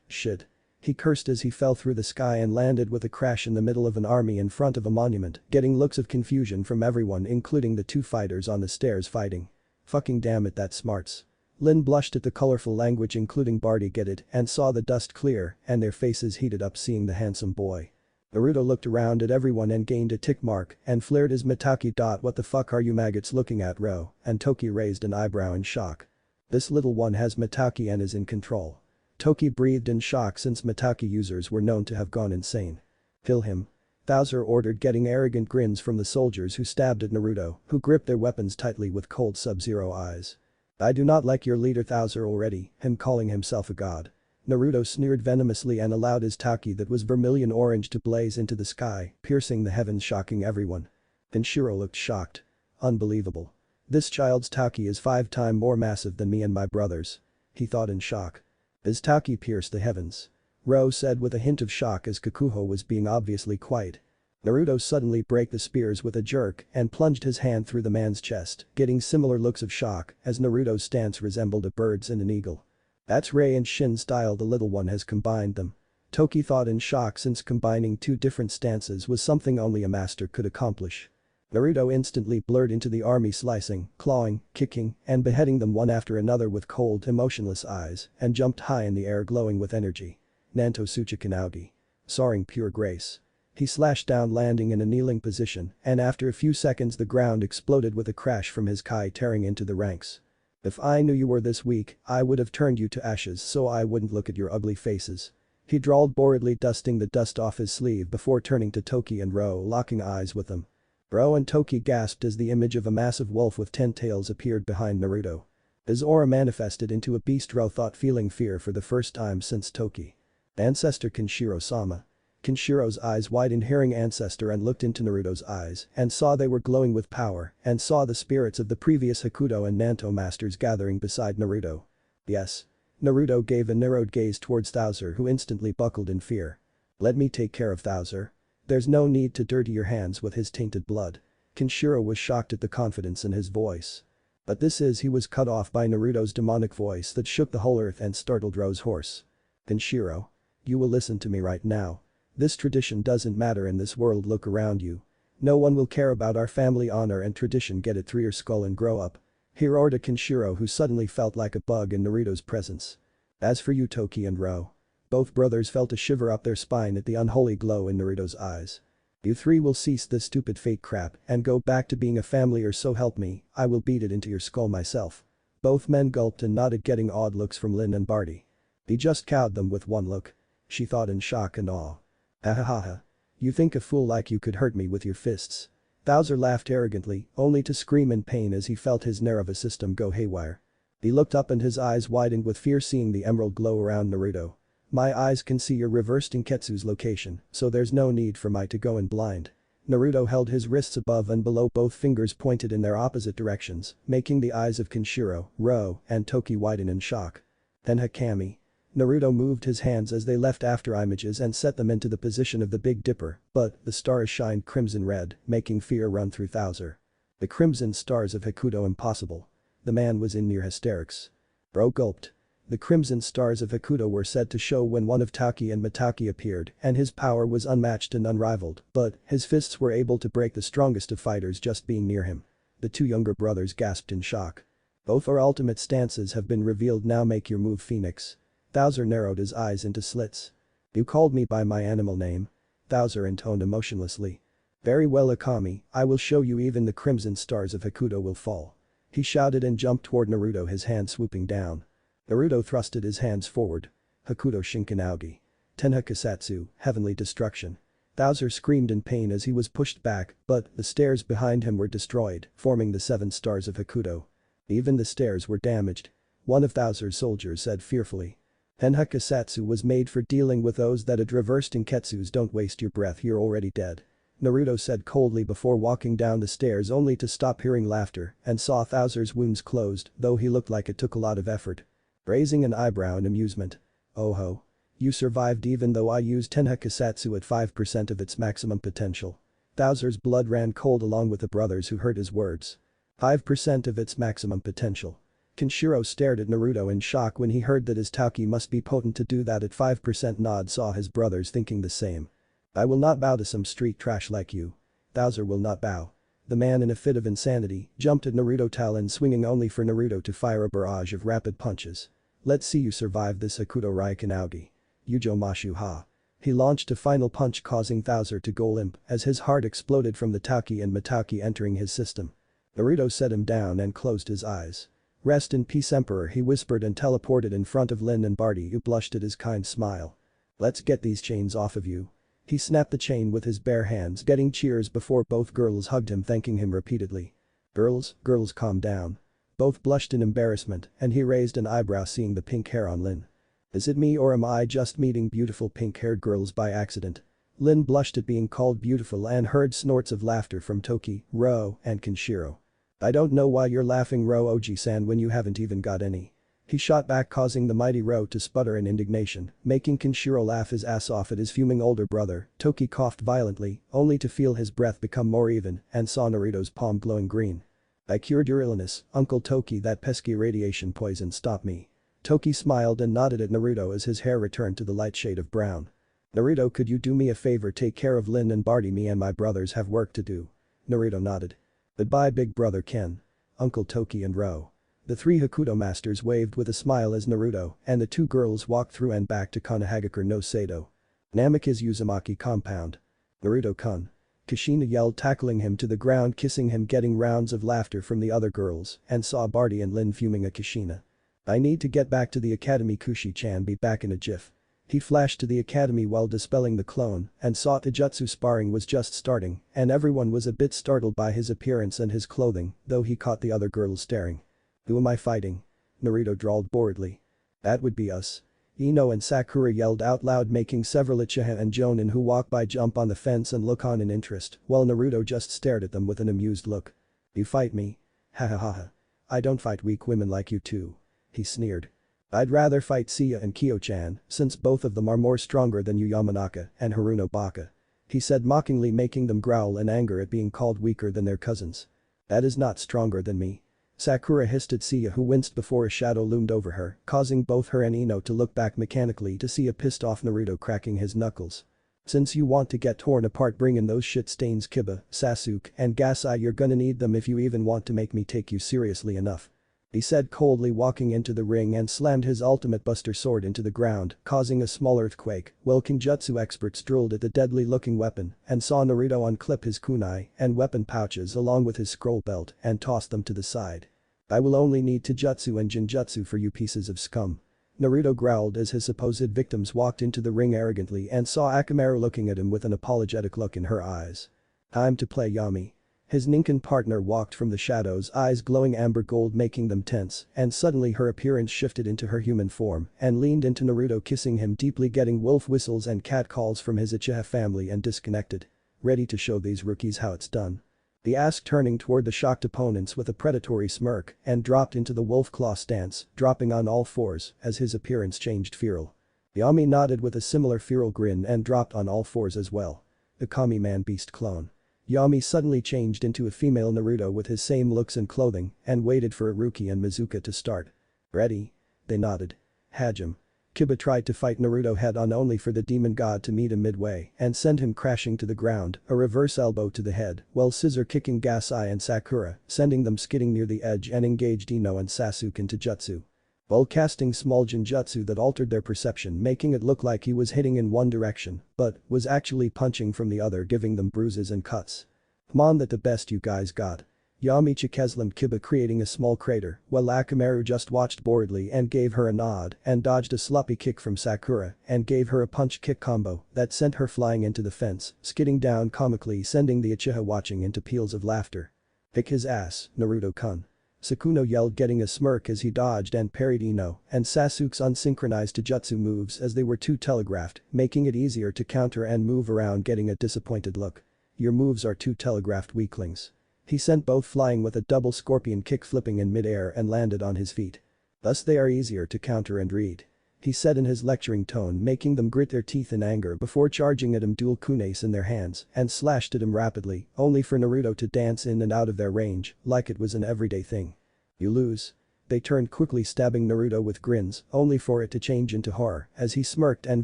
[SPEAKER 1] Shit. He cursed as he fell through the sky and landed with a crash in the middle of an army in front of a monument, getting looks of confusion from everyone including the two fighters on the stairs fighting. Fucking damn it, that smarts. Lin blushed at the colorful language including Barty get it and saw the dust clear and their faces heated up seeing the handsome boy. Naruto looked around at everyone and gained a tick mark and flared his Mitaki. What the fuck are you maggots looking at, Ro? And Toki raised an eyebrow in shock. This little one has Mitaki and is in control. Toki breathed in shock since Mitaki users were known to have gone insane. Kill him. Bowser ordered, getting arrogant grins from the soldiers who stabbed at Naruto, who gripped their weapons tightly with cold Sub-Zero eyes. I do not like your leader Bowser already, him calling himself a god. Naruto sneered venomously and allowed his Taki that was vermilion orange to blaze into the sky, piercing the heavens, shocking everyone. Kenshiro looked shocked. Unbelievable. This child's Taki is 5 times more massive than me and my brothers. He thought in shock. His Taki pierced the heavens. Ro said with a hint of shock as Kakuho was being obviously quiet. Naruto suddenly broke the spears with a jerk and plunged his hand through the man's chest, getting similar looks of shock as Naruto's stance resembled a bird's and an eagle. That's Rei and Shin style, the little one has combined them. Toki thought in shock since combining 2 different stances was something only a master could accomplish. Naruto instantly blurred into the army, slicing, clawing, kicking, and beheading them one after another with cold, emotionless eyes and jumped high in the air glowing with energy. Nanto Tsuchikanaugi. Soaring pure grace. He slashed down, landing in a kneeling position, and after a few seconds the ground exploded with a crash from his Kai tearing into the ranks. If I knew you were this weak, I would have turned you to ashes so I wouldn't look at your ugly faces. He drawled boredly, dusting the dust off his sleeve before turning to Toki and Ro, locking eyes with them. Ro and Toki gasped as the image of a massive wolf with 10 tails appeared behind Naruto. His aura manifested into a beast. Ro thought, feeling fear for the first time since Toki. Ancestor Kenshiro-sama. Kenshiro's eyes widened hearing ancestor and looked into Naruto's eyes and saw they were glowing with power and saw the spirits of the previous Hakuto and Nanto masters gathering beside Naruto. Yes. Naruto gave a narrowed gaze towards Bowser, who instantly buckled in fear. Let me take care of Bowser. There's no need to dirty your hands with his tainted blood. Kenshiro was shocked at the confidence in his voice. But he was cut off by Naruto's demonic voice that shook the whole earth and startled Ro's horse. Kenshiro. You will listen to me right now. This tradition doesn't matter in this world, look around you. No one will care about our family honor and tradition, get it through your skull and grow up. He roared to Kenshiro, who suddenly felt like a bug in Naruto's presence. As for you Toki and Ro. Both brothers felt a shiver up their spine at the unholy glow in Naruto's eyes. You 3 will cease this stupid fake crap and go back to being a family, or so help me, I will beat it into your skull myself. Both men gulped and nodded, getting odd looks from Lin and Barty. He just cowed them with one look. She thought in shock and awe. Ha. You think a fool like you could hurt me with your fists? Bowser laughed arrogantly, only to scream in pain as he felt his nervous system go haywire. He looked up and his eyes widened with fear seeing the emerald glow around Naruto. My eyes can see your reversed Inketsu's location, so there's no need for me to go in blind. Naruto held his wrists above and below, both fingers pointed in their opposite directions, making the eyes of Kenshiro, Ro, and Toki widen in shock. Then Hakami. Naruto moved his hands as they left after images and set them into the position of the Big Dipper, but the stars shined crimson red, making fear run through Bowser. The crimson stars of Hakuto, impossible. The man was in near hysterics. Bro gulped. The crimson stars of Hakuto were said to show when one of Taki and Mitaki appeared, and his power was unmatched and unrivaled, but his fists were able to break the strongest of fighters just being near him. The 2 younger brothers gasped in shock. Both our ultimate stances have been revealed now, make your move, Phoenix. Bowser narrowed his eyes into slits. You called me by my animal name? Bowser intoned emotionlessly. Very well Akami, I will show you, even the crimson stars of Hakuto will fall. He shouted and jumped toward Naruto, his hand swooping down. Naruto thrusted his hands forward. Hakuto Shinkanaugi. Tenha Kasatsu, Heavenly Destruction. Bowser screamed in pain as he was pushed back, but the stairs behind him were destroyed, forming the 7 stars of Hakuto. Even the stairs were damaged. One of Bowser's soldiers said fearfully. Tenha Kasatsu was made for dealing with those that had reversed Inketsus. Don't waste your breath, you're already dead. Naruto said coldly before walking down the stairs only to stop hearing laughter and saw Bowser's wounds closed, though he looked like it took a lot of effort. Raising an eyebrow in amusement. Oh ho. You survived even though I used Tenha Kasatsu at 5% of its maximum potential. Bowser's blood ran cold along with the brothers who heard his words. 5% of its maximum potential. Kenshiro stared at Naruto in shock when he heard that his Tauki must be potent to do that at 5%. Nod saw his brothers thinking the same. I will not bow to some street trash like you. Bowser will not bow. The man in a fit of insanity jumped at Naruto Talon swinging only for Naruto to fire a barrage of rapid punches. Let's see you survive this Hakuto Raikanaugi. Yujo Mashu ha. He launched a final punch causing Bowser to go limp as his heart exploded from the Tauki and Matauki entering his system. Naruto set him down and closed his eyes. Rest in peace Emperor, he whispered and teleported in front of Lin and Barty, who blushed at his kind smile. Let's get these chains off of you. He snapped the chain with his bare hands, getting cheers before both girls hugged him, thanking him repeatedly. Girls, calm down. Both blushed in embarrassment and he raised an eyebrow seeing the pink hair on Lin. Is it me or am I just meeting beautiful pink-haired girls by accident? Lin blushed at being called beautiful and heard snorts of laughter from Toki, Ro, and Kenshiro. I don't know why you're laughing, Ro Oji-san, when you haven't even got any. He shot back, causing the mighty Ro to sputter in indignation, making Kenshiro laugh his ass off at his fuming older brother. Toki coughed violently, only to feel his breath become more even and saw Naruto's palm glowing green. I cured your illness, Uncle Toki. That pesky radiation poison stopped me. Toki smiled and nodded at Naruto as his hair returned to the light shade of brown. Naruto, could you do me a favor, take care of Lin and Barty, me and my brothers have work to do. Naruto nodded. Goodbye big brother Ken. Uncle Toki and Ro. The 3 Hakuto masters waved with a smile as Naruto and the 2 girls walked through and back to Konohagakure no Sado. Namaki's Uzumaki compound. Naruto-kun. Kushina yelled, tackling him to the ground, kissing him, getting rounds of laughter from the other girls, and saw Barty and Lin fuming at Kushina. I need to get back to the academy, Kushi-chan, be back in a jiff. He flashed to the academy while dispelling the clone and saw Taijutsu sparring was just starting and everyone was a bit startled by his appearance and his clothing, though he caught the other girls staring. Who am I fighting? Naruto drawled boredly. That would be us. Ino and Sakura yelled out loud, making several Uchiha and Jonin who walked by jump on the fence and look on in interest, while Naruto just stared at them with an amused look. You fight me? Ha ha ha ha. I don't fight weak women like you two. He sneered. I'd rather fight Sia and Kyo-chan, since both of them are more stronger than you, Yamanaka and Haruno Baka. He said mockingly, making them growl in anger at being called weaker than their cousins. That is not stronger than me. Sakura hissed at Sia, who winced before a shadow loomed over her, causing both her and Ino to look back mechanically to see a pissed off Naruto cracking his knuckles. Since you want to get torn apart, bring in those shit stains Kiba, Sasuke, and Gasai, you're gonna need them if you even want to make me take you seriously enough. He said coldly, walking into the ring and slammed his ultimate buster sword into the ground, causing a small earthquake, while Kinjutsu experts drooled at the deadly looking weapon and saw Naruto unclip his kunai and weapon pouches along with his scroll belt and toss them to the side. I will only need Taijutsu and Jinjutsu for you pieces of scum. Naruto growled as his supposed victims walked into the ring arrogantly and saw Akamaru looking at him with an apologetic look in her eyes. Time to play Yami. His Ninken partner walked from the shadows, eyes glowing amber gold making them tense, and suddenly her appearance shifted into her human form and leaned into Naruto, kissing him deeply, getting wolf whistles and cat calls from his Uchiha family, and disconnected. Ready to show these rookies how it's done? He asked, turning toward the shocked opponents with a predatory smirk, and dropped into the wolf claw stance, dropping on all fours as his appearance changed feral. Yami nodded with a similar feral grin and dropped on all fours as well. The Kami Man Beast clone. Yami suddenly changed into a female Naruto with his same looks and clothing and waited for Iruki and Mizuka to start. Ready? They nodded. Hajime. Kiba tried to fight Naruto head-on, only for the demon god to meet him midway and send him crashing to the ground, a reverse elbow to the head, while scissor kicking Gasai and Sakura, sending them skidding near the edge, and engaged Ino and Sasuke into jutsu. While casting small genjutsu that altered their perception, making it look like he was hitting in one direction, but was actually punching from the other, giving them bruises and cuts. Come on, that the best you guys got. Yami chikeslammed Kiba, creating a small crater, while Akamaru just watched boredly and gave her a nod and dodged a sloppy kick from Sakura and gave her a punch-kick combo that sent her flying into the fence, skidding down comically, sending the Uchiha watching into peals of laughter. "Kick his ass, Naruto-kun." Sukuna yelled, getting a smirk as he dodged and parried Ino and Sasuke's unsynchronized jutsu moves as they were too telegraphed, making it easier to counter and move around, getting a disappointed look. "Your moves are too telegraphed, weaklings." He sent both flying with a double scorpion kick, flipping in midair and landed on his feet. "Thus they are easier to counter and read," he said in his lecturing tone, making them grit their teeth in anger before charging at him, dual kunes in their hands, and slashed at him rapidly, only for Naruto to dance in and out of their range like it was an everyday thing. "You lose." They turned quickly, stabbing Naruto with grins, only for it to change into horror as he smirked and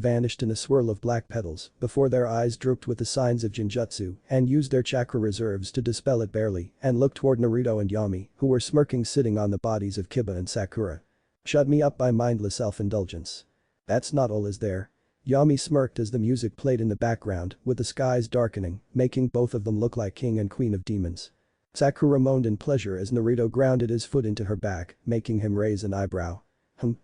[SPEAKER 1] vanished in a swirl of black petals before their eyes drooped with the signs of Jinjutsu and used their chakra reserves to dispel it barely and looked toward Naruto and Yami, who were smirking, sitting on the bodies of Kiba and Sakura. "Shut me up by mindless self-indulgence. That's not all, is there?" Yami smirked as the music played in the background, with the skies darkening, making both of them look like king and queen of demons. Sakura moaned in pleasure as Naruto grounded his foot into her back, making him raise an eyebrow.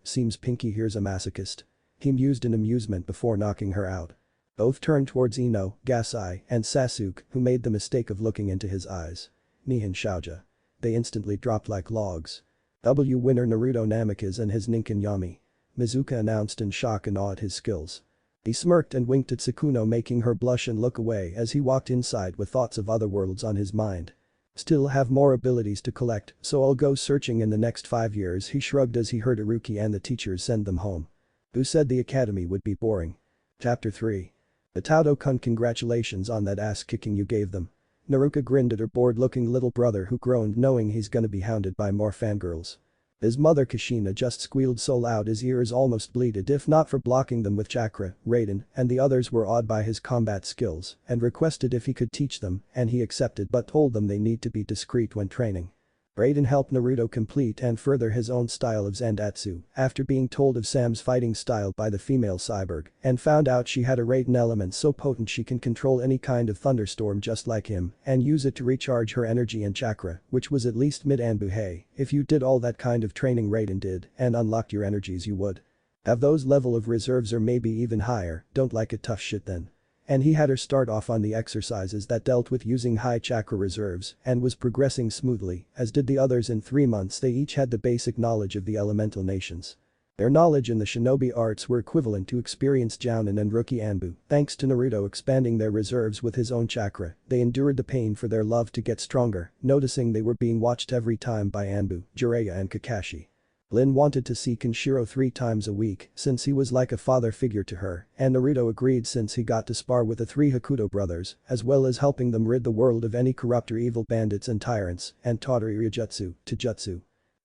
[SPEAKER 1] Seems Pinky here's a masochist," he mused in amusement before knocking her out. Both turned towards Ino, Gasai, and Sasuke, who made the mistake of looking into his eyes. "Nihin Shouja." They instantly dropped like logs. Winner Naruto Namikaze and his Ninkin Yami," Mizuka announced in shock and awe at his skills. He smirked and winked at Sukuna, making her blush and look away as he walked inside with thoughts of other worlds on his mind. "Still have more abilities to collect, so I'll go searching in the next 5 years," he shrugged as he heard Iruki and the teachers send them home. "Who said the academy would be boring?" Chapter 3. "The Tauto-kun, congratulations on that ass-kicking you gave them." Naruka grinned at her bored-looking little brother, who groaned knowing he's gonna be hounded by more fangirls. His mother Kushina just squealed so loud his ears almost bleeded, if not for blocking them with chakra. Raiden and the others were awed by his combat skills and requested if he could teach them, and he accepted but told them they need to be discreet when training. Raiden helped Naruto complete and further his own style of Zandatsu after being told of Sam's fighting style by the female cyborg and found out she had a Raiden element so potent she can control any kind of thunderstorm just like him and use it to recharge her energy and chakra, which was at least mid-Anbuhei. If you did all that kind of training Raiden did and unlocked your energies, you would have those level of reserves or maybe even higher. Don't like it, tough shit then. And he had her start off on the exercises that dealt with using high chakra reserves and was progressing smoothly, as did the others. In 3 months they each had the basic knowledge of the elemental nations. Their knowledge in the shinobi arts were equivalent to experienced Jounin and rookie Anbu. Thanks to Naruto expanding their reserves with his own chakra, they endured the pain for their love to get stronger, noticing they were being watched every time by Anbu, Jiraiya and Kakashi. Lin wanted to see Kenshiro 3 times a week since he was like a father figure to her, and Naruto agreed since he got to spar with the 3 Hakuto brothers, as well as helping them rid the world of any corrupt or evil bandits and tyrants, and taught her Ryujutsu, Taijutsu,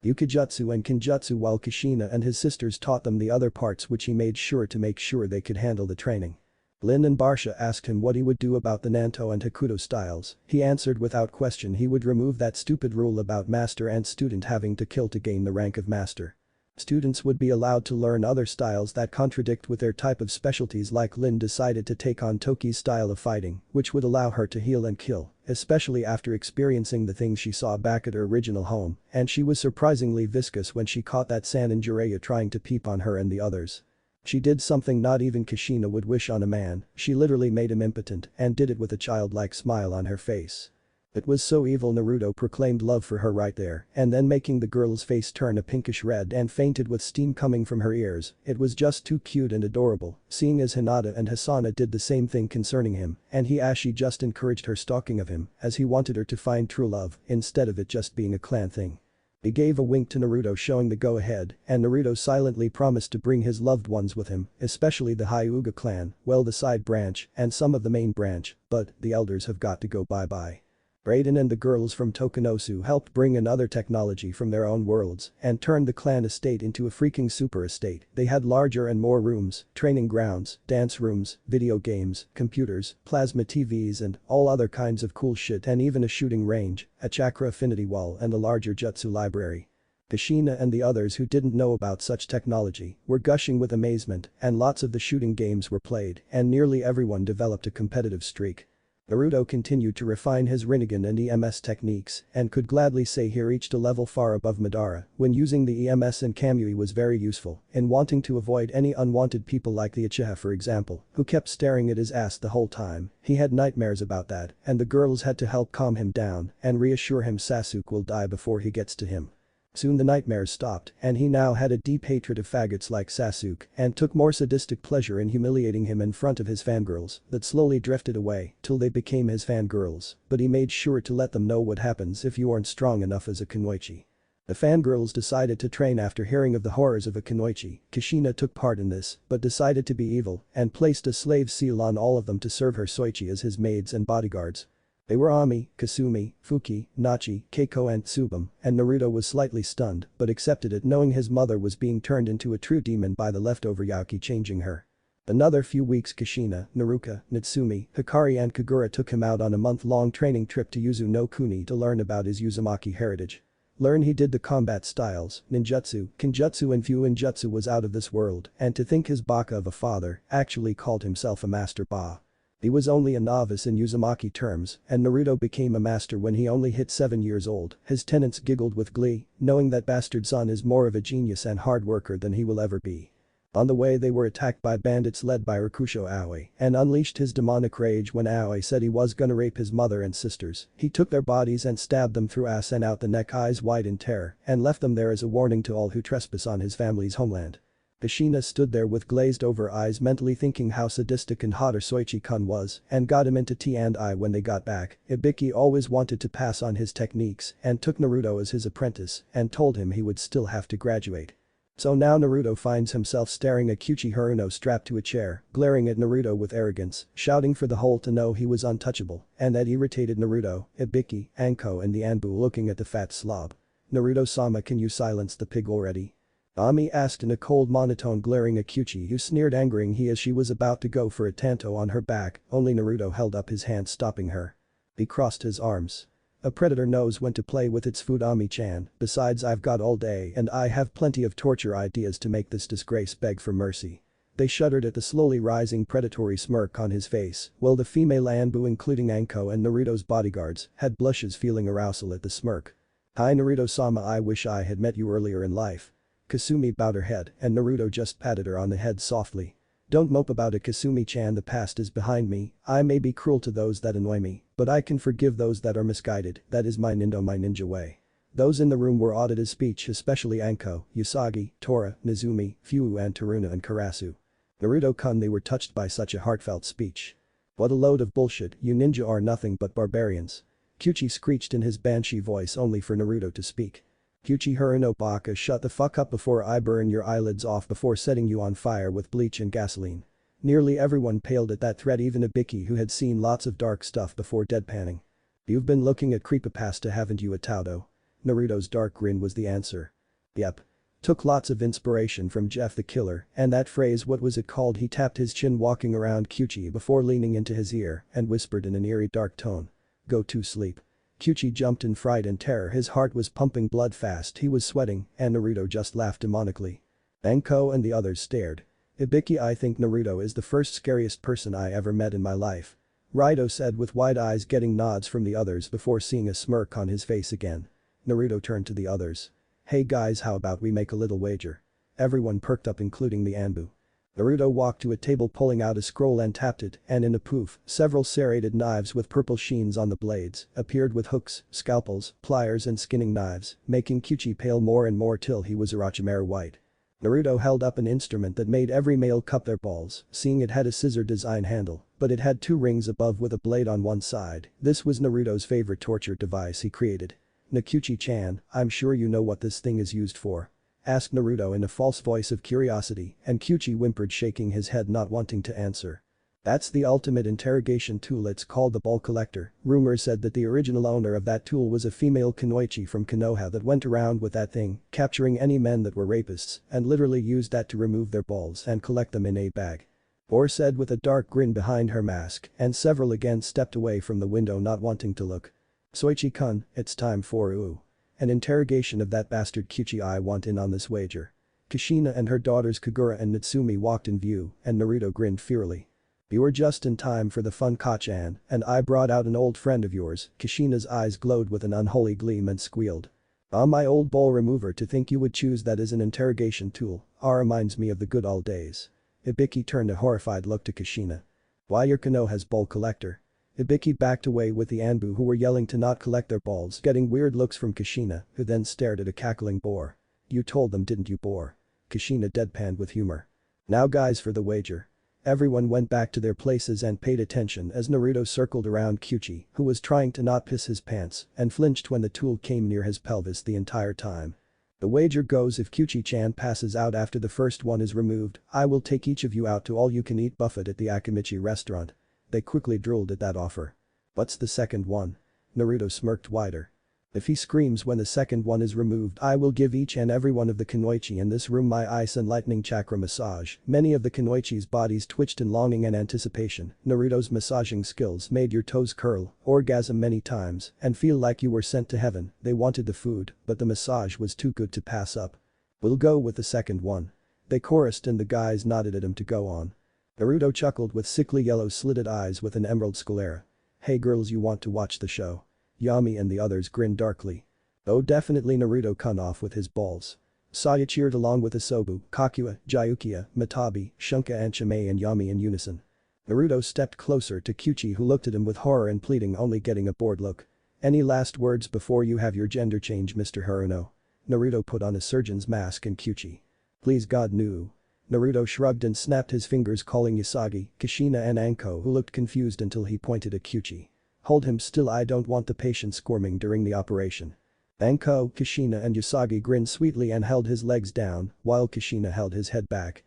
[SPEAKER 1] Yukijutsu and Kinjutsu, while Kushina and his sisters taught them the other parts, which he made sure to make sure they could handle the training. Lin and Barsha asked him what he would do about the Nanto and Hakuto styles. He answered without question he would remove that stupid rule about master and student having to kill to gain the rank of master. Students would be allowed to learn other styles that contradict with their type of specialties, like Lin decided to take on Toki's style of fighting, which would allow her to heal and kill, especially after experiencing the things she saw back at her original home, and she was surprisingly viscous when she caught that San and Jiraiya trying to peep on her and the others. She did something not even Kushina would wish on a man, she literally made him impotent and did it with a childlike smile on her face. It was so evil. Naruto proclaimed love for her right there and then, making the girl's face turn a pinkish red and fainted with steam coming from her ears. It was just too cute and adorable, seeing as Hinata and Hasana did the same thing concerning him, and she just encouraged her stalking of him as he wanted her to find true love instead of it just being a clan thing. He gave a wink to Naruto showing the go-ahead, and Naruto silently promised to bring his loved ones with him, especially the Hyuga clan, well, the side branch and some of the main branch, but the elders have got to go bye-bye. Raiden and the girls from Tokunosu helped bring in other technology from their own worlds and turned the clan estate into a freaking super estate. They had larger and more rooms, training grounds, dance rooms, video games, computers, plasma TVs and all other kinds of cool shit, and even a shooting range, a chakra affinity wall and a larger jutsu library. Kushina and the others who didn't know about such technology were gushing with amazement, and lots of the shooting games were played and nearly everyone developed a competitive streak. Naruto continued to refine his Rinnegan and EMS techniques and could gladly say he reached a level far above Madara when using the EMS, and Kamui was very useful in wanting to avoid any unwanted people like the Uchiha, for example, who kept staring at his ass the whole time. He had nightmares about that, and the girls had to help calm him down and reassure him Sasuke will die before he gets to him. Soon the nightmares stopped, and he now had a deep hatred of faggots like Sasuke and took more sadistic pleasure in humiliating him in front of his fangirls that slowly drifted away till they became his fangirls, but he made sure to let them know what happens if you aren't strong enough as a kunoichi. The fangirls decided to train after hearing of the horrors of a kunoichi. Kushina took part in this, but decided to be evil and placed a slave seal on all of them to serve her Soichi as his maids and bodyguards. They were Ami, Kasumi, Fuki, Nachi, Keiko and Tsubame, and Naruto was slightly stunned but accepted it knowing his mother was being turned into a true demon by the leftover Yaki changing her. Another few weeks Kushina, Naruka, Natsumi, Hikari and Kagura took him out on a month-long training trip to Yuzu no Kuni to learn about his Uzumaki heritage. Learn he did the combat styles, ninjutsu, kenjutsu and fuinjutsu was out of this world, and to think his baka of a father actually called himself a master ba. He was only a novice in Uzumaki terms, and Naruto became a master when he only hit 7 years old. His tenants giggled with glee, knowing that bastard son is more of a genius and hard worker than he will ever be. On the way they were attacked by bandits led by Rakusho Aoi and unleashed his demonic rage when Aoi said he was gonna rape his mother and sisters. He took their bodies and stabbed them through ass and out the neck, eyes wide in terror, and left them there as a warning to all who trespass on his family's homeland. Kushina stood there with glazed over eyes mentally thinking how sadistic and hot her Soichi-kun was and got him into T&I when they got back. Ibiki always wanted to pass on his techniques and took Naruto as his apprentice and told him he would still have to graduate. So now Naruto finds himself staring at Kyuchi Haruno strapped to a chair, glaring at Naruto with arrogance, shouting for the whole to know he was untouchable, and that irritated Naruto, Ibiki, Anko and the Anbu looking at the fat slob. Naruto-sama, can you silence the pig already? Ami asked in a cold monotone, glaring at Kyuchi who sneered angering he as she was about to go for a tanto on her back, only Naruto held up his hand stopping her. He crossed his arms. A predator knows when to play with its food, Ami-chan, besides I've got all day and I have plenty of torture ideas to make this disgrace beg for mercy. They shuddered at the slowly rising predatory smirk on his face, while the female Anbu including Anko and Naruto's bodyguards had blushes feeling arousal at the smirk. Hi Naruto-sama, I wish I had met you earlier in life. Kasumi bowed her head and Naruto just patted her on the head softly. Don't mope about it, Kasumi-chan, the past is behind me. I may be cruel to those that annoy me, but I can forgive those that are misguided. That is my ninja way. Those in the room were awed at his speech, especially Anko, Usagi, Tora, Nezumi, Fu and Taruna and Karasu. Naruto-kun, they were touched by such a heartfelt speech. What a load of bullshit, you ninja are nothing but barbarians. Kyuchi screeched in his banshee voice only for Naruto to speak. Kyuchi Haruno baka, shut the fuck up before I burn your eyelids off before setting you on fire with bleach and gasoline. Nearly everyone paled at that threat, even Ibiki who had seen lots of dark stuff before deadpanning. You've been looking at creepypasta, haven't you, Ataudo? Naruto's dark grin was the answer. Yep. Took lots of inspiration from Jeff the Killer and that phrase, what was it called? He tapped his chin walking around Kyuchi before leaning into his ear and whispered in an eerie dark tone. Go to sleep. Kyuchi jumped in fright and terror, his heart was pumping blood fast, he was sweating, and Naruto just laughed demonically. Anko and the others stared. Ibiki, I think Naruto is the first scariest person I ever met in my life. Raito said with wide eyes, getting nods from the others before seeing a smirk on his face again. Naruto turned to the others. Hey guys, how about we make a little wager? Everyone perked up including the Anbu. Naruto walked to a table pulling out a scroll and tapped it, and in a poof, several serrated knives with purple sheens on the blades appeared with hooks, scalpels, pliers and skinning knives, making Kyuchi pale more and more till he was Orochimaru white. Naruto held up an instrument that made every male cup their balls, seeing it had a scissor design handle, but it had 2 rings above with a blade on one side. This was Naruto's favorite torture device he created. Kyuchi-chan, I'm sure you know what this thing is used for. Asked Naruto in a false voice of curiosity, and Kyuchi whimpered, shaking his head not wanting to answer. That's the ultimate interrogation tool, it's called the Ball Collector. Rumors said that the original owner of that tool was a female kunoichi from Konoha that went around with that thing, capturing any men that were rapists, and literally used that to remove their balls and collect them in a bag. Or said with a dark grin behind her mask, and several again stepped away from the window not wanting to look. Soichi-kun, it's time for an interrogation of that bastard Kyuchi. I want in on this wager. Kushina and her daughters Kagura and Natsumi walked in view, and Naruto grinned fiercely. You were just in time for the fun Kachan, and I brought out an old friend of yours." Kushina's eyes glowed with an unholy gleam and squealed. "Ah, my old bowl remover, to think you would choose that as an interrogation tool. Reminds me of the good old days." Ibiki turned a horrified look to Kushina. "Why, your Kano has bowl collector." Ibiki backed away with the Anbu who were yelling to not collect their balls, getting weird looks from Kushina, who then stared at a cackling boar. "You told them, didn't you, boar?" Kushina deadpanned with humor. "Now guys, for the wager." Everyone went back to their places and paid attention as Naruto circled around Kyuchi, who was trying to not piss his pants, and flinched when the tool came near his pelvis the entire time. "The wager goes, if Kyuchi-chan passes out after the first one is removed, I will take each of you out to all-you-can-eat buffet at the Akimichi restaurant." They quickly drooled at that offer. "What's the second one?" Naruto smirked wider. "If he screams when the second one is removed, I will give each and every one of the kunoichi in this room my ice and lightning chakra massage." Many of the kunoichi's bodies twitched in longing and anticipation. Naruto's massaging skills made your toes curl, orgasm many times, and feel like you were sent to heaven. They wanted the food, but the massage was too good to pass up. "We'll go with the second one." They chorused and the guys nodded at him to go on. Naruto chuckled with sickly yellow slitted eyes with an emerald sclera. "Hey girls, you want to watch the show?" Yami and the others grinned darkly. "Oh, definitely." Naruto cut off with his balls. Saya cheered along with Isobu, Kakuya, Gyukiya, Matabi, Shunka and Chimei and Yami in unison. Naruto stepped closer to Kyuchi, who looked at him with horror and pleading, only getting a bored look. "Any last words before you have your gender change, Mr. Haruno?" Naruto put on a surgeon's mask and Kyuchi. "Please God, no." Naruto shrugged and snapped his fingers, calling Usagi, Kushina and Anko, who looked confused until he pointed at Kyuchi. "Hold him still, I don't want the patient squirming during the operation." Anko, Kushina and Usagi grinned sweetly and held his legs down, while Kushina held his head back.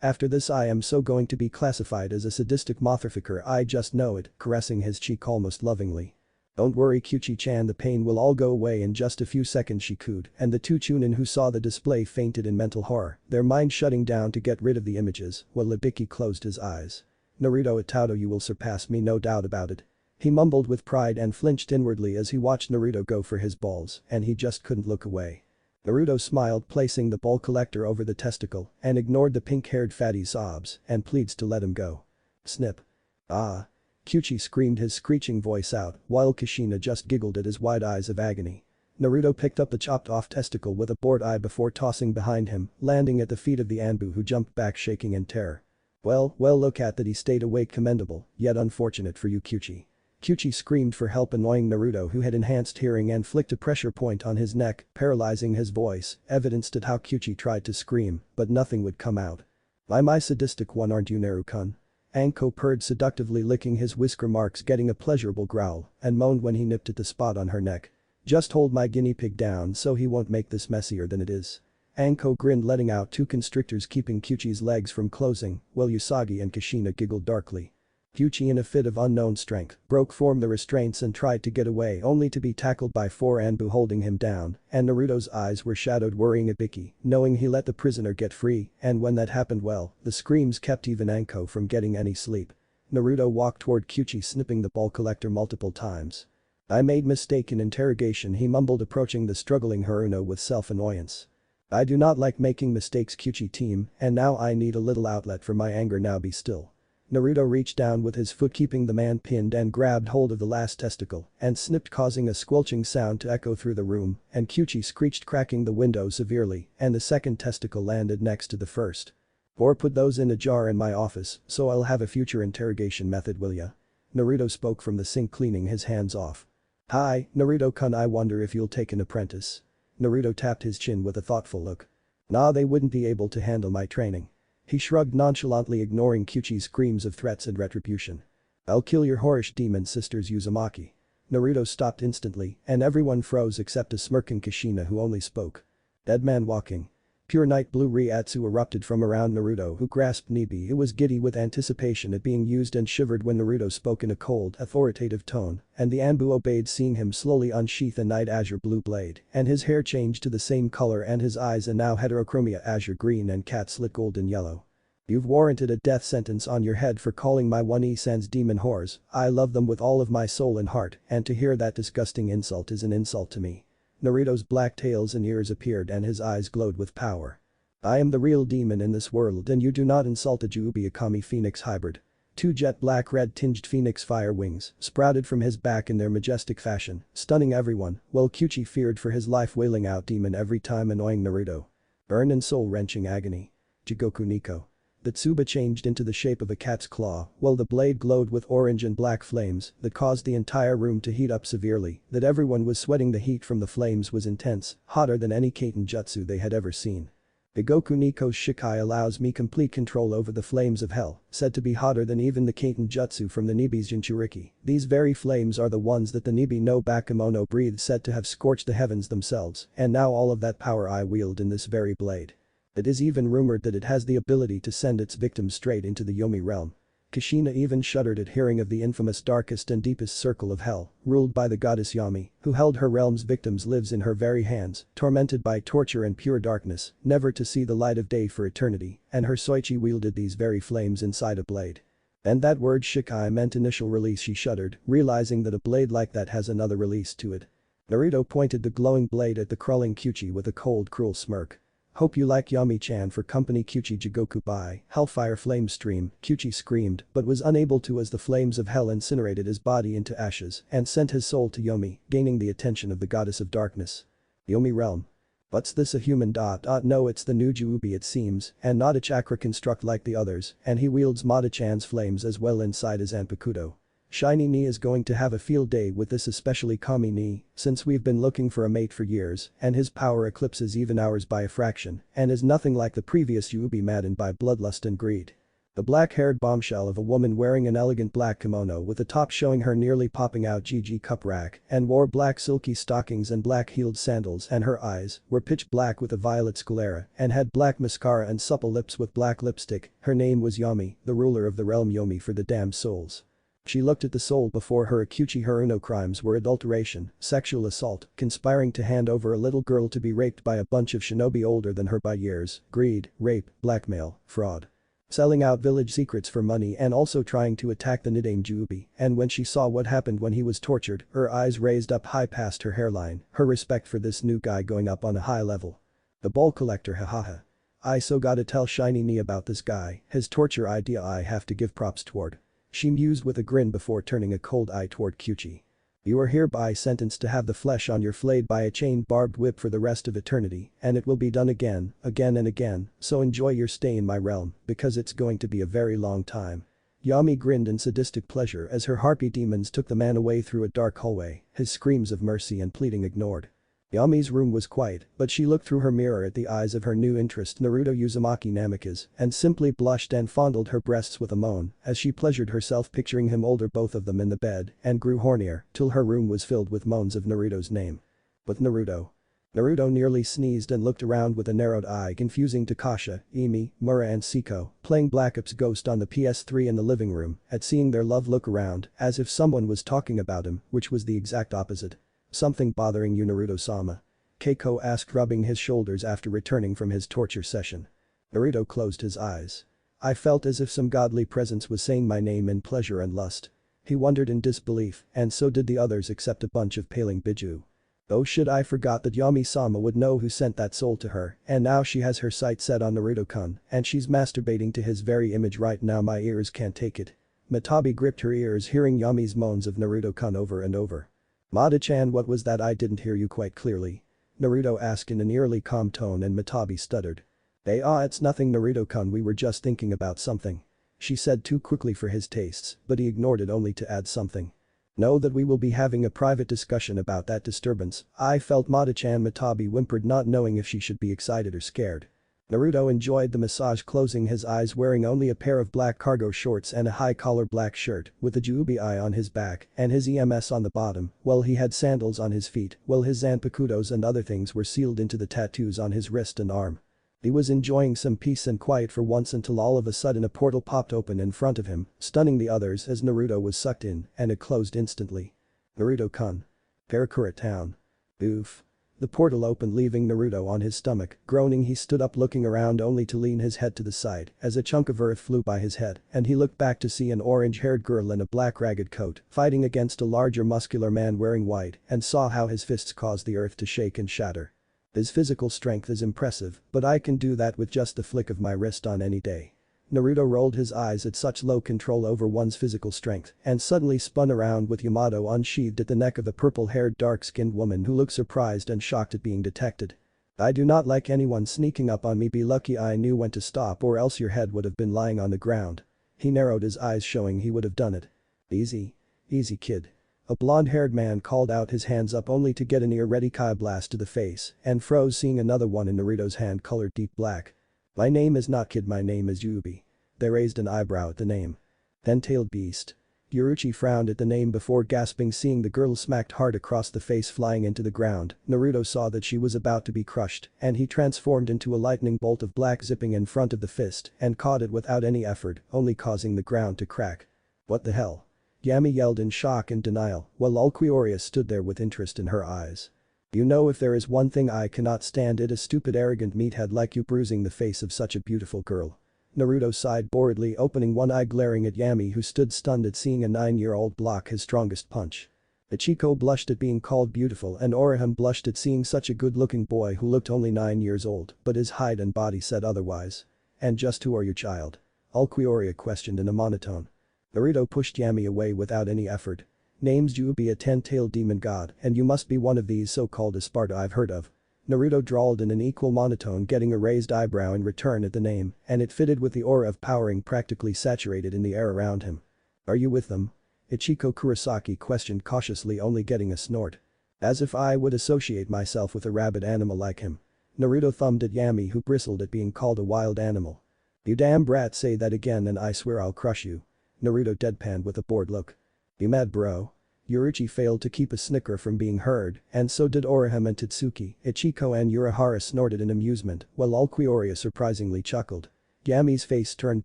[SPEAKER 1] "After this I am so going to be classified as a sadistic motherfucker, I just know it," caressing his cheek almost lovingly. "Don't worry, Kyuchi-chan, the pain will all go away in just a few seconds," she cooed, and the two chunin who saw the display fainted in mental horror, their mind shutting down to get rid of the images, while Ibiki closed his eyes. "Naruto Itato, you will surpass me, no doubt about it." He mumbled with pride and flinched inwardly as he watched Naruto go for his balls, and he just couldn't look away. Naruto smiled, placing the ball collector over the testicle, and ignored the pink-haired fatty's sobs and pleads to let him go. Snip. "Ah." Kyuchi screamed his screeching voice out, while Kushina just giggled at his wide eyes of agony. Naruto picked up the chopped-off testicle with a bored eye before tossing behind him, landing at the feet of the Anbu, who jumped back shaking in terror. Well, look at that, he stayed awake, commendable, yet unfortunate for you, Kyuchi." Kyuchi screamed for help, annoying Naruto, who had enhanced hearing and flicked a pressure point on his neck, paralyzing his voice, evidenced at how Kyuchi tried to scream, but nothing would come out. My sadistic one, aren't you, Naru-kun?" Anko purred seductively, licking his whisker marks, getting a pleasurable growl, and moaned when he nipped at the spot on her neck. "Just hold my guinea pig down so he won't make this messier than it is." Anko grinned, letting out two constrictors, keeping Kyuchi's legs from closing, while Usagi and Kushina giggled darkly. Kyuchi, in a fit of unknown strength, broke from the restraints and tried to get away, only to be tackled by four Anbu holding him down, and Naruto's eyes were shadowed, worrying Ibiki, knowing he let the prisoner get free, and when that happened, well, the screams kept even Anko from getting any sleep. Naruto walked toward Kyuchi, snipping the ball collector multiple times. "I made mistake in interrogation," he mumbled, approaching the struggling Haruno with self-annoyance. "I do not like making mistakes, Kyuchi team, and now I need a little outlet for my anger, now be still." Naruto reached down with his foot, keeping the man pinned, and grabbed hold of the last testicle and snipped, causing a squelching sound to echo through the room, and Kyuchi screeched, cracking the window severely, and the second testicle landed next to the first. "Or put those in a jar in my office so I'll have a future interrogation method, will ya?" Naruto spoke from the sink, cleaning his hands off. "Hi, Naruto-kun, I wonder if you'll take an apprentice." Naruto tapped his chin with a thoughtful look. "Nah, they wouldn't be able to handle my training." He shrugged nonchalantly, ignoring Kyuchi's screams of threats and retribution. "I'll kill your whorish demon sisters, Uzumaki." Naruto stopped instantly, and everyone froze except a smirking Kushina, who only spoke. "Dead man walking." Pure night blue Ryatsu erupted from around Naruto, who grasped Nibi, who was giddy with anticipation at being used, and shivered when Naruto spoke in a cold, authoritative tone, and the Anbu obeyed, seeing him slowly unsheath a night azure blue blade, and his hair changed to the same color, and his eyes a now heterochromia azure green and cat-slit golden yellow. "You've warranted a death sentence on your head for calling my One-E-Sans demon whores. I love them with all of my soul and heart, and to hear that disgusting insult is an insult to me." Naruto's black tails and ears appeared, and his eyes glowed with power. "I am the real demon in this world, and you do not insult a Juubi Akami Phoenix hybrid." Two jet black red-tinged phoenix fire wings sprouted from his back in their majestic fashion, stunning everyone, while Kyuchi feared for his life, wailing out demon every time annoying Naruto. Burn and soul-wrenching agony. Jigoku Nico. The tsuba changed into the shape of a cat's claw, while the blade glowed with orange and black flames that caused the entire room to heat up severely, that everyone was sweating. The heat from the flames was intense, hotter than any Kaiten jutsu they had ever seen. The Goku Nico's Shikai allows me complete control over the flames of hell, said to be hotter than even the Kaiten jutsu from the Nibi's Jinchuriki. These very flames are the ones that the Nibi no Bakemono breathed, said to have scorched the heavens themselves, and now all of that power I wield in this very blade. It is even rumored that it has the ability to send its victims straight into the Yomi realm. Kushina even shuddered at hearing of the infamous darkest and deepest circle of hell, ruled by the goddess Yami, who held her realm's victims lives in her very hands, tormented by torture and pure darkness, never to see the light of day for eternity, and her Soichi wielded these very flames inside a blade. And that word Shikai meant initial release. She shuddered, realizing that a blade like that has another release to it. Naruto pointed the glowing blade at the crawling Kyuchi with a cold, cruel smirk. Hope you like Yami-chan for company. Kyuchi Jigoku by Hellfire Flame Stream. Kyuchi screamed but was unable to as the flames of hell incinerated his body into ashes and sent his soul to Yomi, gaining the attention of the goddess of darkness. Yomi realm. What's this, a human? No, it's the new Juubi it seems, and not a chakra construct like the others, and he wields Mata-chan's flames as well inside his Zanpakuto. Shiny Ni is going to have a field day with this, especially Kami Ni, since we've been looking for a mate for years and his power eclipses even ours by a fraction and is nothing like the previous Yubi, maddened by bloodlust and greed. The black-haired bombshell of a woman wearing an elegant black kimono with the top showing her nearly popping out GG cup rack and wore black silky stockings and black-heeled sandals, and her eyes were pitch black with a violet sclera and had black mascara and supple lips with black lipstick. Her name was Yami, the ruler of the realm Yomi for the damned souls. She looked at the soul before her. Kyuchi Haruno crimes were adulteration, sexual assault, conspiring to hand over a little girl to be raped by a bunch of shinobi older than her by years, greed, rape, blackmail, fraud. Selling out village secrets for money and also trying to attack the Nidaime Juubi, and when she saw what happened when he was tortured, her eyes raised up high past her hairline, her respect for this new guy going up on a high level. The ball collector, hahaha. I so gotta tell Shiny Ni about this guy, his torture idea I have to give props toward. She mused with a grin before turning a cold eye toward Kyuchi. You are hereby sentenced to have the flesh on your flayed by a chain barbed whip for the rest of eternity, and it will be done again and again, so enjoy your stay in my realm, because it's going to be a very long time. Yami grinned in sadistic pleasure as her harpy demons took the man away through a dark hallway, his screams of mercy and pleading ignored. Yami's room was quiet, but she looked through her mirror at the eyes of her new interest Naruto Uzumaki Namikaze and simply blushed and fondled her breasts with a moan as she pleasured herself picturing him older, both of them in the bed, and grew hornier till her room was filled with moans of Naruto's name. But Naruto. Naruto nearly sneezed and looked around with a narrowed eye, confusing Takasha, Emi, Mura and Siko, playing Black Ops Ghost on the PS3 in the living room, at seeing their love look around as if someone was talking about him, which was the exact opposite. Something bothering you, Naruto-sama? Keiko asked, rubbing his shoulders after returning from his torture session. Naruto closed his eyes. I felt as if some godly presence was saying my name in pleasure and lust. He wondered in disbelief, and so did the others except a bunch of paling Biju. Oh shit, I forgot that Yami-sama would know who sent that soul to her, and now she has her sight set on Naruto-kun, and she's masturbating to his very image right now. My ears can't take it. Matabi gripped her ears hearing Yami's moans of Naruto-kun over and over. Mata-chan, what was that? I didn't hear you quite clearly. Naruto asked in an eerily calm tone and Matabi stuttered. It's nothing, Naruto-kun, we were just thinking about something. She said too quickly for his tastes, but he ignored it only to add something. Know that we will be having a private discussion about that disturbance. I felt Mata-chan. Matabi whimpered, not knowing if she should be excited or scared. Naruto enjoyed the massage, closing his eyes, wearing only a pair of black cargo shorts and a high-collar black shirt with a Juubi eye on his back and his EMS on the bottom, while he had sandals on his feet, while his Zanpakutos and other things were sealed into the tattoos on his wrist and arm. He was enjoying some peace and quiet for once until all of a sudden a portal popped open in front of him, stunning the others as Naruto was sucked in, and it closed instantly. Naruto-kun. Karakura town. Oof. The portal opened, leaving Naruto on his stomach. Groaning, he stood up, looking around only to lean his head to the side as a chunk of earth flew by his head, and he looked back to see an orange-haired girl in a black ragged coat fighting against a larger muscular man wearing white, and saw how his fists caused the earth to shake and shatter. His physical strength is impressive, but I can do that with just the flick of my wrist on any day. Naruto rolled his eyes at such low control over one's physical strength and suddenly spun around with Yamato unsheathed at the neck of a purple-haired dark-skinned woman who looked surprised and shocked at being detected. I do not like anyone sneaking up on me. Be lucky I knew when to stop or else your head would have been lying on the ground. He narrowed his eyes showing he would have done it. Easy. Easy kid. A blonde-haired man called out his hands up only to get an ear-ready Kai blast to the face and froze seeing another one in Naruto's hand colored deep black. My name is not kid, my name is Yubi. They raised an eyebrow at the name. Ten-tailed beast. Yuruchi frowned at the name before gasping seeing the girl smacked hard across the face flying into the ground. Naruto saw that she was about to be crushed and he transformed into a lightning bolt of black zipping in front of the fist and caught it without any effort, only causing the ground to crack. What the hell? Yami yelled in shock and denial while Ulquiorra stood there with interest in her eyes. You know, if there is one thing I cannot stand, it is stupid arrogant meathead like you bruising the face of such a beautiful girl. Naruto sighed boredly, opening one eye glaring at Yami who stood stunned at seeing a 9-year-old block his strongest punch. Ichiko blushed at being called beautiful and Orihime blushed at seeing such a good-looking boy who looked only 9 years old, but his height and body said otherwise. And just who are you, child? Ulquiorra questioned in a monotone. Naruto pushed Yami away without any effort. Name's Yubi, a 10-tailed demon god, and you must be one of these so-called Sparta I've heard of. Naruto drawled in an equal monotone, getting a raised eyebrow in return at the name, and it fitted with the aura of powering practically saturated in the air around him. Are you with them? Ichiko Kurosaki questioned cautiously, only getting a snort. As if I would associate myself with a rabid animal like him. Naruto thumbed at Yami who bristled at being called a wild animal. You damn brat, say that again and I swear I'll crush you. Naruto deadpanned with a bored look. You mad bro? Yuruchi failed to keep a snicker from being heard, and so did Orihime and Tatsuki. Ichiko and Urahara snorted in amusement, while Ulquiorra surprisingly chuckled. Yami's face turned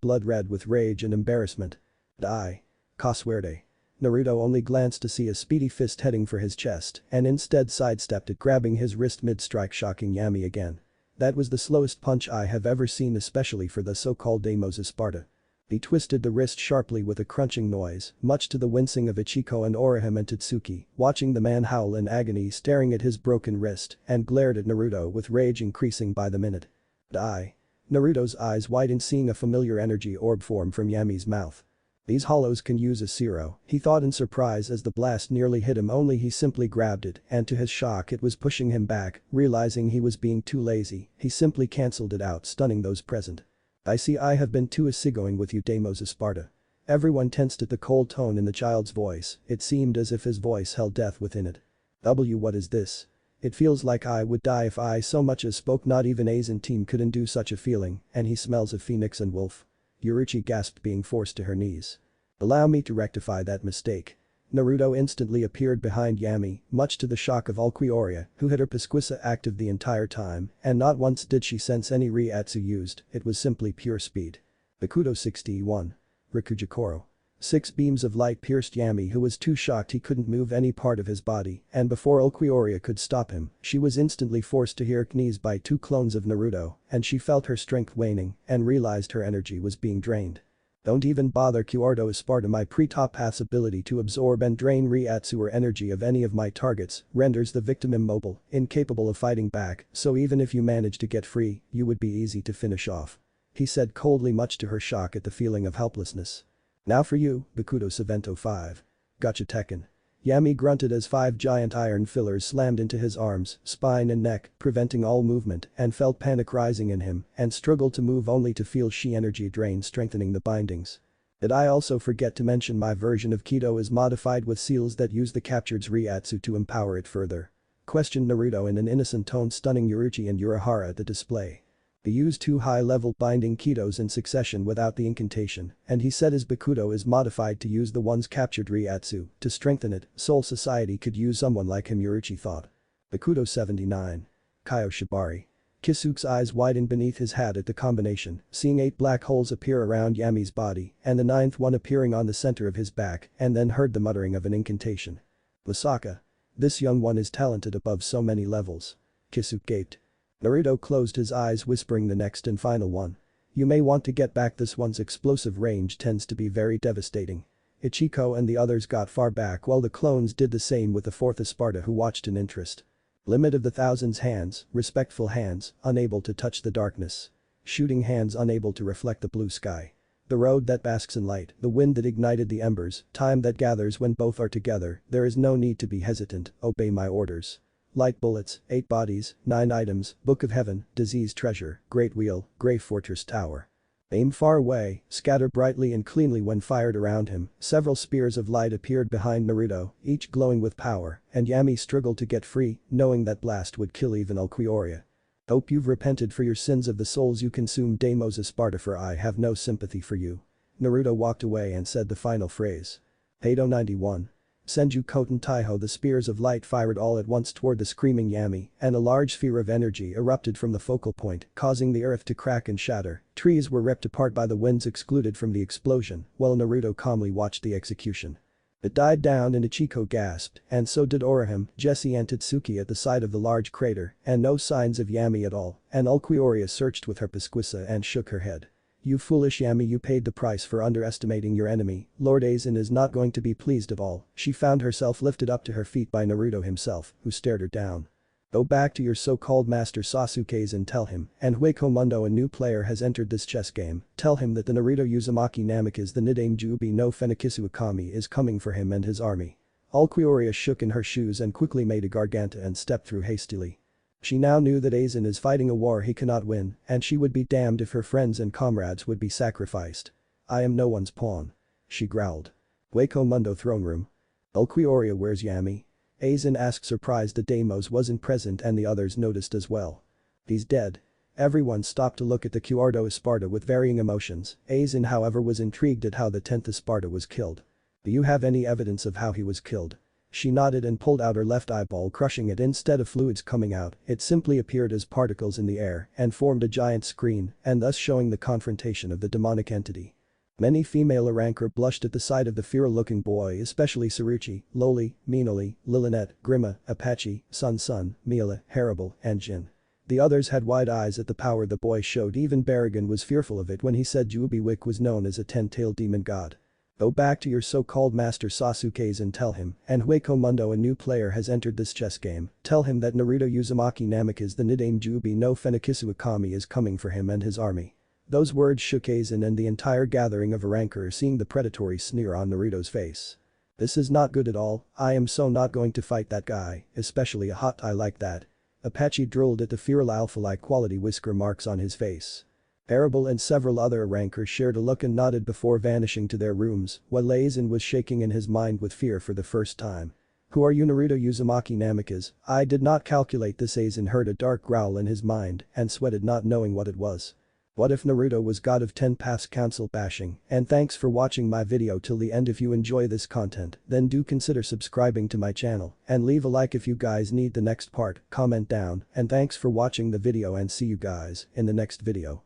[SPEAKER 1] blood red with rage and embarrassment. Die. Casuerde. Naruto only glanced to see a speedy fist heading for his chest and instead sidestepped it, grabbing his wrist mid-strike, shocking Yami again. That was the slowest punch I have ever seen, especially for the so-called Deimos of Sparta. He twisted the wrist sharply with a crunching noise, much to the wincing of Ichiko and Orihime and Tatsuki, watching the man howl in agony staring at his broken wrist and glared at Naruto with rage increasing by the minute. Die. Naruto's eyes widened seeing a familiar energy orb form from Yami's mouth. These hollows can use a zero, he thought in surprise as the blast nearly hit him, only he simply grabbed it and to his shock it was pushing him back. Realizing he was being too lazy, he simply cancelled it out, stunning those present. I see I have been too easygoing with you, Deimos of Sparta. Everyone tensed at the cold tone in the child's voice, it seemed as if his voice held death within it. What is this? It feels like I would die if I so much as spoke, not even Aizen team could undo such a feeling, and he smells of phoenix and wolf. Yuruchi gasped, being forced to her knees. Allow me to rectify that mistake. Naruto instantly appeared behind Yami, much to the shock of Ulquiorra, who had her Pesquisa active the entire time, and not once did she sense any Reiatsu used, it was simply pure speed. Bakudo 61. Rikujikoro. 6 beams of light pierced Yami, who was too shocked he couldn't move any part of his body, and before Ulquiorra could stop him, she was instantly forced to her knees by 2 clones of Naruto, and she felt her strength waning and realized her energy was being drained. Don't even bother, Kyordo Sparta. My pre-top path's ability to absorb and drain Reiatsu or energy of any of my targets renders the victim immobile, incapable of fighting back, so even if you manage to get free, you would be easy to finish off. He said coldly, much to her shock at the feeling of helplessness. Now for you, Bakudo Savento 5. Gotcha Tekken. Yami grunted as 5 giant iron fillers slammed into his arms, spine and neck, preventing all movement, and felt panic rising in him and struggled to move only to feel Shi energy drain, strengthening the bindings. Did I also forget to mention my version of Kido is modified with seals that use the captured's Reiatsu to empower it further? Questioned Naruto in an innocent tone, stunning Yuruchi and Urahara at the display. He used 2 high-level binding Kidos in succession without the incantation, and he said his Bakudo is modified to use the one's captured Reiatsu to strengthen it. Soul Society could use someone like him, Yuruchi thought. Bakudo 79. Kaio Shibari. Kisuke's eyes widened beneath his hat at the combination, seeing 8 black holes appear around Yami's body and the 9th one appearing on the center of his back, and then heard the muttering of an incantation. Lasaka. This young one is talented above so many levels. Kisuke gaped. Naruto closed his eyes, whispering the next and final one. You may want to get back, this one's explosive range tends to be very devastating. Ichiko and the others got far back while the clones did the same with the 4th Sparta, who watched in interest. Limit of the Thousand's hands, respectful hands, unable to touch the darkness. shooting hands unable to reflect the blue sky. The road that basks in light, the wind that ignited the embers, time that gathers when both are together, there is no need to be hesitant, obey my orders. Light bullets, 8 bodies, 9 items, Book of Heaven, Disease Treasure, Great Wheel, Grey Fortress Tower. Aim far away, scatter brightly and cleanly when fired around him, several spears of light appeared behind Naruto, each glowing with power, and Yami struggled to get free, knowing that blast would kill even Ulquiorra. Hope you've repented for your sins of the souls you consumed, Deimos Esparta, for I have no sympathy for you. Naruto walked away and said the final phrase. Hado 91. Senju Koten Taiho. The spears of light fired all at once toward the screaming Yami, and a large sphere of energy erupted from the focal point, causing the earth to crack and shatter. Trees were ripped apart by the winds excluded from the explosion, while Naruto calmly watched the execution. It died down and Ichiko gasped, and so did Orihime, Jesse and Totsuki at the side of the large crater, and no signs of Yami at all, and Ulquiorra searched with her Pesquisa and shook her head. You foolish Yami, you paid the price for underestimating your enemy. Lord Aizen is not going to be pleased at all. She found herself lifted up to her feet by Naruto himself, who stared her down. Go back to your so-called master Sasuke's and tell him, and Hueco Mundo, a new player has entered this chess game, tell him that the Naruto Uzumaki Namikaze, the Nidaime Jubi no Fenikisu Akami, is coming for him and his army. Ulquiorra shook in her shoes and quickly made a garganta and stepped through hastily. She now knew that Aizen is fighting a war he cannot win, and she would be damned if her friends and comrades would be sacrificed. I am no one's pawn. She growled. Hueco Mundo throne room. Ulquiorra, where's Yami? Aizen asked, surprised that Deimos wasn't present, and the others noticed as well. He's dead. Everyone stopped to look at the Cuarto Esparta with varying emotions. Aizen, however, was intrigued at how the 10th Esparta was killed. Do you have any evidence of how he was killed? She nodded and pulled out her left eyeball, crushing it. Instead of fluids coming out, it simply appeared as particles in the air and formed a giant screen, and thus showing the confrontation of the demonic entity. Many female rancor blushed at the sight of the feral-looking boy, especially Saruchi, Loli, Minoli, Lilinette, Grima, Apache, Sun, Mila, Haribel, and Jin. The others had wide eyes at the power the boy showed. Even Baragon was fearful of it when he said Jubiwick was known as a 10-tailed demon god. Go back to your so-called master Sasuke's and tell him, and Hueco Mundo, a new player has entered this chess game, tell him that Naruto Uzumaki Namikaze, the Nidaime Jubi no Fenikisu Akami, is coming for him and his army. Those words shook Aizen and the entire gathering of rancor, seeing the predatory sneer on Naruto's face. This is not good at all. I am so not going to fight that guy, especially a hot eye like that. Apache drooled at the feral alpha-like quality whisker marks on his face. Haribel and several other rancors shared a look and nodded before vanishing to their rooms, while Aizen was shaking in his mind with fear for the first time. Who are you, Naruto Uzumaki Namikaze? I did not calculate this. Aizen heard a dark growl in his mind and sweated, not knowing what it was. What if Naruto was god of 10 past council bashing? And thanks for watching my video till the end. If you enjoy this content, then do consider subscribing to my channel and leave a like if you guys need the next part, comment down, and thanks for watching the video and see you guys in the next video.